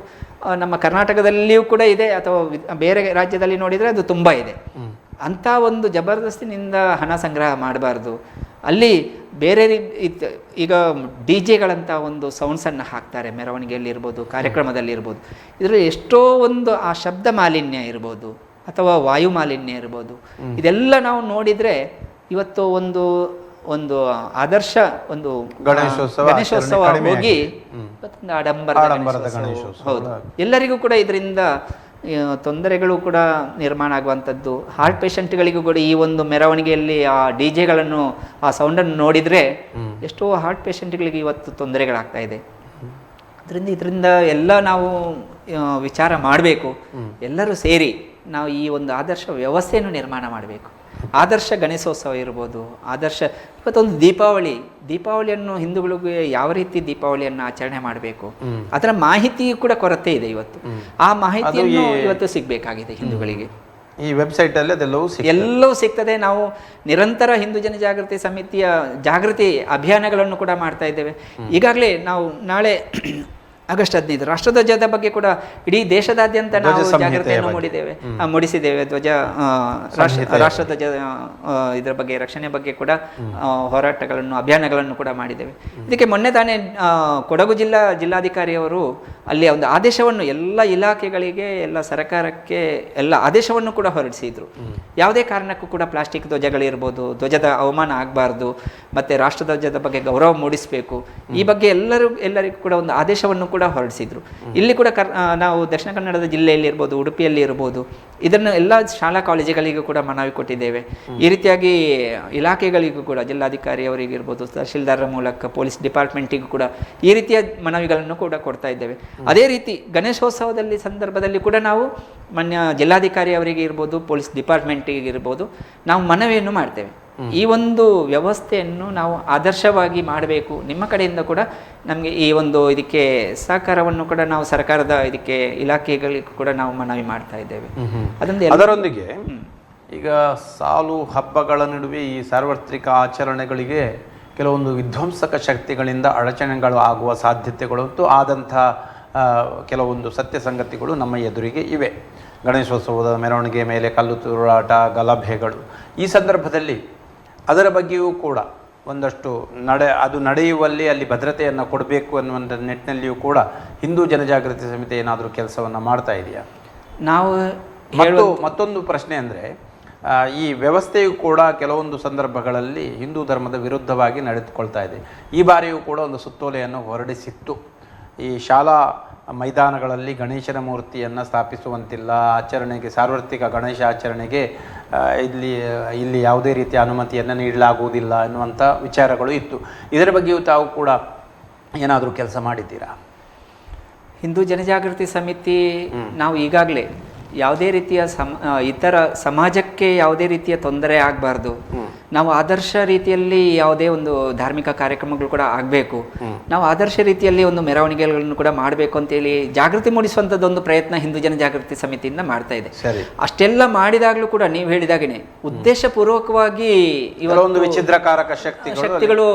ನಮ್ಮ ಕರ್ನಾಟಕದಲ್ಲಿಯೂ ಕೂಡ ಇದೆ, ಅಥವಾ ಬೇರೆ ರಾಜ್ಯದಲ್ಲಿ ನೋಡಿದರೆ ಅದು ತುಂಬ ಇದೆ. ಅಂಥ ಒಂದು ಜಬರ್ದಸ್ತಿನಿಂದ ಹಣ ಸಂಗ್ರಹ ಮಾಡಬಾರ್ದು. ಅಲ್ಲಿ ಬೇರೆ ಈಗ ಡಿ ಜೆಗಳಂಥ ಒಂದು ಸೌಂಡ್ಸನ್ನು ಹಾಕ್ತಾರೆ ಮೆರವಣಿಗೆಯಲ್ಲಿರ್ಬೋದು, ಕಾರ್ಯಕ್ರಮದಲ್ಲಿರ್ಬೋದು. ಇದರಲ್ಲಿ ಎಷ್ಟೋ ಒಂದು ಆ ಶಬ್ದ ಮಾಲಿನ್ಯ ಇರ್ಬೋದು ಅಥವಾ ವಾಯು ಮಾಲಿನ್ಯ ಇರ್ಬೋದು, ಇದೆಲ್ಲ ನಾವು ನೋಡಿದರೆ ಇವತ್ತು ಒಂದು ಆದರ್ಶ ಒಂದು ಗಣೇಶೋತ್ಸವ ಹೋಗಿ ಆಡಂಬರದ ಗಣೇಶೋತ್ಸವ. ಹೌದು, ಎಲ್ಲರಿಗೂ ಕೂಡ ಇದರಿಂದ ತೊಂದರೆಗಳು ಕೂಡ ನಿರ್ಮಾಣ ಆಗುವಂಥದ್ದು. ಹಾರ್ಟ್ ಪೇಷಂಟ್ಗಳಿಗೂ ಕೂಡ ಈ ಒಂದು ಮೆರವಣಿಗೆಯಲ್ಲಿ ಆ ಡಿ ಜೆಗಳನ್ನು ಆ ಸೌಂಡನ್ನು ನೋಡಿದರೆ ಎಷ್ಟೋ ಹಾರ್ಟ್ ಪೇಷಂಟ್ಗಳಿಗೆ ಇವತ್ತು ತೊಂದರೆಗಳಾಗ್ತಾ ಇದೆ. ಇದರಿಂದ ಎಲ್ಲ ನಾವು ವಿಚಾರ ಮಾಡಬೇಕು. ಎಲ್ಲರೂ ಸೇರಿ ನಾವು ಈ ಒಂದು ಆದರ್ಶ ವ್ಯವಸ್ಥೆಯನ್ನು ನಿರ್ಮಾಣ ಮಾಡಬೇಕು. ಆದರ್ಶ ಗಣೇಶೋತ್ಸವ ಇರ್ಬೋದು, ಆದರ್ಶ ಇವತ್ತೊಂದು ದೀಪಾವಳಿಯನ್ನು ಹಿಂದೂಗಳಿಗೆ ಯಾವ ರೀತಿ ದೀಪಾವಳಿಯನ್ನು ಆಚರಣೆ ಮಾಡಬೇಕು ಅದರ ಮಾಹಿತಿ ಕೂಡ ಕೊರತೆ ಇದೆ ಇವತ್ತು. ಆ ಮಾಹಿತಿಯನ್ನು ಇವತ್ತು ಸಿಗಬೇಕಾಗಿದೆ ಹಿಂದೂಗಳಿಗೆ. ಈ ವೆಬ್ಸೈಟ್ ಅಲ್ಲಿ ಎಲ್ಲವೂ ಸಿಗ್ತದೆ. ನಾವು ನಿರಂತರ ಹಿಂದೂ ಜನಜಾಗೃತಿ ಸಮಿತಿಯ ಜಾಗೃತಿ ಅಭಿಯಾನಗಳನ್ನು ಕೂಡ ಮಾಡ್ತಾ ಇದ್ದೇವೆ. ಈಗಾಗಲೇ ನಾವು ನಾಳೆ ಆಗಸ್ಟ್ 15 ರಾಷ್ಟ್ರಧ್ವಜದ ಬಗ್ಗೆ ಕೂಡ ಇಡೀ ದೇಶದಾದ್ಯಂತ ನಾವು ಜಾಗೃತಿಯನ್ನು ಮೂಡಿಸಿದ್ದೇವೆ. ರಾಷ್ಟ್ರಧ್ವಜ ಇದರ ಬಗ್ಗೆ ರಕ್ಷಣೆ ಬಗ್ಗೆ ಕೂಡ ಹೋರಾಟಗಳನ್ನು ಅಭಿಯಾನಗಳನ್ನು ಕೂಡ ಮಾಡಿದ್ದೇವೆ. ಇದಕ್ಕೆ ಮೊನ್ನೆ ತಾನೇ ಕೊಡಗು ಜಿಲ್ಲಾಧಿಕಾರಿಯವರು ಅಲ್ಲಿ ಒಂದು ಆದೇಶವನ್ನು ಎಲ್ಲ ಇಲಾಖೆಗಳಿಗೆ, ಎಲ್ಲ ಸರ್ಕಾರಕ್ಕೆ ಎಲ್ಲ ಆದೇಶವನ್ನು ಕೂಡ ಹೊರಡಿಸಿದ್ರು. ಯಾವುದೇ ಕಾರಣಕ್ಕೂ ಕೂಡ ಪ್ಲಾಸ್ಟಿಕ್ ಧ್ವಜಗಳಿರ್ಬೋದು, ಧ್ವಜದ ಅವಮಾನ ಆಗಬಾರ್ದು, ಮತ್ತು ರಾಷ್ಟ್ರಧ್ವಜದ ಬಗ್ಗೆ ಗೌರವ ಮೂಡಿಸಬೇಕು. ಈ ಬಗ್ಗೆ ಎಲ್ಲರಿಗೂ ಕೂಡ ಒಂದು ಆದೇಶವನ್ನು ಕೂಡ ಹೊರಡಿಸಿದ್ರು. ಇಲ್ಲಿ ಕೂಡ ನಾವು ದಕ್ಷಿಣ ಕನ್ನಡದ ಜಿಲ್ಲೆಯಲ್ಲಿ ಇರ್ಬೋದು, ಉಡುಪಿಯಲ್ಲಿ ಇರ್ಬೋದು, ಇದನ್ನು ಎಲ್ಲ ಶಾಲಾ ಕಾಲೇಜುಗಳಿಗೂ ಕೂಡ ಮನವಿ ಕೊಟ್ಟಿದ್ದೇವೆ. ಈ ರೀತಿಯಾಗಿ ಇಲಾಖೆಗಳಿಗೂ ಕೂಡ ಜಿಲ್ಲಾಧಿಕಾರಿಯವರಿಗಿರ್ಬೋದು, ತಹಶೀಲ್ದಾರರ ಮೂಲಕ ಪೊಲೀಸ್ ಡಿಪಾರ್ಟ್ಮೆಂಟಿಗೂ ಕೂಡ ಈ ರೀತಿಯ ಮನವಿಗಳನ್ನು ಕೂಡ ಕೊಡ್ತಾ ಇದ್ದೇವೆ. ಅದೇ ರೀತಿ ಗಣೇಶೋತ್ಸವದಲ್ಲಿ ಸಂದರ್ಭದಲ್ಲಿ ಕೂಡ ನಾವು ಮಾನ್ಯ ಜಿಲ್ಲಾಧಿಕಾರಿ ಅವರಿಗೆ ಇರ್ಬೋದು, ಪೊಲೀಸ್ ಡಿಪಾರ್ಟ್ಮೆಂಟಿಗೆ ಇರ್ಬೋದು, ನಾವು ಮನವಿಯನ್ನು ಮಾಡ್ತೇವೆ. ಈ ಒಂದು ವ್ಯವಸ್ಥೆಯನ್ನು ನಾವು ಆದರ್ಶವಾಗಿ ಮಾಡಬೇಕು. ನಿಮ್ಮ ಕಡೆಯಿಂದ ಕೂಡ ನಮಗೆ ಈ ಒಂದು ಇದಕ್ಕೆ ಸಹಕಾರವನ್ನು ಕೂಡ ನಾವು ಸರ್ಕಾರದ ಇದಕ್ಕೆ ಇಲಾಖೆಗಳಿಗೂ ಕೂಡ ನಾವು ಮನವಿ ಮಾಡ್ತಾ ಇದ್ದೇವೆ. ಅದರೊಂದಿಗೆ ಈಗ ಸಾಲು ಹಬ್ಬಗಳ ನಡುವೆ ಈ ಸಾರ್ವತ್ರಿಕ ಆಚರಣೆಗಳಿಗೆ ಕೆಲವೊಂದು ವಿಧ್ವಂಸಕ ಶಕ್ತಿಗಳಿಂದ ಅಡಚಣೆಗಳು ಆಗುವ ಸಾಧ್ಯತೆಗಳಂತೂ ಆದಂಥ ಕೆಲವೊಂದು ಸತ್ಯ ಸಂಗತಿಗಳು ನಮ್ಮ ಎದುರಿಗೆ ಇವೆ. ಗಣೇಶೋತ್ಸವದ ಮೆರವಣಿಗೆ ಮೇಲೆ ಕಲ್ಲು ತೂರಾಟ, ಗಲಭೆಗಳು, ಈ ಸಂದರ್ಭದಲ್ಲಿ ಅದರ ಬಗ್ಗೆಯೂ ಕೂಡ ಒಂದಷ್ಟು ಅದು ನಡೆಯುವಲ್ಲಿ ಅಲ್ಲಿ ಭದ್ರತೆಯನ್ನು ಕೊಡಬೇಕು ಅನ್ನುವಂಥ ನಿಟ್ಟಿನಲ್ಲಿಯೂ ಕೂಡ ಹಿಂದೂ ಜನಜಾಗೃತಿ ಸಮಿತಿ ಏನಾದರೂ ಕೆಲಸವನ್ನು ಮಾಡ್ತಾ ಇದೆಯಾ? ನಾವು ಮತ್ತೊಂದು ಪ್ರಶ್ನೆ ಅಂದರೆ, ಈ ವ್ಯವಸ್ಥೆಯು ಕೂಡ ಕೆಲವೊಂದು ಸಂದರ್ಭಗಳಲ್ಲಿ ಹಿಂದೂ ಧರ್ಮದ ವಿರುದ್ಧವಾಗಿ ನಡೆದುಕೊಳ್ತಾ ಇದೆ. ಈ ಬಾರಿಯೂ ಕೂಡ ಒಂದು ಸುತ್ತೋಲೆಯನ್ನು ಹೊರಡಿಸಿತ್ತು. ಈ ಶಾಲಾ ಮೈದಾನಗಳಲ್ಲಿ ಗಣೇಶನ ಮೂರ್ತಿಯನ್ನು ಸ್ಥಾಪಿಸುವಂತಿಲ್ಲ, ಆಚರಣೆಗೆ ಸಾರ್ವತ್ರಿಕ ಗಣೇಶ ಆಚರಣೆಗೆ ಇಲ್ಲಿ ಯಾವುದೇ ರೀತಿಯ ಅನುಮತಿಯನ್ನು ನೀಡಲಾಗುವುದಿಲ್ಲ ಎನ್ನುವಂಥ ವಿಚಾರಗಳು ಇತ್ತು. ಇದರ ಬಗ್ಗೆಯೂ ತಾವು ಕೂಡ ಏನಾದರೂ ಕೆಲಸ ಮಾಡಿದ್ದೀರಾ? ಹಿಂದೂ ಜನಜಾಗೃತಿ ಸಮಿತಿ ನಾವು ಈಗಾಗಲೇ ಯಾವುದೇ ರೀತಿಯ ಇತರ ಸಮಾಜಕ್ಕೆ ಯಾವುದೇ ರೀತಿಯ ತೊಂದರೆ ಆಗಬಾರ್ದು, ನಾವು ಆದರ್ಶ ರೀತಿಯಲ್ಲಿ ಯಾವುದೇ ಒಂದು ಧಾರ್ಮಿಕ ಕಾರ್ಯಕ್ರಮಗಳು ಕೂಡ ಆಗಬೇಕು, ನಾವು ಆದರ್ಶ ರೀತಿಯಲ್ಲಿ ಒಂದು ಮೆರವಣಿಗೆಗಳನ್ನು ಕೂಡ ಮಾಡಬೇಕು ಅಂತೇಳಿ ಜಾಗೃತಿ ಮೂಡಿಸುವಂಥದ್ದೊಂದು ಪ್ರಯತ್ನ ಹಿಂದೂ ಜನ ಜಾಗೃತಿ ಸಮಿತಿಯಿಂದ ಮಾಡ್ತಾ ಇದೆ. ಅಷ್ಟೆಲ್ಲ ಮಾಡಿದಾಗಲೂ ಕೂಡ ನೀವು ಹೇಳಿದಾಗೇನೆ ಉದ್ದೇಶಪೂರ್ವಕವಾಗಿ ಒಂದು ವಿಚಿದ್ರಕಾರಕ ಶಕ್ತಿಗಳು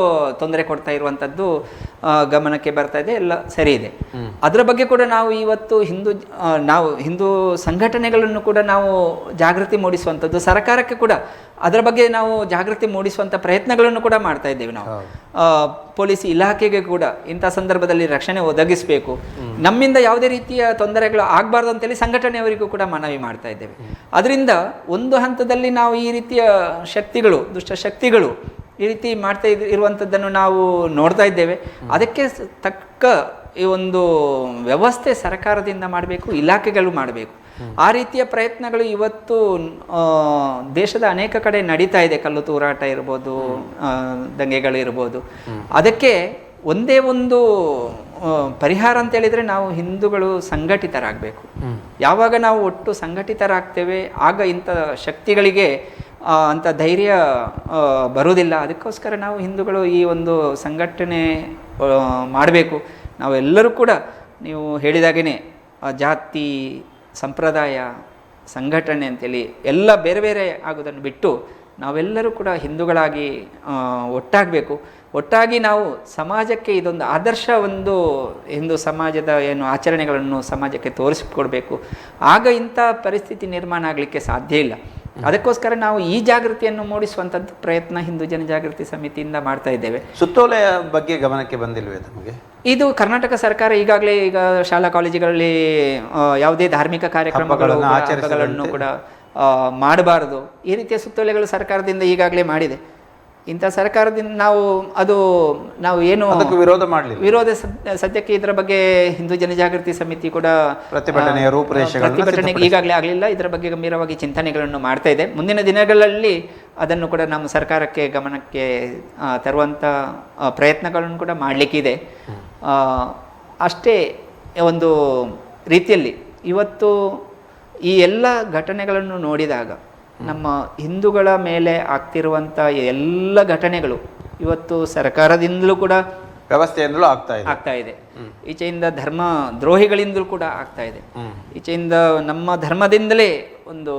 ತೊಂದರೆ ಕೊಡ್ತಾ ಇರುವಂಥದ್ದು ಗಮನಕ್ಕೆ ಬರ್ತಾ ಇದೆ. ಎಲ್ಲ ಸರಿ ಇದೆ. ಅದರ ಬಗ್ಗೆ ಕೂಡ ನಾವು ಇವತ್ತು ಹಿಂದೂ ಸಂಘಟನೆಗಳನ್ನು ಕೂಡ ನಾವು ಜಾಗೃತಿ ಮೂಡಿಸುವಂಥದ್ದು, ಸರ್ಕಾರಕ್ಕೆ ಕೂಡ ಅದರ ಬಗ್ಗೆ ನಾವು ಜಾಗೃತಿ ಮೂಡಿಸುವಂಥ ಪ್ರಯತ್ನಗಳನ್ನು ಕೂಡ ಮಾಡ್ತಾ ಇದ್ದೇವೆ. ನಾವು ಪೊಲೀಸ್ ಇಲಾಖೆಗೆ ಕೂಡ ಇಂಥ ಸಂದರ್ಭದಲ್ಲಿ ರಕ್ಷಣೆ ಒದಗಿಸಬೇಕು, ನಮ್ಮಿಂದ ಯಾವುದೇ ರೀತಿಯ ತೊಂದರೆಗಳು ಆಗಬಾರ್ದು ಅಂತೇಳಿ ಸಂಘಟನೆಯವರಿಗೂ ಕೂಡ ಮನವಿ ಮಾಡ್ತಾ ಇದ್ದೇವೆ. ಅದರಿಂದ ಒಂದು ಹಂತದಲ್ಲಿ ನಾವು ಈ ರೀತಿಯ ಶಕ್ತಿಗಳು, ದುಷ್ಟಶಕ್ತಿಗಳು ಈ ರೀತಿ ಮಾಡ್ತಾ ಇರುವಂಥದ್ದನ್ನು ನಾವು ನೋಡ್ತಾ ಇದ್ದೇವೆ. ಅದಕ್ಕೆ ತಕ್ಕ ಈ ಒಂದು ವ್ಯವಸ್ಥೆ ಸರ್ಕಾರದಿಂದ ಮಾಡಬೇಕು, ಇಲಾಖೆಗಳು ಮಾಡಬೇಕು. ಆ ರೀತಿಯ ಪ್ರಯತ್ನಗಳು ಇವತ್ತು ದೇಶದ ಅನೇಕ ಕಡೆ ನಡೀತಾ ಇದೆ. ಕಲ್ಲು ತೂರಾಟ ಇರ್ಬೋದು, ದಂಗೆಗಳಿರ್ಬೋದು. ಅದಕ್ಕೆ ಒಂದೇ ಒಂದು ಪರಿಹಾರ ಅಂತ ಹೇಳಿದರೆ ನಾವು ಹಿಂದೂಗಳು ಸಂಘಟಿತರಾಗಬೇಕು. ಯಾವಾಗ ನಾವು ಒಟ್ಟು ಸಂಘಟಿತರಾಗ್ತೇವೆ ಆಗ ಇಂಥ ಶಕ್ತಿಗಳಿಗೆ ಅಂಥ ಧೈರ್ಯ ಬರುವುದಿಲ್ಲ. ಅದಕ್ಕೋಸ್ಕರ ನಾವು ಹಿಂದೂಗಳು ಈ ಒಂದು ಸಂಘಟನೆ ಮಾಡಬೇಕು. ನಾವೆಲ್ಲರೂ ಕೂಡ ನೀವು ಹೇಳಿದಾಗೇ ಜಾತಿ, ಸಂಪ್ರದಾಯ, ಸಂಘಟನೆ ಅಂತೇಳಿ ಎಲ್ಲ ಬೇರೆ ಬೇರೆ ಆಗೋದನ್ನು ಬಿಟ್ಟು ನಾವೆಲ್ಲರೂ ಕೂಡ ಹಿಂದೂಗಳಾಗಿ ಒಟ್ಟಾಗಬೇಕು. ಒಟ್ಟಾಗಿ ನಾವು ಸಮಾಜಕ್ಕೆ ಇದೊಂದು ಆದರ್ಶ ಒಂದು ಹಿಂದೂ ಸಮಾಜದ ಏನು ಆಚರಣೆಗಳನ್ನು ಸಮಾಜಕ್ಕೆ ತೋರಿಸಿಕೊಡ್ಬೇಕು. ಆಗ ಇಂಥ ಪರಿಸ್ಥಿತಿ ನಿರ್ಮಾಣ ಆಗಲಿಕ್ಕೆ ಸಾಧ್ಯ ಇಲ್ಲ. ಅದಕ್ಕೋಸ್ಕರ ನಾವು ಈ ಜಾಗೃತಿಯನ್ನು ಮೂಡಿಸುವಂಥದ್ದು ಪ್ರಯತ್ನ ಹಿಂದೂ ಜನಜಾಗೃತಿ ಸಮಿತಿಯಿಂದ ಮಾಡ್ತಾ ಇದ್ದೇವೆ. ಸುತ್ತೋಲೆಯ ಬಗ್ಗೆ ಗಮನಕ್ಕೆ ಬಂದಿಲ್ವೇ ತಮಗೆ? ಇದು ಕರ್ನಾಟಕ ಸರ್ಕಾರ ಈಗಾಗಲೇ ಈಗ ಶಾಲಾ ಕಾಲೇಜುಗಳಲ್ಲಿ ಯಾವುದೇ ಧಾರ್ಮಿಕ ಕಾರ್ಯಕ್ರಮಗಳನ್ನು ಕೂಡ ಮಾಡಬಾರದು ಈ ರೀತಿಯ ಸುತ್ತೋಲೆಗಳು ಸರ್ಕಾರದಿಂದ ಈಗಾಗಲೇ ಮಾಡಿದೆ. ಇಂಥ ಸರ್ಕಾರದಿಂದ ನಾವು ಏನು ವಿರೋಧ ಸದ್ಯಕ್ಕೆ ಇದರ ಬಗ್ಗೆ ಹಿಂದೂ ಜನಜಾಗೃತಿ ಸಮಿತಿ ಕೂಡ ಪ್ರತಿಭಟನೆಗೆ ಈಗಾಗಲೇ ಆಗಲಿಲ್ಲ. ಇದರ ಬಗ್ಗೆ ಗಂಭೀರವಾಗಿ ಚಿಂತನೆಗಳನ್ನು ಮಾಡ್ತಾ ಇದೆ. ಮುಂದಿನ ದಿನಗಳಲ್ಲಿ ಅದನ್ನು ಕೂಡ ನಮ್ಮ ಸರ್ಕಾರಕ್ಕೆ ಗಮನಕ್ಕೆ ತರುವಂಥ ಪ್ರಯತ್ನಗಳನ್ನು ಕೂಡ ಮಾಡಲಿಕ್ಕಿದೆ. ಅಷ್ಟೇ ಒಂದು ರೀತಿಯಲ್ಲಿ ಇವತ್ತು ಈ ಎಲ್ಲ ಘಟನೆಗಳನ್ನು ನೋಡಿದಾಗ ನಮ್ಮ ಹಿಂದೂಗಳ ಮೇಲೆ ಆಗ್ತಿರುವಂಥ ಎಲ್ಲ ಘಟನೆಗಳು ಇವತ್ತು ಸರ್ಕಾರದಿಂದಲೂ ಕೂಡ ವ್ಯವಸ್ಥೆಯಿಂದಲೂ ಆಗ್ತಾ ಇದೆ. ಈಚೆಯಿಂದ ಧರ್ಮ ದ್ರೋಹಿಗಳಿಂದಲೂ ಕೂಡ ಆಗ್ತಾ ಇದೆ. ಈಚೆಯಿಂದ ನಮ್ಮ ಧರ್ಮದಿಂದಲೇ ಒಂದು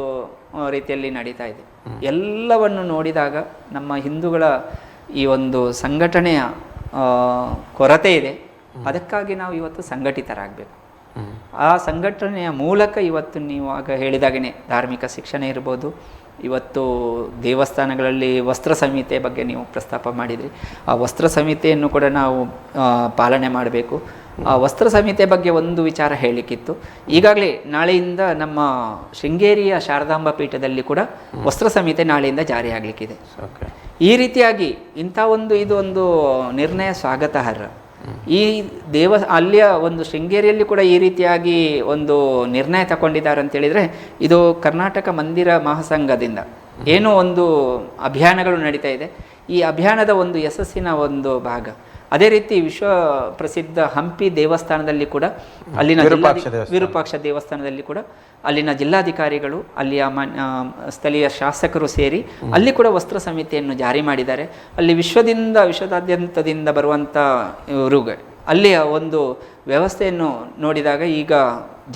ರೀತಿಯಲ್ಲಿ ನಡೀತಾ ಇದೆ. ಎಲ್ಲವನ್ನು ನೋಡಿದಾಗ ನಮ್ಮ ಹಿಂದೂಗಳ ಈ ಒಂದು ಸಂಘಟನೆಯ ಕೊರತೆ ಇದೆ. ಅದಕ್ಕಾಗಿ ನಾವು ಇವತ್ತು ಸಂಘಟಿತರಾಗಬೇಕು. ಆ ಸಂಘಟನೆಯ ಮೂಲಕ ಇವತ್ತು ನೀವು ಆಗ ಹೇಳಿದಾಗೇ ಧಾರ್ಮಿಕ ಶಿಕ್ಷಣ ಇರ್ಬೋದು, ಇವತ್ತು ದೇವಸ್ಥಾನಗಳಲ್ಲಿ ವಸ್ತ್ರ ಸಂಹಿತೆ ಬಗ್ಗೆ ನೀವು ಪ್ರಸ್ತಾಪ ಮಾಡಿದ್ರಿ. ಆ ವಸ್ತ್ರ ಸಂಹಿತೆಯನ್ನು ಕೂಡ ನಾವು ಪಾಲನೆ ಮಾಡಬೇಕು. ಆ ವಸ್ತ್ರ ಸಂಹಿತೆ ಬಗ್ಗೆ ಒಂದು ವಿಚಾರ ಹೇಳಲಿಕ್ಕಿತ್ತು. ಈಗಾಗಲೇ ನಾಳೆಯಿಂದ ನಮ್ಮ ಶೃಂಗೇರಿಯ ಶಾರದಾಂಬ ಪೀಠದಲ್ಲಿ ಕೂಡ ವಸ್ತ್ರ ಸಂಹಿತೆ ನಾಳೆಯಿಂದ ಜಾರಿಯಾಗಲಿಕ್ಕಿದೆ. ಈ ರೀತಿಯಾಗಿ ಇಂಥ ಇದು ಒಂದು ನಿರ್ಣಯ ಸ್ವಾಗತಾರ್ಹ. ಈ ಅಲ್ಲಿಯ ಒಂದು ಶೃಂಗೇರಿಯಲ್ಲಿ ಕೂಡ ಈ ರೀತಿಯಾಗಿ ಒಂದು ನಿರ್ಣಯ ತಗೊಂಡಿದ್ದಾರೆ ಅಂತೇಳಿದರೆ ಇದು ಕರ್ನಾಟಕ ಮಂದಿರ ಮಹಾಸಂಘದಿಂದ ಏನೋ ಒಂದು ಅಭಿಯಾನಗಳು ನಡೀತಾ ಇದೆ. ಈ ಅಭಿಯಾನದ ಒಂದು ಯಶಸ್ಸಿನ ಒಂದು ಭಾಗ. ಅದೇ ರೀತಿ ವಿಶ್ವ ಪ್ರಸಿದ್ಧ ಹಂಪಿ ದೇವಸ್ಥಾನದಲ್ಲಿ ಕೂಡ ಅಲ್ಲಿನ ವಿರೂಪಾಕ್ಷ ದೇವಸ್ಥಾನದಲ್ಲಿ ಕೂಡ ಅಲ್ಲಿನ ಜಿಲ್ಲಾಧಿಕಾರಿಗಳು, ಅಲ್ಲಿಯ ಸ್ಥಳೀಯ ಶಾಸಕರು ಸೇರಿ ಅಲ್ಲಿ ಕೂಡ ವಸ್ತ್ರ ಸಂಹಿತೆಯನ್ನು ಜಾರಿ ಮಾಡಿದ್ದಾರೆ. ಅಲ್ಲಿ ವಿಶ್ವದಾದ್ಯಂತದಿಂದ ಬರುವಂಥ ಅಲ್ಲಿಯ ಒಂದು ವ್ಯವಸ್ಥೆಯನ್ನು ನೋಡಿದಾಗ ಈಗ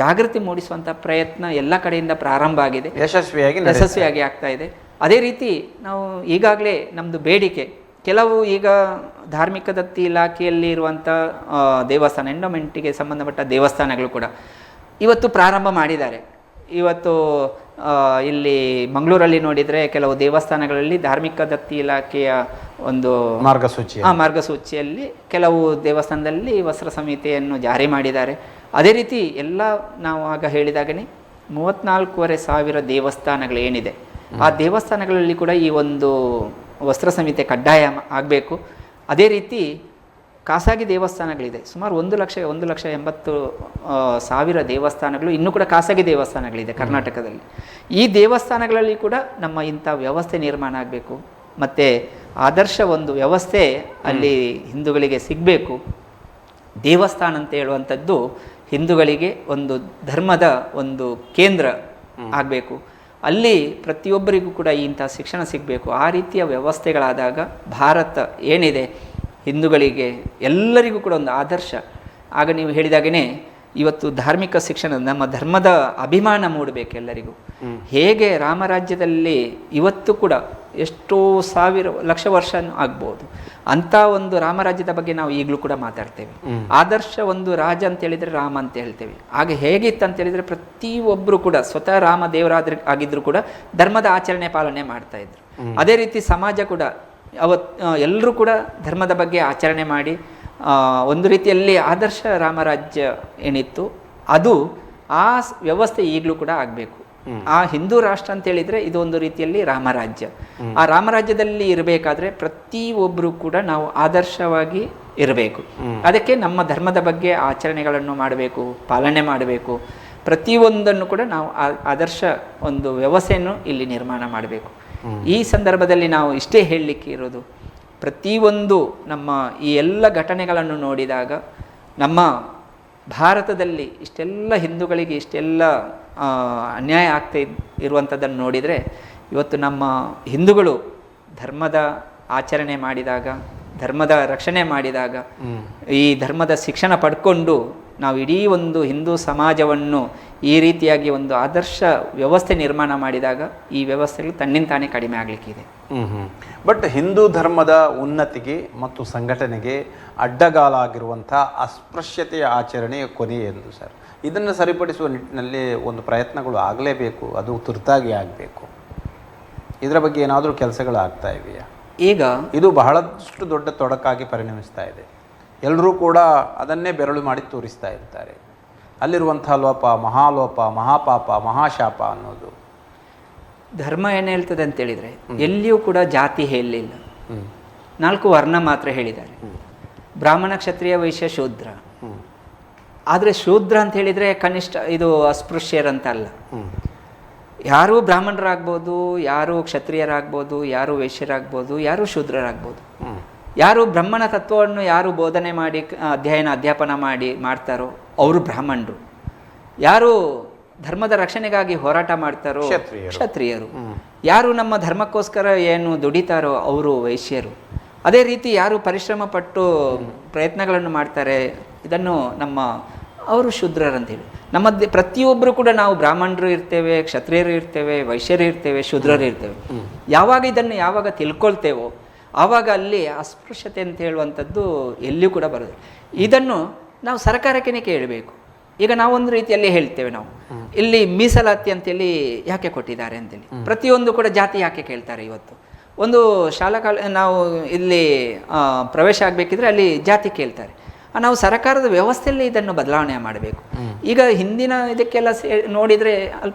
ಜಾಗೃತಿ ಮೂಡಿಸುವಂಥ ಪ್ರಯತ್ನ ಎಲ್ಲ ಕಡೆಯಿಂದ ಪ್ರಾರಂಭ ಆಗಿದೆ, ಯಶಸ್ವಿಯಾಗಿ ಆಗ್ತಾ ಇದೆ. ಅದೇ ರೀತಿ ನಾವು ಈಗಾಗಲೇ ನಮ್ಮದು ಬೇಡಿಕೆ ಕೆಲವು ಈಗ ಧಾರ್ಮಿಕ ದತ್ತಿ ಇಲಾಖೆಯಲ್ಲಿ ಇರುವಂಥ ದೇವಸ್ಥಾನ, ಎಂಡೋಮೆಂಟಿಗೆ ಸಂಬಂಧಪಟ್ಟ ದೇವಸ್ಥಾನಗಳು ಕೂಡ ಇವತ್ತು ಪ್ರಾರಂಭ ಮಾಡಿದ್ದಾರೆ. ಇವತ್ತು ಇಲ್ಲಿ ಮಂಗಳೂರಲ್ಲಿ ನೋಡಿದರೆ ಕೆಲವು ದೇವಸ್ಥಾನಗಳಲ್ಲಿ ಧಾರ್ಮಿಕ ದತ್ತಿ ಇಲಾಖೆಯ ಒಂದು ಮಾರ್ಗಸೂಚಿಯಲ್ಲಿ ಕೆಲವು ದೇವಸ್ಥಾನದಲ್ಲಿ ವಸ್ತ್ರ ಸಂಹಿತೆಯನ್ನು ಜಾರಿ ಮಾಡಿದ್ದಾರೆ. ಅದೇ ರೀತಿ ಎಲ್ಲ ನಾವು ಆಗ ಹೇಳಿದಾಗನೇ 34,500 ದೇವಸ್ಥಾನಗಳು ಏನಿದೆ ಆ ದೇವಸ್ಥಾನಗಳಲ್ಲಿ ಕೂಡ ಈ ಒಂದು ವಸ್ತ್ರ ಸಂಹಿತೆ ಕಡ್ಡಾಯ ಆಗಬೇಕು. ಅದೇ ರೀತಿ ಖಾಸಗಿ ದೇವಸ್ಥಾನಗಳಿದೆ, ಸುಮಾರು 1,80,000 ದೇವಸ್ಥಾನಗಳು ಇನ್ನೂ ಕೂಡ ಖಾಸಗಿ ದೇವಸ್ಥಾನಗಳಿದೆ ಕರ್ನಾಟಕದಲ್ಲಿ. ಈ ದೇವಸ್ಥಾನಗಳಲ್ಲಿ ಕೂಡ ನಮ್ಮ ಇಂಥ ವ್ಯವಸ್ಥೆ ನಿರ್ಮಾಣ ಆಗಬೇಕು. ಮತ್ತು ಆದರ್ಶ ಒಂದು ವ್ಯವಸ್ಥೆ ಅಲ್ಲಿ ಹಿಂದೂಗಳಿಗೆ ಸಿಗಬೇಕು. ದೇವಸ್ಥಾನ ಅಂತ ಹೇಳುವಂಥದ್ದು ಹಿಂದೂಗಳಿಗೆ ಒಂದು ಧರ್ಮದ ಒಂದು ಕೇಂದ್ರ ಆಗಬೇಕು. ಅಲ್ಲಿ ಪ್ರತಿಯೊಬ್ಬರಿಗೂ ಕೂಡ ಇಂಥ ಶಿಕ್ಷಣ ಸಿಗಬೇಕು. ಆ ರೀತಿಯ ವ್ಯವಸ್ಥೆಗಳಾದಾಗ ಭಾರತ ಏನಿದೆ ಹಿಂದೂಗಳಿಗೆ ಎಲ್ಲರಿಗೂ ಕೂಡ ಒಂದು ಆದರ್ಶ. ಆಗ ನೀವು ಹೇಳಿದಾಗೇ ಇವತ್ತು ಧಾರ್ಮಿಕ ಶಿಕ್ಷಣ, ನಮ್ಮ ಧರ್ಮದ ಅಭಿಮಾನ ಮೂಡಬೇಕು ಎಲ್ಲರಿಗೂ. ಹೇಗೆ ರಾಮರಾಜ್ಯದಲ್ಲಿ ಇವತ್ತು ಕೂಡ ಎಷ್ಟೋ ಸಾವಿರ ಲಕ್ಷ ವರ್ಷ ಆಗ್ಬೋದು, ಅಂಥ ಒಂದು ರಾಮರಾಜ್ಯದ ಬಗ್ಗೆ ನಾವು ಈಗಲೂ ಕೂಡ ಮಾತಾಡ್ತೇವೆ. ಆದರ್ಶ ಒಂದು ರಾಜ ಅಂತ ಹೇಳಿದರೆ ರಾಮ ಅಂತ ಹೇಳ್ತೇವೆ. ಆಗ ಹೇಗಿತ್ತು ಅಂತ ಹೇಳಿದರೆ ಪ್ರತಿಯೊಬ್ಬರು ಕೂಡ ಸ್ವತಃ ರಾಮ ದೇವರಾದ್ರ ಆಗಿದ್ರು ಕೂಡ ಧರ್ಮದ ಆಚರಣೆ ಪಾಲನೆ ಮಾಡ್ತಾ ಇದ್ರು. ಅದೇ ರೀತಿ ಸಮಾಜ ಕೂಡ ಎಲ್ಲರೂ ಕೂಡ ಧರ್ಮದ ಬಗ್ಗೆ ಆಚರಣೆ ಮಾಡಿ ಒಂದು ರೀತಿಯಲ್ಲಿ ಆದರ್ಶ ರಾಮರಾಜ್ಯ ಏನಿತ್ತು ಅದು ಆ ವ್ಯವಸ್ಥೆ ಈಗಲೂ ಕೂಡ ಆಗಬೇಕು. ಆ ಹಿಂದೂ ರಾಷ್ಟ್ರ ಅಂತ ಹೇಳಿದರೆ ಇದು ಒಂದು ರೀತಿಯಲ್ಲಿ ರಾಮರಾಜ್ಯ. ಆ ರಾಮರಾಜ್ಯದಲ್ಲಿ ಇರಬೇಕಾದ್ರೆ ಪ್ರತಿಯೊಬ್ಬರು ಕೂಡ ನಾವು ಆದರ್ಶವಾಗಿ ಇರಬೇಕು. ಅದಕ್ಕೆ ನಮ್ಮ ಧರ್ಮದ ಬಗ್ಗೆ ಆಚರಣೆಗಳನ್ನು ಮಾಡಬೇಕು, ಪಾಲನೆ ಮಾಡಬೇಕು. ಪ್ರತಿಯೊಂದನ್ನು ಕೂಡ ನಾವು ಆದರ್ಶ ಒಂದು ವ್ಯವಸ್ಥೆಯನ್ನು ಇಲ್ಲಿ ನಿರ್ಮಾಣ ಮಾಡಬೇಕು. ಈ ಸಂದರ್ಭದಲ್ಲಿ ನಾವು ಇಷ್ಟೇ ಹೇಳಲಿಕ್ಕೆ ಇರೋದು, ಪ್ರತಿಯೊಂದು ನಮ್ಮ ಈ ಎಲ್ಲ ಘಟನೆಗಳನ್ನು ನೋಡಿದಾಗ ನಮ್ಮ ಭಾರತದಲ್ಲಿ ಇಷ್ಟೆಲ್ಲ ಹಿಂದೂಗಳಿಗೆ ಇಷ್ಟೆಲ್ಲ ಅನ್ಯಾಯ ಆಗ್ತಾ ಇರುವಂಥದ್ದನ್ನು ನೋಡಿದರೆ, ಇವತ್ತು ನಮ್ಮ ಹಿಂದೂಗಳು ಧರ್ಮದ ಆಚರಣೆ ಮಾಡಿದಾಗ, ಧರ್ಮದ ರಕ್ಷಣೆ ಮಾಡಿದಾಗ, ಈ ಧರ್ಮದ ಶಿಕ್ಷಣ ಪಡ್ಕೊಂಡು ನಾವು ಇಡೀ ಒಂದು ಹಿಂದೂ ಸಮಾಜವನ್ನು ಈ ರೀತಿಯಾಗಿ ಒಂದು ಆದರ್ಶ ವ್ಯವಸ್ಥೆ ನಿರ್ಮಾಣ ಮಾಡಿದಾಗ ಈ ವ್ಯವಸ್ಥೆಗಳು ತನ್ನಿಂತಾನೇ ಕಡಿಮೆ ಆಗಲಿಕ್ಕಿದೆ. ಬಟ್ ಹಿಂದೂ ಧರ್ಮದ ಉನ್ನತಿಗೆ ಮತ್ತು ಸಂಘಟನೆಗೆ ಅಡ್ಡಗಾಲಾಗಿರುವಂಥ ಅಸ್ಪೃಶ್ಯತೆಯ ಆಚರಣೆಯ ಕೊನೆಯೆಂದು ಸರ್, ಇದನ್ನು ಸರಿಪಡಿಸುವ ನಿಟ್ಟಿನಲ್ಲಿ ಒಂದು ಪ್ರಯತ್ನಗಳು ಆಗಲೇಬೇಕು, ಅದು ತುರ್ತಾಗಿ ಆಗಬೇಕು. ಇದರ ಬಗ್ಗೆ ಏನಾದರೂ ಕೆಲಸಗಳು ಆಗ್ತಾ ಇದೆಯಾ? ಈಗ ಇದು ಬಹಳಷ್ಟು ದೊಡ್ಡ ತೊಡಕಾಗಿ ಪರಿಣಮಿಸ್ತಾ ಇದೆ. ಎಲ್ಲರೂ ಕೂಡ ಅದನ್ನೇ ಬೆರಳು ಮಾಡಿ ತೋರಿಸ್ತಾ ಇರ್ತಾರೆ. ಅಲ್ಲಿರುವಂಥ ಲೋಪ, ಮಹಾಲೋಪ, ಮಹಾಪಾಪ, ಮಹಾಶಾಪ ಅನ್ನೋದು. ಧರ್ಮ ಏನು ಹೇಳ್ತದೆ ಅಂತೇಳಿದರೆ ಎಲ್ಲಿಯೂ ಕೂಡ ಜಾತಿ ಹೇಳಲಿಲ್ಲ, 4 ವರ್ಣ ಮಾತ್ರ ಹೇಳಿದ್ದಾರೆ. ಬ್ರಾಹ್ಮಣ, ಕ್ಷತ್ರಿಯ, ವೈಶ್ಯ, ಶೂದ್ರ. ಆದರೆ ಶೂದ್ರ ಅಂತ ಹೇಳಿದರೆ ಕನಿಷ್ಠ ಇದು ಅಸ್ಪೃಶ್ಯರಂತ ಅಲ್ಲ. ಯಾರೂ ಬ್ರಾಹ್ಮಣರಾಗ್ಬೋದು, ಯಾರು ಕ್ಷತ್ರಿಯರಾಗ್ಬೋದು, ಯಾರು ವೈಶ್ಯರಾಗ್ಬೋದು, ಯಾರು ಶೂದ್ರರಾಗ್ಬೋದು. ಯಾರು ಬ್ರಹ್ಮಣ ತತ್ವವನ್ನು ಯಾರು ಬೋಧನೆ ಮಾಡಿ ಅಧ್ಯಾಪನ ಮಾಡ್ತಾರೋ ಅವರು ಬ್ರಾಹ್ಮಣರು. ಯಾರು ಧರ್ಮದ ರಕ್ಷಣೆಗಾಗಿ ಹೋರಾಟ ಮಾಡ್ತಾರೋ ಕ್ಷತ್ರಿಯರು. ಯಾರು ನಮ್ಮ ಧರ್ಮಕ್ಕೋಸ್ಕರ ಏನು ದುಡಿತಾರೋ ಅವರು ವೈಶ್ಯರು. ಅದೇ ರೀತಿ ಯಾರು ಪರಿಶ್ರಮ ಪಟ್ಟು ಪ್ರಯತ್ನಗಳನ್ನು ಮಾಡ್ತಾರೆ ಇದನ್ನು ಅವರು ಶೂದ್ರರಂತೇಳಿ. ನಮ್ಮ ಪ್ರತಿಯೊಬ್ಬರು ಕೂಡ ನಾವು ಬ್ರಾಹ್ಮಣರು ಇರ್ತೇವೆ, ಕ್ಷತ್ರಿಯರು ಇರ್ತೇವೆ, ವೈಶ್ಯರು ಇರ್ತೇವೆ, ಶೂದ್ರರು ಇರ್ತೇವೆ. ಯಾವಾಗ ತಿಳ್ಕೊಳ್ತೇವೋ ಆವಾಗ ಅಲ್ಲಿ ಅಸ್ಪೃಶ್ಯತೆ ಅಂತ ಹೇಳುವಂಥದ್ದು ಎಲ್ಲಿಯೂ ಕೂಡ ಬರೋದು. ಇದನ್ನು ನಾವು ಸರ್ಕಾರಕ್ಕೇ ಕೇಳಬೇಕು. ಈಗ ನಾವೊಂದು ರೀತಿಯಲ್ಲಿ ಹೇಳ್ತೇವೆ, ನಾವು ಇಲ್ಲಿ ಮೀಸಲಾತಿ ಅಂತೇಳಿ ಯಾಕೆ ಕೊಟ್ಟಿದ್ದಾರೆ ಅಂತೇಳಿ. ಪ್ರತಿಯೊಂದು ಕೂಡ ಜಾತಿ ಯಾಕೆ ಕೇಳ್ತಾರೆ. ಇವತ್ತು ಒಂದು ನಾವು ಇಲ್ಲಿ ಪ್ರವೇಶ ಆಗಬೇಕಿದ್ರೆ ಅಲ್ಲಿ ಜಾತಿ ಕೇಳ್ತಾರೆ. ನಾವು ಸರ್ಕಾರದ ವ್ಯವಸ್ಥೆಯಲ್ಲಿ ಇದನ್ನು ಬದಲಾವಣೆ ಮಾಡಬೇಕು. ಈಗ ಹಿಂದಿನ ಇದಕ್ಕೆಲ್ಲ ನೋಡಿದರೆ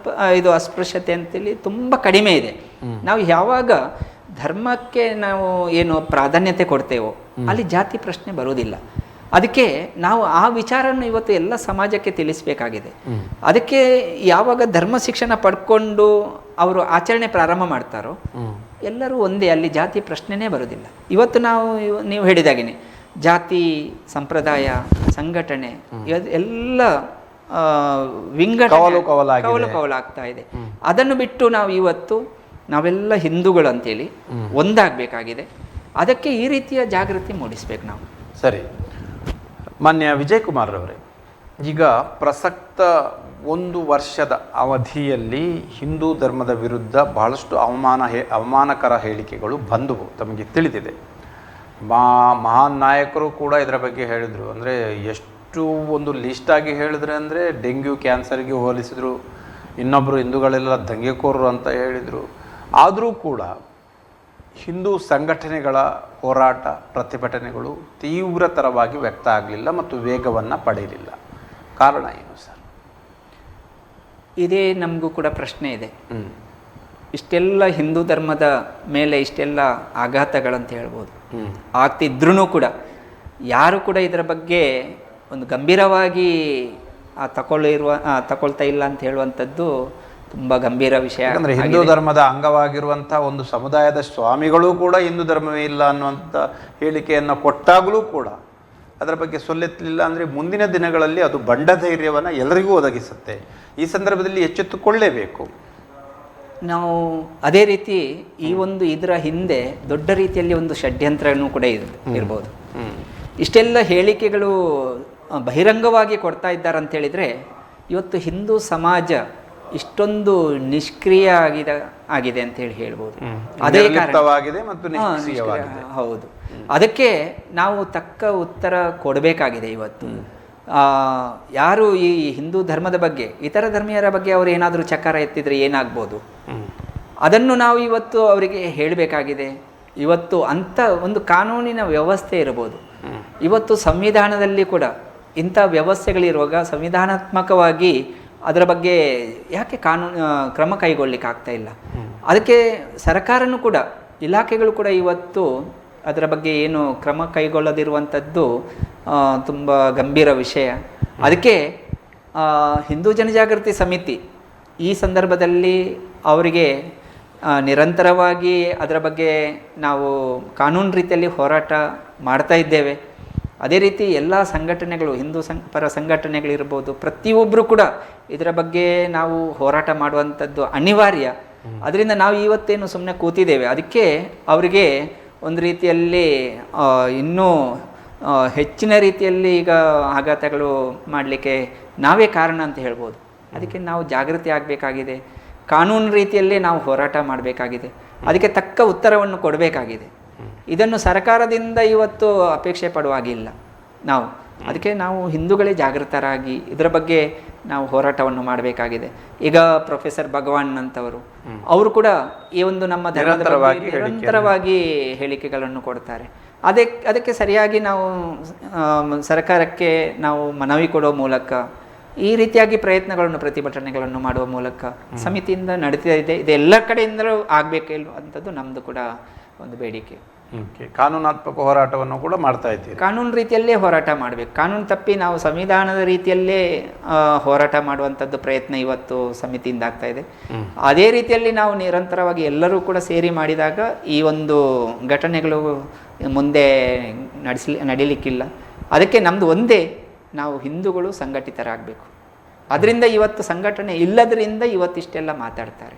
ಇದು ಅಸ್ಪೃಶ್ಯತೆ ಅಂತೇಳಿ ತುಂಬ ಕಡಿಮೆ ಇದೆ. ನಾವು ಯಾವಾಗ ಧರ್ಮಕ್ಕೆ ನಾವು ಏನು ಪ್ರಾಧಾನ್ಯತೆ ಕೊಡ್ತೇವೋ ಅಲ್ಲಿ ಜಾತಿ ಪ್ರಶ್ನೆ ಬರೋದಿಲ್ಲ. ಅದಕ್ಕೆ ನಾವು ಆ ವಿಚಾರವನ್ನು ಇವತ್ತು ಎಲ್ಲ ಸಮಾಜಕ್ಕೆ ತಿಳಿಸಬೇಕಾಗಿದೆ. ಅದಕ್ಕೆ ಯಾವಾಗ ಧರ್ಮ ಶಿಕ್ಷಣ ಪಡ್ಕೊಂಡು ಅವರು ಆಚರಣೆ ಪ್ರಾರಂಭ ಮಾಡ್ತಾರೋ ಎಲ್ಲರೂ ಒಂದೇ, ಅಲ್ಲಿ ಜಾತಿ ಪ್ರಶ್ನೆನೇ ಬರೋದಿಲ್ಲ. ಇವತ್ತು ನೀವು ಹೇಳಿದಾಗೇನೆ ಜಾತಿ, ಸಂಪ್ರದಾಯ, ಸಂಘಟನೆ ಎಲ್ಲ ಕವಲಾಗ್ತಾ ಇದೆ. ಅದನ್ನು ಬಿಟ್ಟು ನಾವೆಲ್ಲ ಹಿಂದೂಗಳು ಅಂತೇಳಿ ಒಂದಾಗಬೇಕಾಗಿದೆ. ಅದಕ್ಕೆ ಈ ರೀತಿಯ ಜಾಗೃತಿ ಮೂಡಿಸ್ಬೇಕು ನಾವು. ಸರಿ, ಮಾನ್ಯ ವಿಜಯ್ ಕುಮಾರ್ ಅವರೇ, ಈಗ ಪ್ರಸಕ್ತ 1 ವರ್ಷದ ಅವಧಿಯಲ್ಲಿ ಹಿಂದೂ ಧರ್ಮದ ವಿರುದ್ಧ ಬಹಳಷ್ಟು ಅವಮಾನಕರ ಹೇಳಿಕೆಗಳು ಬಂದವು, ತಮಗೆ ತಿಳಿದಿದೆ. ಮಹಾನ್ ನಾಯಕರು ಕೂಡ ಇದರ ಬಗ್ಗೆ ಹೇಳಿದರು. ಅಂದರೆ ಎಷ್ಟು ಒಂದು ಲಿಸ್ಟಾಗಿ ಹೇಳಿದ್ರೆ ಅಂದರೆ ಡೆಂಗ್ಯೂ, ಕ್ಯಾನ್ಸರ್ಗೆ ಹೋಲಿಸಿದರು. ಇನ್ನೊಬ್ಬರು ಹಿಂದೂಗಳೆಲ್ಲ ದಂಗೆಕೋರರು ಅಂತ ಹೇಳಿದರು. ಆದರೂ ಕೂಡ ಹಿಂದೂ ಸಂಘಟನೆಗಳ ಹೋರಾಟ, ಪ್ರತಿಭಟನೆಗಳು ತೀವ್ರತರವಾಗಿ ವ್ಯಕ್ತ ಆಗಲಿಲ್ಲ ಮತ್ತು ವೇಗವನ್ನು ಪಡೆಯಲಿಲ್ಲ. ಕಾರಣ ಏನು ಸರ್? ಇದೇ ನಮಗೂ ಕೂಡ ಪ್ರಶ್ನೆ ಇದೆ. ಇಷ್ಟೆಲ್ಲ ಹಿಂದೂ ಧರ್ಮದ ಮೇಲೆ ಇಷ್ಟೆಲ್ಲ ಆಘಾತಗಳಂತ ಹೇಳ್ಬೋದು ಆಗ್ತಿದ್ರೂ ಕೂಡ ಯಾರು ಕೂಡ ಇದರ ಬಗ್ಗೆ ಒಂದು ಗಂಭೀರವಾಗಿ ತಗೊಳ್ತಾ ಇಲ್ಲ ಅಂತ ಹೇಳುವಂಥದ್ದು ತುಂಬ ಗಂಭೀರ ವಿಷಯ. ಯಾಕಂದರೆ ಹಿಂದೂ ಧರ್ಮದ ಅಂಗವಾಗಿರುವಂಥ ಒಂದು ಸಮುದಾಯದ ಸ್ವಾಮಿಗಳು ಕೂಡ ಹಿಂದೂ ಧರ್ಮವೇ ಇಲ್ಲ ಅನ್ನುವಂಥ ಹೇಳಿಕೆಯನ್ನು ಕೊಟ್ಟಾಗಲೂ ಕೂಡ ಅದರ ಬಗ್ಗೆ ಸೊಲ್ಲೆತ್ತಲಿಲ್ಲ. ಅಂದರೆ ಮುಂದಿನ ದಿನಗಳಲ್ಲಿ ಅದು ಬಂಡ ಧೈರ್ಯವನ್ನು ಎಲ್ಲರಿಗೂ ಒದಗಿಸುತ್ತೆ. ಈ ಸಂದರ್ಭದಲ್ಲಿ ಎಚ್ಚೆತ್ತುಕೊಳ್ಳೇಬೇಕು. ನಾವು ಅದೇ ರೀತಿ ಈ ಒಂದು ಇದರ ಹಿಂದೆ ದೊಡ್ಡ ರೀತಿಯಲ್ಲಿ ಒಂದು ಷಡ್ಯಂತ್ರನೂ ಕೂಡ ಇರ್ಬೋದು. ಇಷ್ಟೆಲ್ಲ ಹೇಳಿಕೆಗಳು ಬಹಿರಂಗವಾಗಿ ಕೊಡ್ತಾ ಇದ್ದಾರೆ ಅಂತ ಹೇಳಿದರೆ ಇವತ್ತು ಹಿಂದೂ ಸಮಾಜ ಇಷ್ಟೊಂದು ನಿಷ್ಕ್ರಿಯ ಆಗಿದೆ ಅಂತ ಹೇಳ್ಬೋದು. ಅದೇ ಕಾರಣ ಹೌದು, ಅದಕ್ಕೆ ನಾವು ತಕ್ಕ ಉತ್ತರ ಕೊಡಬೇಕಾಗಿದೆ ಇವತ್ತು. ಯಾರು ಈ ಹಿಂದೂ ಧರ್ಮದ ಬಗ್ಗೆ, ಇತರ ಧರ್ಮೀಯರ ಬಗ್ಗೆ ಅವರು ಏನಾದರೂ ಚಕಾರ ಎತ್ತಿದ್ರೆ ಏನಾಗ್ಬೋದು, ಅದನ್ನು ನಾವು ಇವತ್ತು ಅವರಿಗೆ ಹೇಳಬೇಕಾಗಿದೆ. ಇವತ್ತು ಅಂಥ ಒಂದು ಕಾನೂನಿನ ವ್ಯವಸ್ಥೆ ಇರಬಹುದು. ಇವತ್ತು ಸಂವಿಧಾನದಲ್ಲಿ ಕೂಡ ಇಂಥ ವ್ಯವಸ್ಥೆಗಳಿರುವಾಗ ಸಂವಿಧಾನಾತ್ಮಕವಾಗಿ ಅದರ ಬಗ್ಗೆ ಯಾಕೆ ಕ್ರಮ ಕೈಗೊಳ್ಳಿಕ್ಕೆ ಆಗ್ತಾ ಇಲ್ಲ? ಅದಕ್ಕೆ ಸರ್ಕಾರನೂ ಕೂಡ, ಇಲಾಖೆಗಳು ಕೂಡ ಇವತ್ತು ಅದರ ಬಗ್ಗೆ ಏನು ಕ್ರಮ ಕೈಗೊಳ್ಳದಿರುವಂಥದ್ದು ತುಂಬ ಗಂಭೀರ ವಿಷಯ. ಅದಕ್ಕೆ ಹಿಂದೂ ಜನಜಾಗೃತಿ ಸಮಿತಿ ಈ ಸಂದರ್ಭದಲ್ಲಿ ಅವರಿಗೆ ನಿರಂತರವಾಗಿ ಅದರ ಬಗ್ಗೆ ನಾವು ಕಾನೂನು ರೀತಿಯಲ್ಲಿ ಹೋರಾಟ ಮಾಡ್ತಾ ಇದ್ದೇವೆ. ಅದೇ ರೀತಿ ಎಲ್ಲ ಸಂಘಟನೆಗಳು, ಹಿಂದೂ ಪರ ಸಂಘಟನೆಗಳಿರ್ಬೋದು, ಪ್ರತಿಯೊಬ್ಬರು ಕೂಡ ಇದರ ಬಗ್ಗೆ ನಾವು ಹೋರಾಟ ಮಾಡುವಂಥದ್ದು ಅನಿವಾರ್ಯ. ಅದರಿಂದ ನಾವು ಇವತ್ತೇನು ಸುಮ್ಮನೆ ಕೂತಿದ್ದೇವೆ, ಅದಕ್ಕೆ ಅವರಿಗೆ ಒಂದು ರೀತಿಯಲ್ಲಿ ಇನ್ನೂ ಹೆಚ್ಚಿನ ರೀತಿಯಲ್ಲಿ ಈಗ ಆಘಾತಗಳು ಮಾಡಲಿಕ್ಕೆ ನಾವೇ ಕಾರಣ ಅಂತ ಹೇಳ್ಬೋದು. ಅದಕ್ಕೆ ನಾವು ಜಾಗೃತಿ ಆಗಬೇಕಾಗಿದೆ, ಕಾನೂನು ರೀತಿಯಲ್ಲೇ ನಾವು ಹೋರಾಟ ಮಾಡಬೇಕಾಗಿದೆ, ಅದಕ್ಕೆ ತಕ್ಕ ಉತ್ತರವನ್ನು ಕೊಡಬೇಕಾಗಿದೆ. ಇದನ್ನು ಸರ್ಕಾರದಿಂದ ಇವತ್ತು ಅಪೇಕ್ಷೆ ಪಡುವಾಗಿಲ್ಲ ನಾವು. ಅದಕ್ಕೆ ನಾವು ಹಿಂದೂಗಳೇ ಜಾಗೃತರಾಗಿ ಇದರ ಬಗ್ಗೆ ನಾವು ಹೋರಾಟವನ್ನು ಮಾಡಬೇಕಾಗಿದೆ. ಈಗ ಪ್ರೊಫೆಸರ್ ಭಗವಾನ್ ಅಂತವರು ಅವರು ಕೂಡ ಈ ಒಂದು ನಮ್ಮ ನಿರಂತರವಾಗಿ ಹೇಳಿಕೆಗಳನ್ನು ಕೊಡ್ತಾರೆ. ಅದಕ್ಕೆ ಸರಿಯಾಗಿ ನಾವು ಸರ್ಕಾರಕ್ಕೆ ನಾವು ಮನವಿ ಕೊಡೋ ಮೂಲಕ ಈ ರೀತಿಯಾಗಿ ಪ್ರಯತ್ನಗಳನ್ನು, ಪ್ರತಿಭಟನೆಗಳನ್ನು ಮಾಡುವ ಮೂಲಕ ಸಮಿತಿಯಿಂದ ನಡೀತಾ ಇದೆ. ಇದೆಲ್ಲ ಕಡೆಯಿಂದಲೂ ಆಗಬೇಕಿಲ್ವಂಥದ್ದು ನಮ್ಮದು ಕೂಡ ಒಂದು ಬೇಡಿಕೆ. ಕಾನೂನಾತ್ಮಕ ಹೋರಾಟವನ್ನು ಕೂಡ ಮಾಡ್ತಾ ಇದ್ದೀವಿ. ಕಾನೂನು ರೀತಿಯಲ್ಲೇ ಹೋರಾಟ ಮಾಡಬೇಕು. ಕಾನೂನು ತಪ್ಪಿ ನಾವು ಸಂವಿಧಾನದ ರೀತಿಯಲ್ಲೇ ಹೋರಾಟ ಮಾಡುವಂಥದ್ದು ಪ್ರಯತ್ನ ಇವತ್ತು ಸಮಿತಿಯಿಂದ ಆಗ್ತಾ ಇದೆ. ಅದೇ ರೀತಿಯಲ್ಲಿ ನಾವು ನಿರಂತರವಾಗಿ ಎಲ್ಲರೂ ಕೂಡ ಸೇರಿ ಮಾಡಿದಾಗ ಈ ಒಂದು ಘಟನೆಗಳು ಮುಂದೆ ನಡೀಲಿಕ್ಕಿಲ್ಲ. ಅದಕ್ಕೆ ನಮ್ಮದು ಒಂದೇ, ನಾವು ಹಿಂದೂಗಳು ಸಂಘಟಿತರಾಗಬೇಕು. ಅದರಿಂದ ಇವತ್ತು ಸಂಘಟನೆ ಇಲ್ಲದರಿಂದ ಇವತ್ತಿಷ್ಟೆಲ್ಲ ಮಾತಾಡ್ತಾರೆ.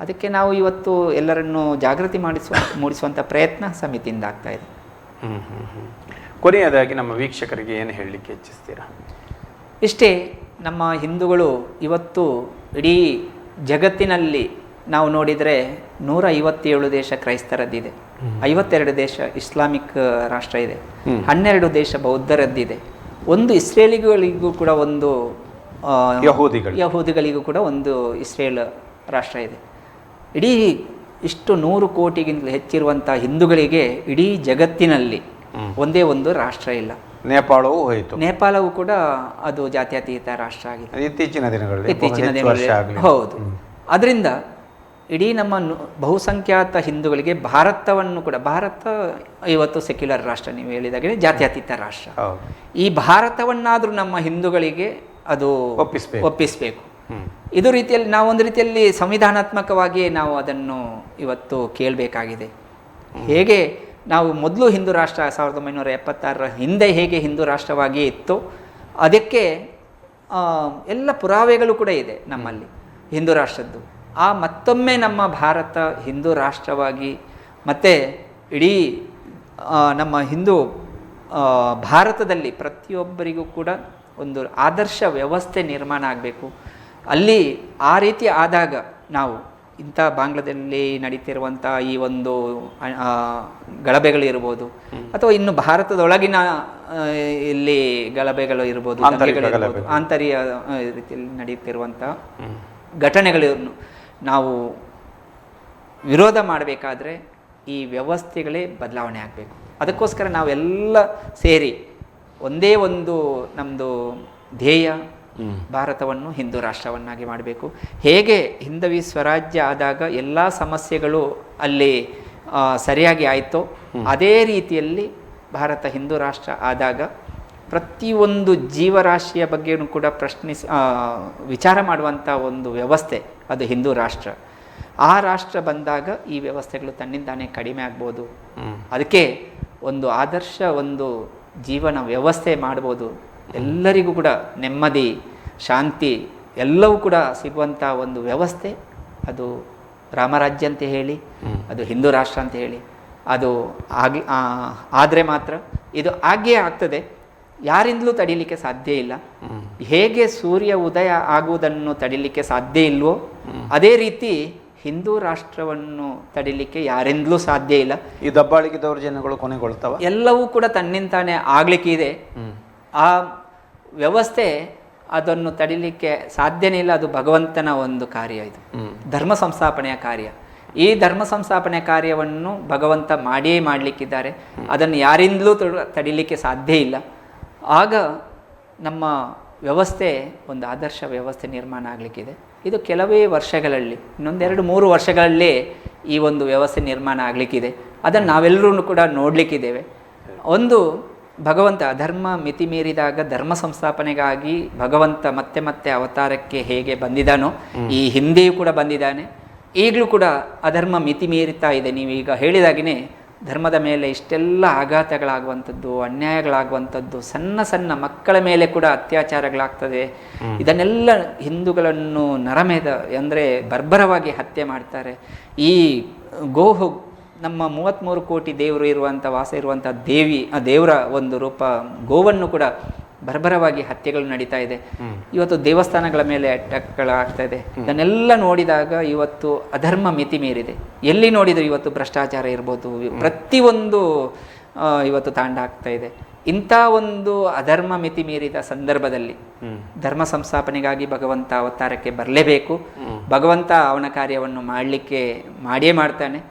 ಅದಕ್ಕೆ ನಾವು ಇವತ್ತು ಎಲ್ಲರನ್ನು ಜಾಗೃತಿ ಮೂಡಿಸುವಂಥ ಪ್ರಯತ್ನ ಸಮಿತಿಯಿಂದ ಆಗ್ತಾ ಇದೆ. ಕೊನೆಯದಾಗಿ ನಮ್ಮ ವೀಕ್ಷಕರಿಗೆ ಏನು ಹೇಳಲಿಕ್ಕೆ ಇಚ್ಛಿಸ್ತೀರಾ? ಇಷ್ಟೇ, ನಮ್ಮ ಹಿಂದೂಗಳು ಇವತ್ತು ಇಡೀ ಜಗತ್ತಿನಲ್ಲಿ ನಾವು ನೋಡಿದರೆ 157 ದೇಶ ಕ್ರೈಸ್ತರದ್ದಿದೆ, 52 ದೇಶ ಇಸ್ಲಾಮಿಕ್ ರಾಷ್ಟ್ರ ಇದೆ, 12 ದೇಶ ಬೌದ್ಧರದ್ದಿದೆ, ಒಂದು ಇಸ್ರೇಲಿಗಳಿಗೂ ಕೂಡ ಒಂದು ಯಹೂದಿಗಳಿಗೂ ಕೂಡ ಒಂದು ಇಸ್ರೇಲ್ ರಾಷ್ಟ್ರ ಇದೆ. ಇಡೀ ಇಷ್ಟು 100 ಕೋಟಿಗಿಂತಲೂ ಹೆಚ್ಚಿರುವಂಥ ಹಿಂದೂಗಳಿಗೆ ಇಡೀ ಜಗತ್ತಿನಲ್ಲಿ ಒಂದೇ ಒಂದು ರಾಷ್ಟ್ರ ಇಲ್ಲ. ನೇಪಾಳವೂ ಹೋಯಿತು. ನೇಪಾಳವು ಕೂಡ ಅದು ಜಾತ್ಯತೀತ ರಾಷ್ಟ್ರ ಆಗಿದೆ ಇತ್ತೀಚಿನ ದಿನಗಳಲ್ಲಿ. ಹೌದು. ಅದರಿಂದ ಇಡೀ ನಮ್ಮ ಬಹುಸಂಖ್ಯಾತ ಹಿಂದೂಗಳಿಗೆ ಭಾರತವನ್ನು ಕೂಡ, ಭಾರತ ಇವತ್ತು ಸೆಕ್ಯುಲರ್ ರಾಷ್ಟ್ರ, ನೀವು ಹೇಳಿದಾಗೆ ಜಾತ್ಯತೀತ ರಾಷ್ಟ್ರ. ಈ ಭಾರತವನ್ನಾದರೂ ನಮ್ಮ ಹಿಂದೂಗಳಿಗೆ ಅದು ಒಪ್ಪಿಸಬೇಕು. ಇದು ರೀತಿಯಲ್ಲಿ ನಾವು ಒಂದು ರೀತಿಯಲ್ಲಿ ಸಂವಿಧಾನಾತ್ಮಕವಾಗಿ ನಾವು ಅದನ್ನು ಇವತ್ತು ಕೇಳಬೇಕಾಗಿದೆ. ಹೇಗೆ ನಾವು ಮೊದಲು ಹಿಂದೂ ರಾಷ್ಟ್ರ 1976 ಹಿಂದೆ ಹೇಗೆ ಹಿಂದೂ ರಾಷ್ಟ್ರವಾಗಿ ಇತ್ತು, ಅದಕ್ಕೆ ಎಲ್ಲ ಪುರಾವೆಗಳು ಕೂಡ ಇದೆ ನಮ್ಮಲ್ಲಿ ಹಿಂದೂ ರಾಷ್ಟ್ರದ್ದು. ಮತ್ತೊಮ್ಮೆ ನಮ್ಮ ಭಾರತ ಹಿಂದೂ ರಾಷ್ಟ್ರವಾಗಿ ಮತ್ತು ಇಡೀ ನಮ್ಮ ಹಿಂದೂ ಭಾರತದಲ್ಲಿ ಪ್ರತಿಯೊಬ್ಬರಿಗೂ ಕೂಡ ಒಂದು ಆದರ್ಶ ವ್ಯವಸ್ಥೆ ನಿರ್ಮಾಣ ಆಗಬೇಕು. ಅಲ್ಲಿ ಆ ರೀತಿ ಆದಾಗ ನಾವು ಇಂಥ ಬಾಂಗ್ಲಾದಲ್ಲಿ ನಡೀತಿರುವಂಥ ಈ ಒಂದು ಗಲಭೆಗಳಿರ್ಬೋದು, ಅಥವಾ ಇನ್ನು ಭಾರತದೊಳಗಿನ ಇಲ್ಲಿ ಗಲಭೆಗಳು ಇರ್ಬೋದು, ಆಂತರ್ಯ ರೀತಿಯಲ್ಲಿ ನಡೀತಿರುವಂಥ ಘಟನೆಗಳನ್ನು ನಾವು ವಿರೋಧ ಮಾಡಬೇಕಾದ್ರೆ ಈ ವ್ಯವಸ್ಥೆಗಳೇ ಬದಲಾವಣೆ ಆಗಬೇಕು. ಅದಕ್ಕೋಸ್ಕರ ನಾವೆಲ್ಲ ಸೇರಿ ಒಂದೇ ಒಂದು ನಮ್ಮದು ಧ್ಯೇಯ, ಭಾರತವನ್ನು ಹಿಂದೂ ರಾಷ್ಟ್ರವನ್ನಾಗಿ ಮಾಡಬೇಕು. ಹೇಗೆ ಹಿಂದವಿ ಸ್ವರಾಜ್ಯ ಆದಾಗ ಎಲ್ಲ ಸಮಸ್ಯೆಗಳು ಅಲ್ಲಿ ಸರಿಯಾಗಿ ಆಯಿತೋ, ಅದೇ ರೀತಿಯಲ್ಲಿ ಭಾರತ ಹಿಂದೂ ರಾಷ್ಟ್ರ ಆದಾಗ ಪ್ರತಿಯೊಂದು ಜೀವರಾಶಿಯ ಬಗ್ಗೆಯೂ ಕೂಡ ವಿಚಾರ ಮಾಡುವಂಥ ಒಂದು ವ್ಯವಸ್ಥೆ ಅದು ಹಿಂದೂ ರಾಷ್ಟ್ರ. ಆ ರಾಷ್ಟ್ರ ಬಂದಾಗ ಈ ವ್ಯವಸ್ಥೆಗಳು ತನ್ನಿಂದಾನೇ ಕಡಿಮೆ ಆಗ್ಬೋದು. ಅದಕ್ಕೆ ಒಂದು ಆದರ್ಶ ಒಂದು ಜೀವನ ವ್ಯವಸ್ಥೆ ಮಾಡ್ಬೋದು. ಎಲ್ಲರಿಗೂ ಕೂಡ ನೆಮ್ಮದಿ, ಶಾಂತಿ ಎಲ್ಲವೂ ಕೂಡ ಸಿಗುವಂಥ ಒಂದು ವ್ಯವಸ್ಥೆ ಅದು ರಾಮರಾಜ್ಯ ಅಂತ ಹೇಳಿ, ಅದು ಹಿಂದೂ ರಾಷ್ಟ್ರ ಅಂತ ಹೇಳಿ, ಅದು ಆದರೆ ಮಾತ್ರ ಇದು ಆಗೇ ಆಗ್ತದೆ. ಯಾರಿಂದಲೂ ತಡಿಲಿಕ್ಕೆ ಸಾಧ್ಯ ಇಲ್ಲ. ಹೇಗೆ ಸೂರ್ಯ ಉದಯ ಆಗುವುದನ್ನು ತಡಿಲಿಕ್ಕೆ ಸಾಧ್ಯ ಇಲ್ವೋ ಅದೇ ರೀತಿ ಹಿಂದೂ ರಾಷ್ಟ್ರವನ್ನು ತಡಿಲಿಕ್ಕೆ ಯಾರಿಂದಲೂ ಸಾಧ್ಯ ಇಲ್ಲ. ಈ ದಬ್ಬಾಳಿಕೆ ದೌರ್ಜನ್ಯಗಳು ಕೊನೆಗೊಳ್ತಾವ, ಎಲ್ಲವೂ ಕೂಡ ತನ್ನಿಂತಾನೇ ಆಗ್ಲಿಕ್ಕೆ ಇದೆ. ಆ ವ್ಯವಸ್ಥೆ ಅದನ್ನು ತಡಿಲಿಕ್ಕೆ ಸಾಧ್ಯನೇ ಇಲ್ಲ. ಅದು ಭಗವಂತನ ಒಂದು ಕಾರ್ಯ, ಇದು ಧರ್ಮ ಸಂಸ್ಥಾಪನೆಯ ಕಾರ್ಯ. ಈ ಧರ್ಮ ಸಂಸ್ಥಾಪನೆ ಕಾರ್ಯವನ್ನು ಭಗವಂತ ಮಾಡಿಯೇ ಮಾಡಲಿಕ್ಕಿದ್ದಾರೆ. ಅದನ್ನು ಯಾರಿಂದಲೂ ತಡಿಲಿಕ್ಕೆ ಸಾಧ್ಯ ಇಲ್ಲ. ಆಗ ನಮ್ಮ ವ್ಯವಸ್ಥೆ ಒಂದು ಆದರ್ಶ ವ್ಯವಸ್ಥೆ ನಿರ್ಮಾಣ ಆಗಲಿಕ್ಕಿದೆ. ಇದು ಕೆಲವೇ ವರ್ಷಗಳಲ್ಲಿ, ಇನ್ನೊಂದು 2-3 ವರ್ಷಗಳಲ್ಲೇ ಈ ಒಂದು ವ್ಯವಸ್ಥೆ ನಿರ್ಮಾಣ ಆಗಲಿಕ್ಕಿದೆ. ಅದನ್ನು ನಾವೆಲ್ಲರೂ ಕೂಡ ನೋಡಲಿಕ್ಕಿದ್ದೇವೆ. ಒಂದು ಭಗವಂತ ಅಧರ್ಮ ಮಿತಿ ಮೀರಿದಾಗ ಧರ್ಮ ಸಂಸ್ಥಾಪನೆಗಾಗಿ ಭಗವಂತ ಮತ್ತೆ ಮತ್ತೆ ಅವತಾರಕ್ಕೆ ಹೇಗೆ ಬಂದಿದ್ದಾನೋ ಈ ಹಿಂದೆಯೂ ಕೂಡ ಬಂದಿದ್ದಾನೆ. ಈಗಲೂ ಕೂಡ ಅಧರ್ಮ ಮಿತಿ ಮೀರಿತಾ ಇದೆ. ನೀವೀಗ ಹೇಳಿದಾಗಿನೇ ಧರ್ಮದ ಮೇಲೆ ಇಷ್ಟೆಲ್ಲ ಆಘಾತಗಳಾಗುವಂಥದ್ದು, ಅನ್ಯಾಯಗಳಾಗುವಂಥದ್ದು, ಸಣ್ಣ ಸಣ್ಣ ಮಕ್ಕಳ ಮೇಲೆ ಕೂಡ ಅತ್ಯಾಚಾರಗಳಾಗ್ತದೆ. ಇದನ್ನೆಲ್ಲ ಹಿಂದೂಗಳನ್ನು ನರಮೇಧ ಅಂದರೆ ಬರ್ಬರವಾಗಿ ಹತ್ಯೆ ಮಾಡ್ತಾರೆ. ಈ ಗೋಹು ನಮ್ಮ 33 ಕೋಟಿ ದೇವರು ಇರುವಂಥ ವಾಸ ಇರುವಂಥ ದೇವರ ಒಂದು ರೂಪ ಗೋವನ್ನು ಕೂಡ ಬರ್ಬರವಾಗಿ ಹತ್ಯೆಗಳು ನಡೀತಾ ಇದೆ. ಇವತ್ತು ದೇವಸ್ಥಾನಗಳ ಮೇಲೆ ಅಟ್ಯಾಕ್ಗಳಾಗ್ತಾ ಇದೆ. ಇದನ್ನೆಲ್ಲ ನೋಡಿದಾಗ ಇವತ್ತು ಅಧರ್ಮ ಮಿತಿ ಮೀರಿದೆ. ಎಲ್ಲಿ ನೋಡಿದ್ರು ಇವತ್ತು ಭ್ರಷ್ಟಾಚಾರ ಇರ್ಬೋದು, ಪ್ರತಿಯೊಂದು ಇವತ್ತು ತಾಂಡ ಆಗ್ತಾ ಇದೆ. ಇಂಥ ಒಂದು ಅಧರ್ಮ ಮಿತಿ ಮೀರಿದ ಸಂದರ್ಭದಲ್ಲಿ ಧರ್ಮ ಸಂಸ್ಥಾಪನೆಗಾಗಿ ಭಗವಂತ ಅವತಾರಕ್ಕೆ ಬರಲೇಬೇಕು. ಭಗವಂತ ಅವನ ಕಾರ್ಯವನ್ನು ಮಾಡಿಯೇ ಮಾಡ್ತಾನೆ.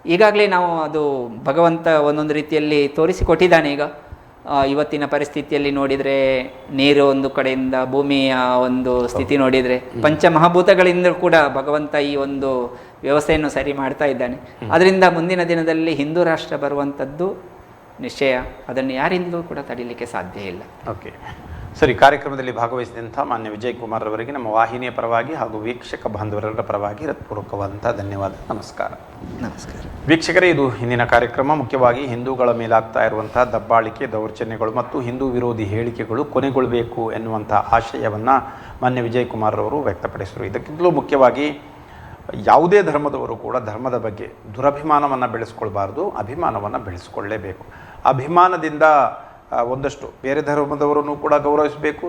ಈಗಾಗಲೇ ನಾವು ಅದು ಭಗವಂತ ಒಂದೊಂದು ರೀತಿಯಲ್ಲಿ ತೋರಿಸಿಕೊಟ್ಟಿದ್ದಾನೆ. ಈಗ ಇವತ್ತಿನ ಪರಿಸ್ಥಿತಿಯಲ್ಲಿ ನೋಡಿದರೆ ನೀರು ಒಂದು ಕಡೆಯಿಂದ, ಭೂಮಿಯ ಒಂದು ಸ್ಥಿತಿ ನೋಡಿದರೆ ಪಂಚಮಹಾಭೂತಗಳಿಂದ ಕೂಡ ಭಗವಂತ ಈ ಒಂದು ವ್ಯವಸ್ಥೆಯನ್ನು ಸರಿ ಮಾಡ್ತಾ ಇದ್ದಾನೆ. ಅದರಿಂದ ಮುಂದಿನ ದಿನದಲ್ಲಿ ಹಿಂದೂ ರಾಷ್ಟ್ರ ಬರುವಂಥದ್ದು ನಿಶ್ಚಯ. ಅದನ್ನು ಯಾರಿಂದಲೂ ಕೂಡ ತಡೀಲಿಕ್ಕೆ ಸಾಧ್ಯ ಇಲ್ಲ. ಓಕೆ, ಸರಿ. ಕಾರ್ಯಕ್ರಮದಲ್ಲಿ ಭಾಗವಹಿಸಿದಂಥ ಮಾನ್ಯ ವಿಜಯ್ ಕುಮಾರ್ ಅವರಿಗೆ ನಮ್ಮ ವಾಹಿನಿಯ ಪರವಾಗಿ ಹಾಗೂ ವೀಕ್ಷಕ ಬಾಂಧವರ ಪರವಾಗಿ ಹೃತ್ಪೂರ್ವಕವಾದಂಥ ಧನ್ಯವಾದ. ನಮಸ್ಕಾರ. ನಮಸ್ಕಾರ ವೀಕ್ಷಕರೇ, ಇದು ಹಿಂದಿನ ಕಾರ್ಯಕ್ರಮ. ಮುಖ್ಯವಾಗಿ ಹಿಂದೂಗಳ ಮೇಲಾಗ್ತಾ ಇರುವಂಥ ದಬ್ಬಾಳಿಕೆ, ದೌರ್ಜನ್ಯಗಳು ಮತ್ತು ಹಿಂದೂ ವಿರೋಧಿ ಹೇಳಿಕೆಗಳು ಕೊನೆಗೊಳ್ಳಬೇಕು ಎನ್ನುವಂಥ ಆಶಯವನ್ನು ಮಾನ್ಯ ವಿಜಯ್ ಕುಮಾರ್ ಅವರು ವ್ಯಕ್ತಪಡಿಸಿದರು. ಇದಕ್ಕಿಂತಲೂ ಮುಖ್ಯವಾಗಿ ಯಾವುದೇ ಧರ್ಮದವರು ಕೂಡ ಧರ್ಮದ ಬಗ್ಗೆ ದುರಭಿಮಾನವನ್ನು ಬೆಳೆಸ್ಕೊಳ್ಬಾರ್ದು, ಅಭಿಮಾನವನ್ನು ಬೆಳೆಸ್ಕೊಳ್ಳೇಬೇಕು. ಅಭಿಮಾನದಿಂದ ಒಂದಷ್ಟು ಬೇರೆ ಧರ್ಮದವರನ್ನು ಕೂಡ ಗೌರವಿಸಬೇಕು.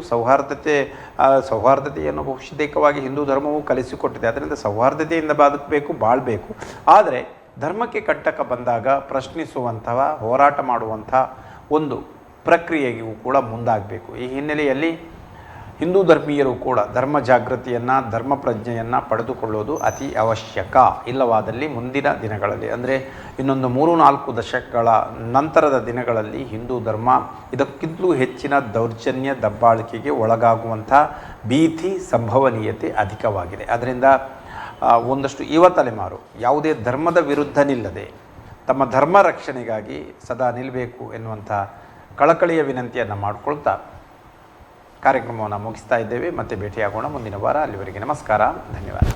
ಸೌಹಾರ್ದತೆಯನ್ನು ಬಹುಶಿದೇಕವಾಗಿ ಹಿಂದೂ ಧರ್ಮವು ಕಲಿಸಿಕೊಟ್ಟಿದೆ. ಅದರಿಂದ ಸೌಹಾರ್ದತೆಯಿಂದ ಬದುಕಬೇಕು, ಬಾಳಬೇಕು. ಆದರೆ ಧರ್ಮಕ್ಕೆ ಕಂಟಕ ಬಂದಾಗ ಪ್ರಶ್ನಿಸುವಂತಹ, ಹೋರಾಟ ಮಾಡುವಂಥ ಒಂದು ಪ್ರಕ್ರಿಯೆಗೂ ಕೂಡ ಮುಂದಾಗಬೇಕು. ಈ ಹಿನ್ನೆಲೆಯಲ್ಲಿ ಹಿಂದೂ ಧರ್ಮೀಯರು ಕೂಡ ಧರ್ಮ ಜಾಗೃತಿಯನ್ನು, ಧರ್ಮ ಪ್ರಜ್ಞೆಯನ್ನು ಪಡೆದುಕೊಳ್ಳೋದು ಅತಿ ಅವಶ್ಯಕ. ಇಲ್ಲವಾದಲ್ಲಿ ಮುಂದಿನ ದಿನಗಳಲ್ಲಿ, ಅಂದರೆ ಇನ್ನೊಂದು 3-4 ದಶಕಗಳ ನಂತರದ ದಿನಗಳಲ್ಲಿ ಹಿಂದೂ ಧರ್ಮ ಇದಕ್ಕಿಂತಲೂ ಹೆಚ್ಚಿನ ದೌರ್ಜನ್ಯ, ದಬ್ಬಾಳಿಕೆಗೆ ಒಳಗಾಗುವಂಥ ಭೀತಿ, ಸಂಭವನೀಯತೆ ಅಧಿಕವಾಗಿದೆ. ಅದರಿಂದ ಒಂದಷ್ಟು ಯುವ ತಲೆಮಾರು ಯಾವುದೇ ಧರ್ಮದ ವಿರುದ್ಧ ನಿಲ್ಲದೆ ತಮ್ಮ ಧರ್ಮ ರಕ್ಷಣೆಗಾಗಿ ಸದಾ ನಿಲ್ಲಬೇಕು ಎನ್ನುವಂಥ ಕಳಕಳಿಯ ವಿನಂತಿಯನ್ನು ಮಾಡಿಕೊಳ್ತಾ ಕಾರ್ಯಕ್ರಮವನ್ನು ಮುಗಿಸ್ತಾ ಇದ್ದೇವೆ. ಮತ್ತೆ ಭೇಟಿಯಾಗೋಣ ಮುಂದಿನ ವಾರ. ಅಲ್ಲಿವರೆಗೆ ನಮಸ್ಕಾರ, ಧನ್ಯವಾದ.